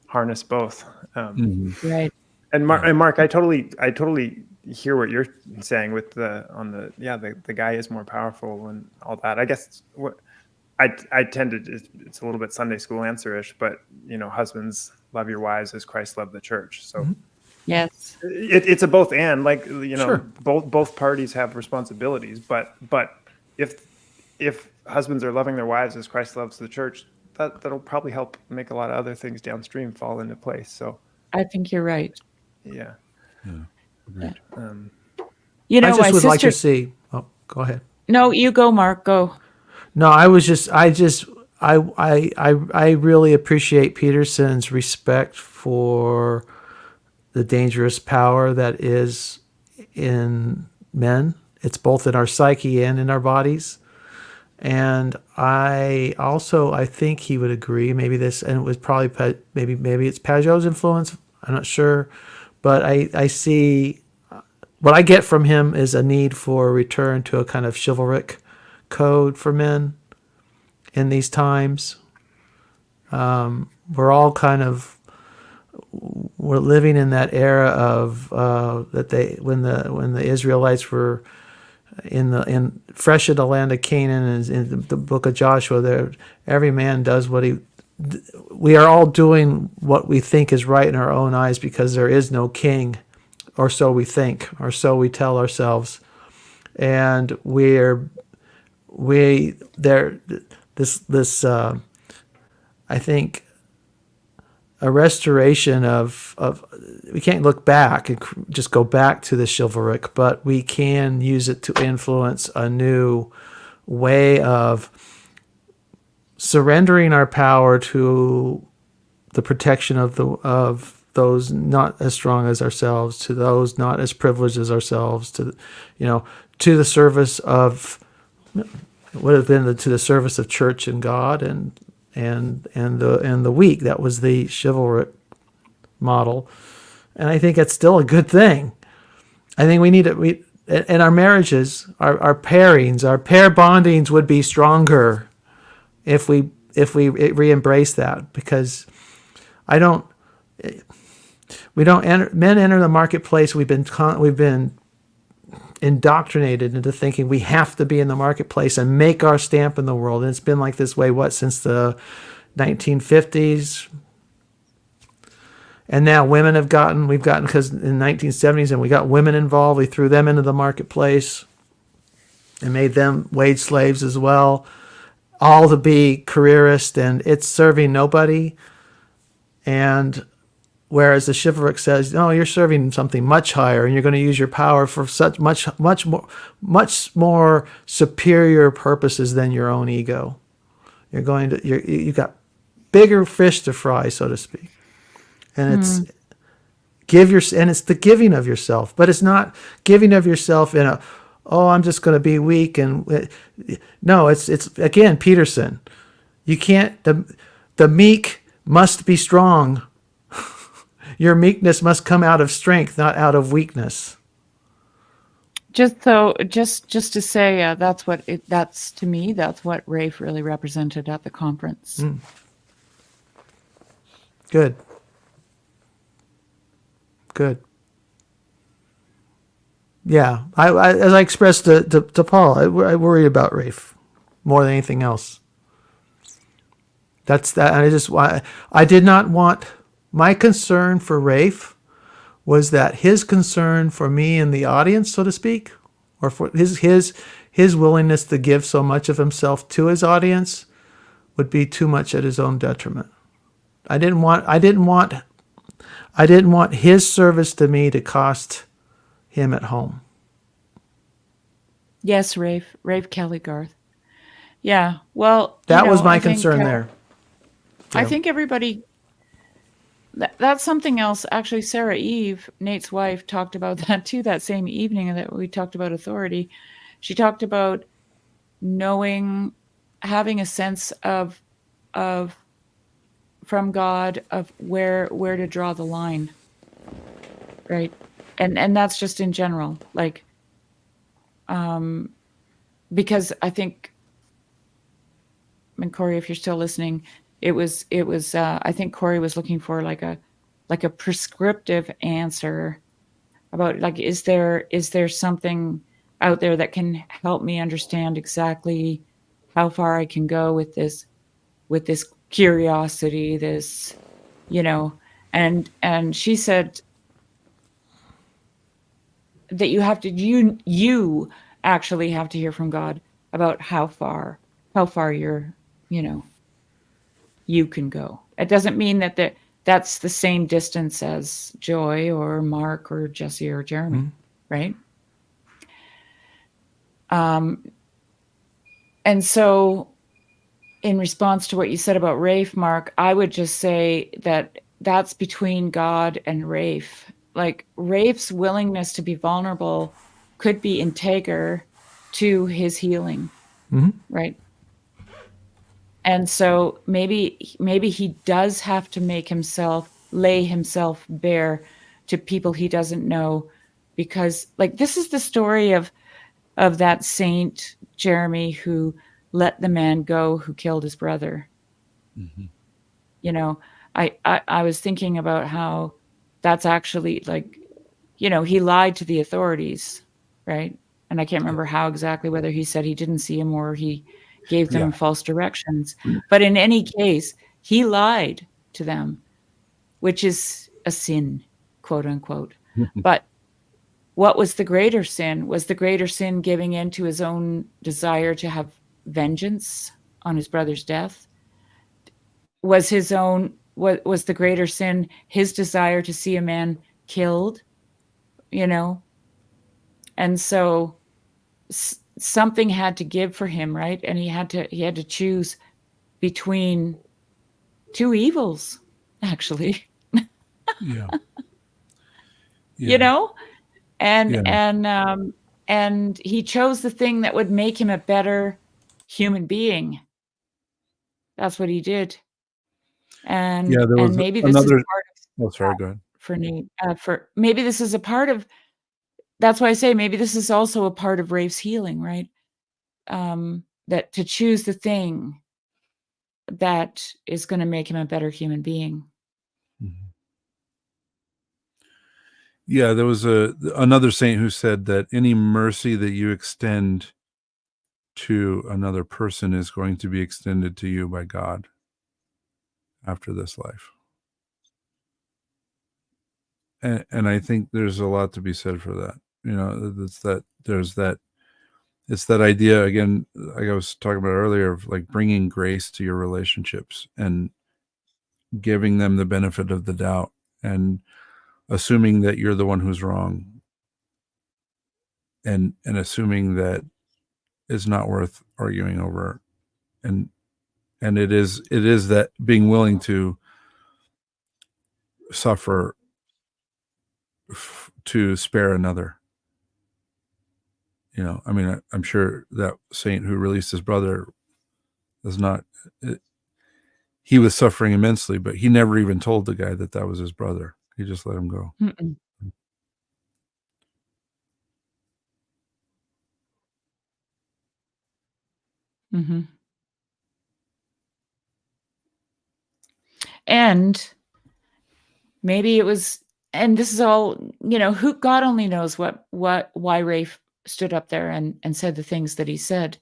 harness both. Right. And Mark, I totally hear what you're saying with the guy is more powerful and all that. I guess what I tend to, it's a little bit Sunday school answer-ish, but husbands, love your wives as Christ loved the church. So Yes, it's a both and, like, Sure. both parties have responsibilities, but if husbands are loving their wives as Christ loves the church, that'll probably help make a lot of other things downstream fall into place. So I think you're right. yeah. Agreed. You know, I my just would like to sister. see. Oh, go ahead. No, you go, Mark. Go. No, I really appreciate Peterson's respect for the dangerous power that is in men. It's both in our psyche and in our bodies. And I think he would agree. Maybe this, and it was probably maybe it's Pajot's influence. I'm not sure, but I see what I get from him is a need for a return to a kind of chivalric code for men in these times. We're all we're living in that era of when the Israelites were fresh in the land of Canaan, and in the book of Joshua, every man does we are all doing what we think is right in our own eyes because there is no king, or so we think, or so we tell ourselves, and I think a restoration of we can't look back and just go back to the chivalric, but we can use it to influence a new way of surrendering our power to the protection of those not as strong as ourselves, to those not as privileged as ourselves, to the service of would have been to the service of church and God and the weak. That was the chivalric model, and I think it's still a good thing. I think we need it. In our marriages, our pairings, our pair bondings would be stronger if we re-embrace that, because men enter the marketplace. We've been indoctrinated into thinking we have to be in the marketplace and make our stamp in the world, and it's been like this way since the 1950s. And now we've gotten, because in the 1970s, and we got women involved, we threw them into the marketplace and made them wage slaves as well, all to be careerist, and it's serving nobody. And Whereas the chivalric says, no, you're serving something much higher, and you're going to use your power for such much more superior purposes than your own ego. You got bigger fish to fry, so to speak. And it's it's the giving of yourself, but it's not giving of yourself in a, oh, I'm just going to be weak. And no, it's again, Peterson. You can't, the meek must be strong. Your meekness must come out of strength, not out of weakness. Just to say, that's to me, that's what Rafe really represented at the conference. Good. Yeah, I as I expressed to Paul, I worry about Rafe more than anything else. That's that. And I did not want, my concern for Rafe was that his concern for me in the audience, so to speak, or for his willingness to give so much of himself to his audience would be too much at his own detriment. I didn't want his service to me to cost him at home. Yes, Rafe Kelly Garth. Yeah, well, that was my concern there. I think everybody, that's something else. Actually, Sarah Eve, Nate's wife, talked about that too, that same evening that we talked about authority. She talked about having a sense of from God of where to draw the line, right? And that's just in general, like, because I think, and Corey, if you're still listening, it was I think Corey was looking for like a prescriptive answer about, like, is there something out there that can help me understand exactly how far I can go with this curiosity, this, and she said that you have to, you actually have to hear from God about how far you're, you can go. It doesn't mean that's the same distance as Joy or Mark or Jesse or Jeremy, right? And so in response to what you said about Rafe, Mark, I would just say that that's between God and Rafe. Like, Rafe's willingness to be vulnerable could be integer to his healing, right? And so maybe he does have to lay himself bare to people he doesn't know, because, like, this is the story of that Saint Jeremy who let the man go who killed his brother. I was thinking about how that's actually, like, he lied to the authorities, right? And I can't remember how exactly, whether he said he didn't see him or he gave them false directions. But in any case, he lied to them, which is a sin, quote unquote. But what was the greater sin? Was the greater sin giving in to his own desire to have vengeance on his brother's death? Was the greater sin his desire to see a man killed? And so something had to give for him, right? And he had to choose between two evils, actually. And he chose the thing that would make him a better human being. That's what he did. And maybe this is part of. Oh, sorry, go ahead. For Nate, maybe this is a part of. That's why I say maybe this is also a part of Rafe's healing, right? That to choose the thing that is going to make him a better human being. Yeah, there was another saint who said that any mercy that you extend to another person is going to be extended to you by God after this life. And I think there's a lot to be said for that. It's that idea, again, like I was talking about earlier, of like bringing grace to your relationships and giving them the benefit of the doubt and assuming that you're the one who's wrong, and assuming that it's not worth arguing over, and it is that being willing to suffer to spare another. You know, I mean, I'm sure that saint who released his brother is not. He was suffering immensely, but he never even told the guy that was his brother. He just let him go. Mm-mm. Mm-hmm. And maybe it was, and this is all, you know, who God only knows why Rafe stood up there and said the things that he said.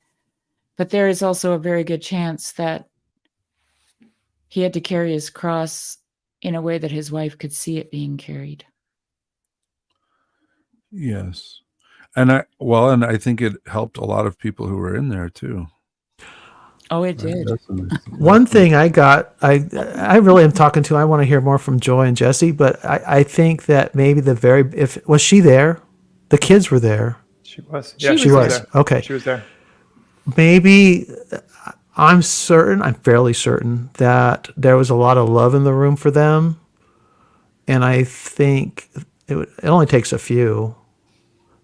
But there is also a very good chance that he had to carry his cross in a way that his wife could see it being carried. Yes. And I think it helped a lot of people who were in there too. Oh, it did. One thing I really am talking to, I want to hear more from Joy and Jesse, but I think that maybe was she there? The kids were there. She was. She Yeah, was she was there. there. Okay. She was there. Maybe I'm fairly certain that there was a lot of love in the room for them. And I think it only takes a few.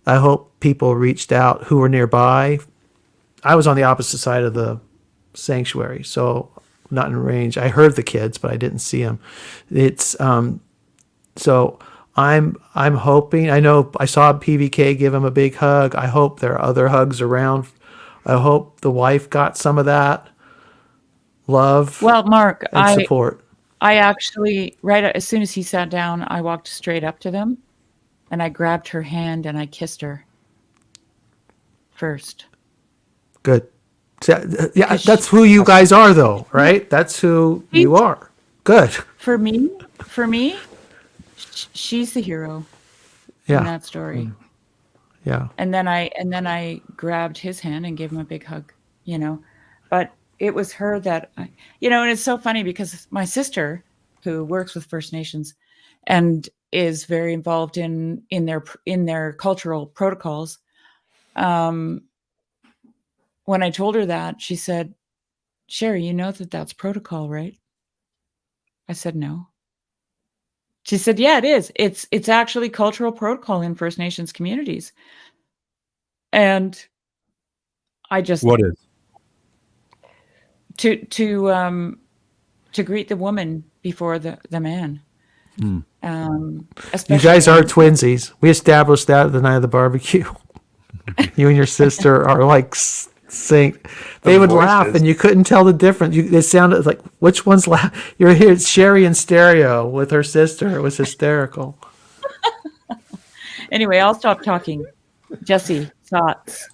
I hope people reached out who were nearby. I was on the opposite side of the sanctuary, so not in range. I heard the kids, but I didn't see them. It's so I'm hoping. I know I saw PVK give him a big hug. I hope there are other hugs around. I hope the wife got some of that love. Well, Mark, and support. I actually, right as soon as he sat down, I walked straight up to them and I grabbed her hand and I kissed her first. Good. Yeah, that's who you guys are, though, right? That's who you are. Good. For me, she's the hero in that story. Yeah. And then I grabbed his hand and gave him a big hug, you know. But it was her that, you know, and it's so funny because my sister, who works with First Nations and is very involved in their cultural protocols, when I told her that, she said, "Sherry, you know that's protocol, right?" I said, "No." She said, "Yeah, it is. It's actually cultural protocol in First Nations communities." And I just What is? To greet the woman before the man. You guys are twinsies. We established that at the night of the barbecue. You and your sister are like sync. They would laugh and you couldn't tell the difference. It sounded like, which one's laugh? You're here, Sherry in stereo with her sister. It was hysterical. Anyway, I'll stop talking. Jesse, thoughts?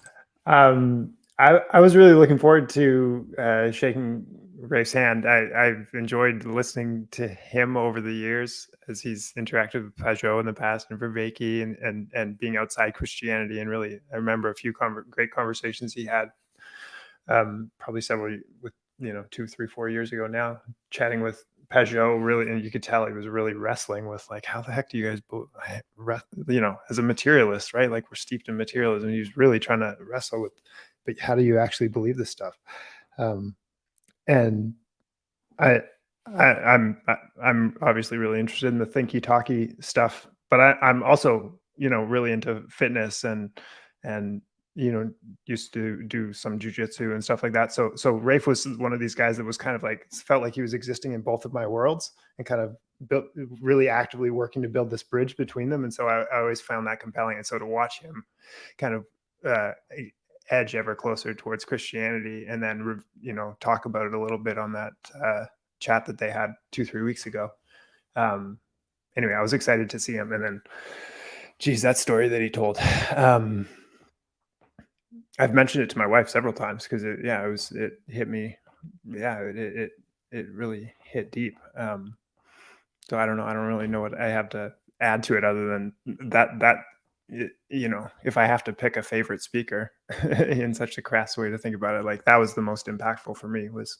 I was really looking forward to shaking Rafe's hand. I've enjoyed listening to him over the years as he's interacted with Pajot in the past and Vervaeke and being outside Christianity. And really, I remember a few great conversations he had, probably several, with 2, 3, 4 years ago now, chatting with Pajot, really, and you could tell he was really wrestling with, like, how the heck do you guys, as a materialist, right? Like, we're steeped in materialism. He was really trying to wrestle with, but how do you actually believe this stuff? And I'm obviously really interested in the thinky talky stuff, but I'm also, really into fitness and used to do some jujitsu and stuff like that. So Rafe was one of these guys that was kind of like, felt like he was existing in both of my worlds and kind of really actively working to build this bridge between them. And so I always found that compelling. And so to watch him kind of edge ever closer towards Christianity and then, talk about it a little bit on that chat that they had 2-3 weeks ago. Anyway, I was excited to see him. And then, geez, that story that he told, I've mentioned it to my wife several times because it hit me. Yeah, it really hit deep. So I don't know. I don't really know what I have to add to it other than that, if I have to pick a favorite speaker in such a crass way to think about it, like that was the most impactful for me was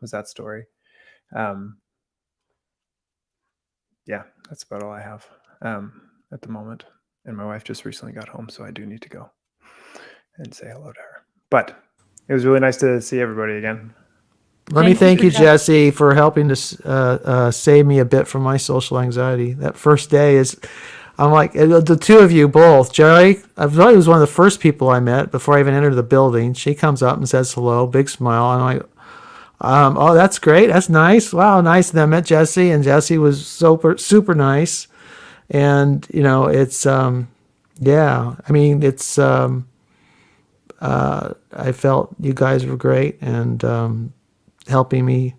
that story. yeah, that's about all I have at the moment. And my wife just recently got home, so I do need to go and say hello to her. But it was really nice to see everybody again. Let me Thank thank you you, for coming. Jesse, for helping to save me a bit from my social anxiety. That first day is, I'm like, the two of you both, Joey, I was one of the first people I met before I even entered the building. She comes up and says hello, big smile. I'm like, oh, that's great. That's nice. Wow, nice. And then I met Jesse, and Jesse was super nice. And, you know, it's, yeah, I mean, it's, I felt you guys were great and helping me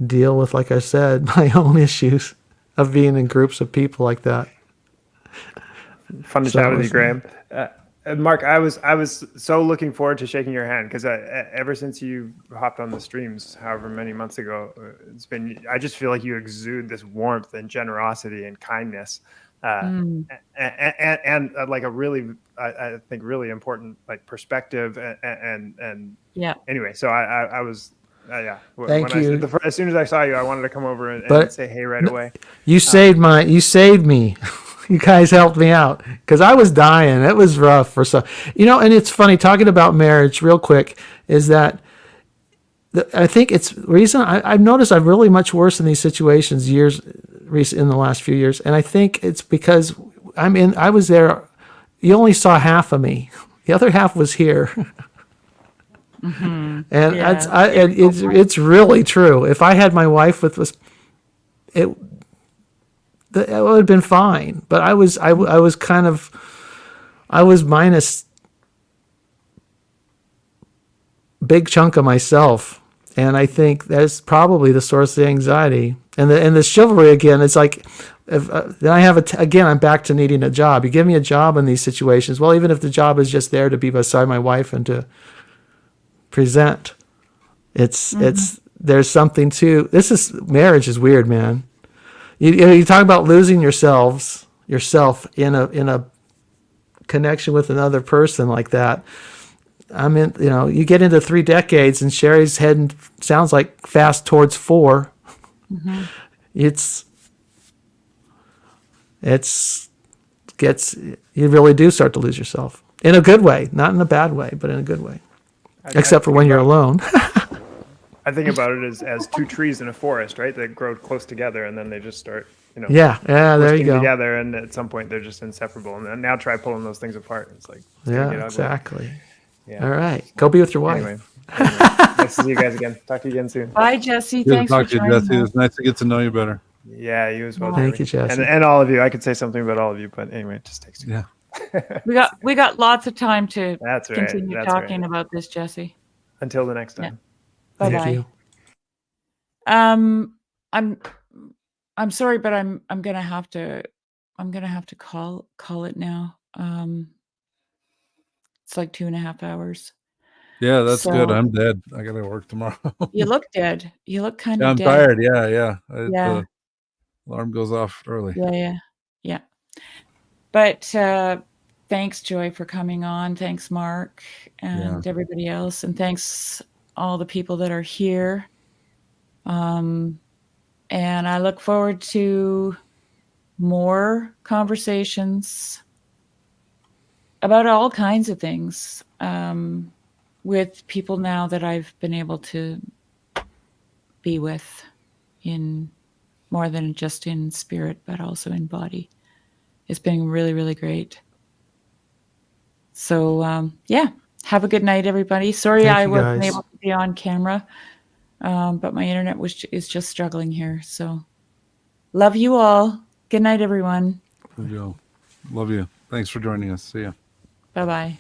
deal with, like I said, my own issues of being in groups of people like that. Fun to So chat it with you, was- Graham. And Mark, I was so looking forward to shaking your hand because ever since you hopped on the streams, however many months ago, it's been. I just feel like you exude this warmth and generosity and kindness, and like a really, I think, really important like perspective. And Yeah. anyway, so I was. Yeah. Thank you. As soon as I saw you, I wanted to come over and But- say hey right away. You saved me. You guys helped me out because I was dying. It was rough for some, you know. And it's funny talking about marriage real quick is that I think it's the reason I've noticed I'm really much worse in these situations in the last few years. And I think it's because I was there. You only saw half of me. The other half was here. Mm-hmm. And Yeah. it's really true. If I had my wife with us, it would have been fine. But I was minus big chunk of myself, and I think that's probably the source of the anxiety. And the chivalry again. It's like then I have again. I'm back to needing a job. You give me a job in these situations. Well, even if the job is just there to be beside my wife and to present, it's there's something to this. Marriage is weird, man. You talk about losing yourself in a connection with another person like that. You get into 3 decades and Sherry's heading sounds like fast towards 4. Mm-hmm. You really do start to lose yourself in a good way, not in a bad way, but in a good way. Except for when you're alone. I think about it as 2 trees in a forest, right? They grow close together and then they just start, Yeah, there you go. together, and at some point they're just inseparable. And then now try pulling those things apart. It's like it's gonna get ugly. Exactly. Yeah. All right, go be with your wife. Anyway, nice to see you guys again. Talk to you again soon. Bye, Jesse. Good to Thanks for talk to you, joining Jesse. us. It's nice to get to know you better. Yeah, you as well. Thank Jeremy. you, Jesse. And all of you. I could say something about all of you, but anyway, it just takes too Yeah. We got lots of time to That's right. continue That's talking right. about this, Jesse. Until the next time. Bye Thank bye. you. I'm sorry, but I'm gonna have to call it now. It's like 2.5 hours. Yeah, that's good. So- I'm dead. I gotta work tomorrow. You look dead. You look kind Yeah, of I'm dead. tired. Yeah. Yeah. The alarm goes off early. Yeah. But thanks, Joy, for coming on. Thanks, Mark, and everybody else, and thanks all the people that are here. And I look forward to more conversations about all kinds of things with people now that I've been able to be with in more than just in spirit, but also in body. It's been really, really great. So, have a good night, everybody. Sorry Thank I you, wasn't guys. able to be on camera, but my internet is just struggling here. So, love you all. Good night, everyone. Love you. Thanks for joining us. See ya. Bye-bye.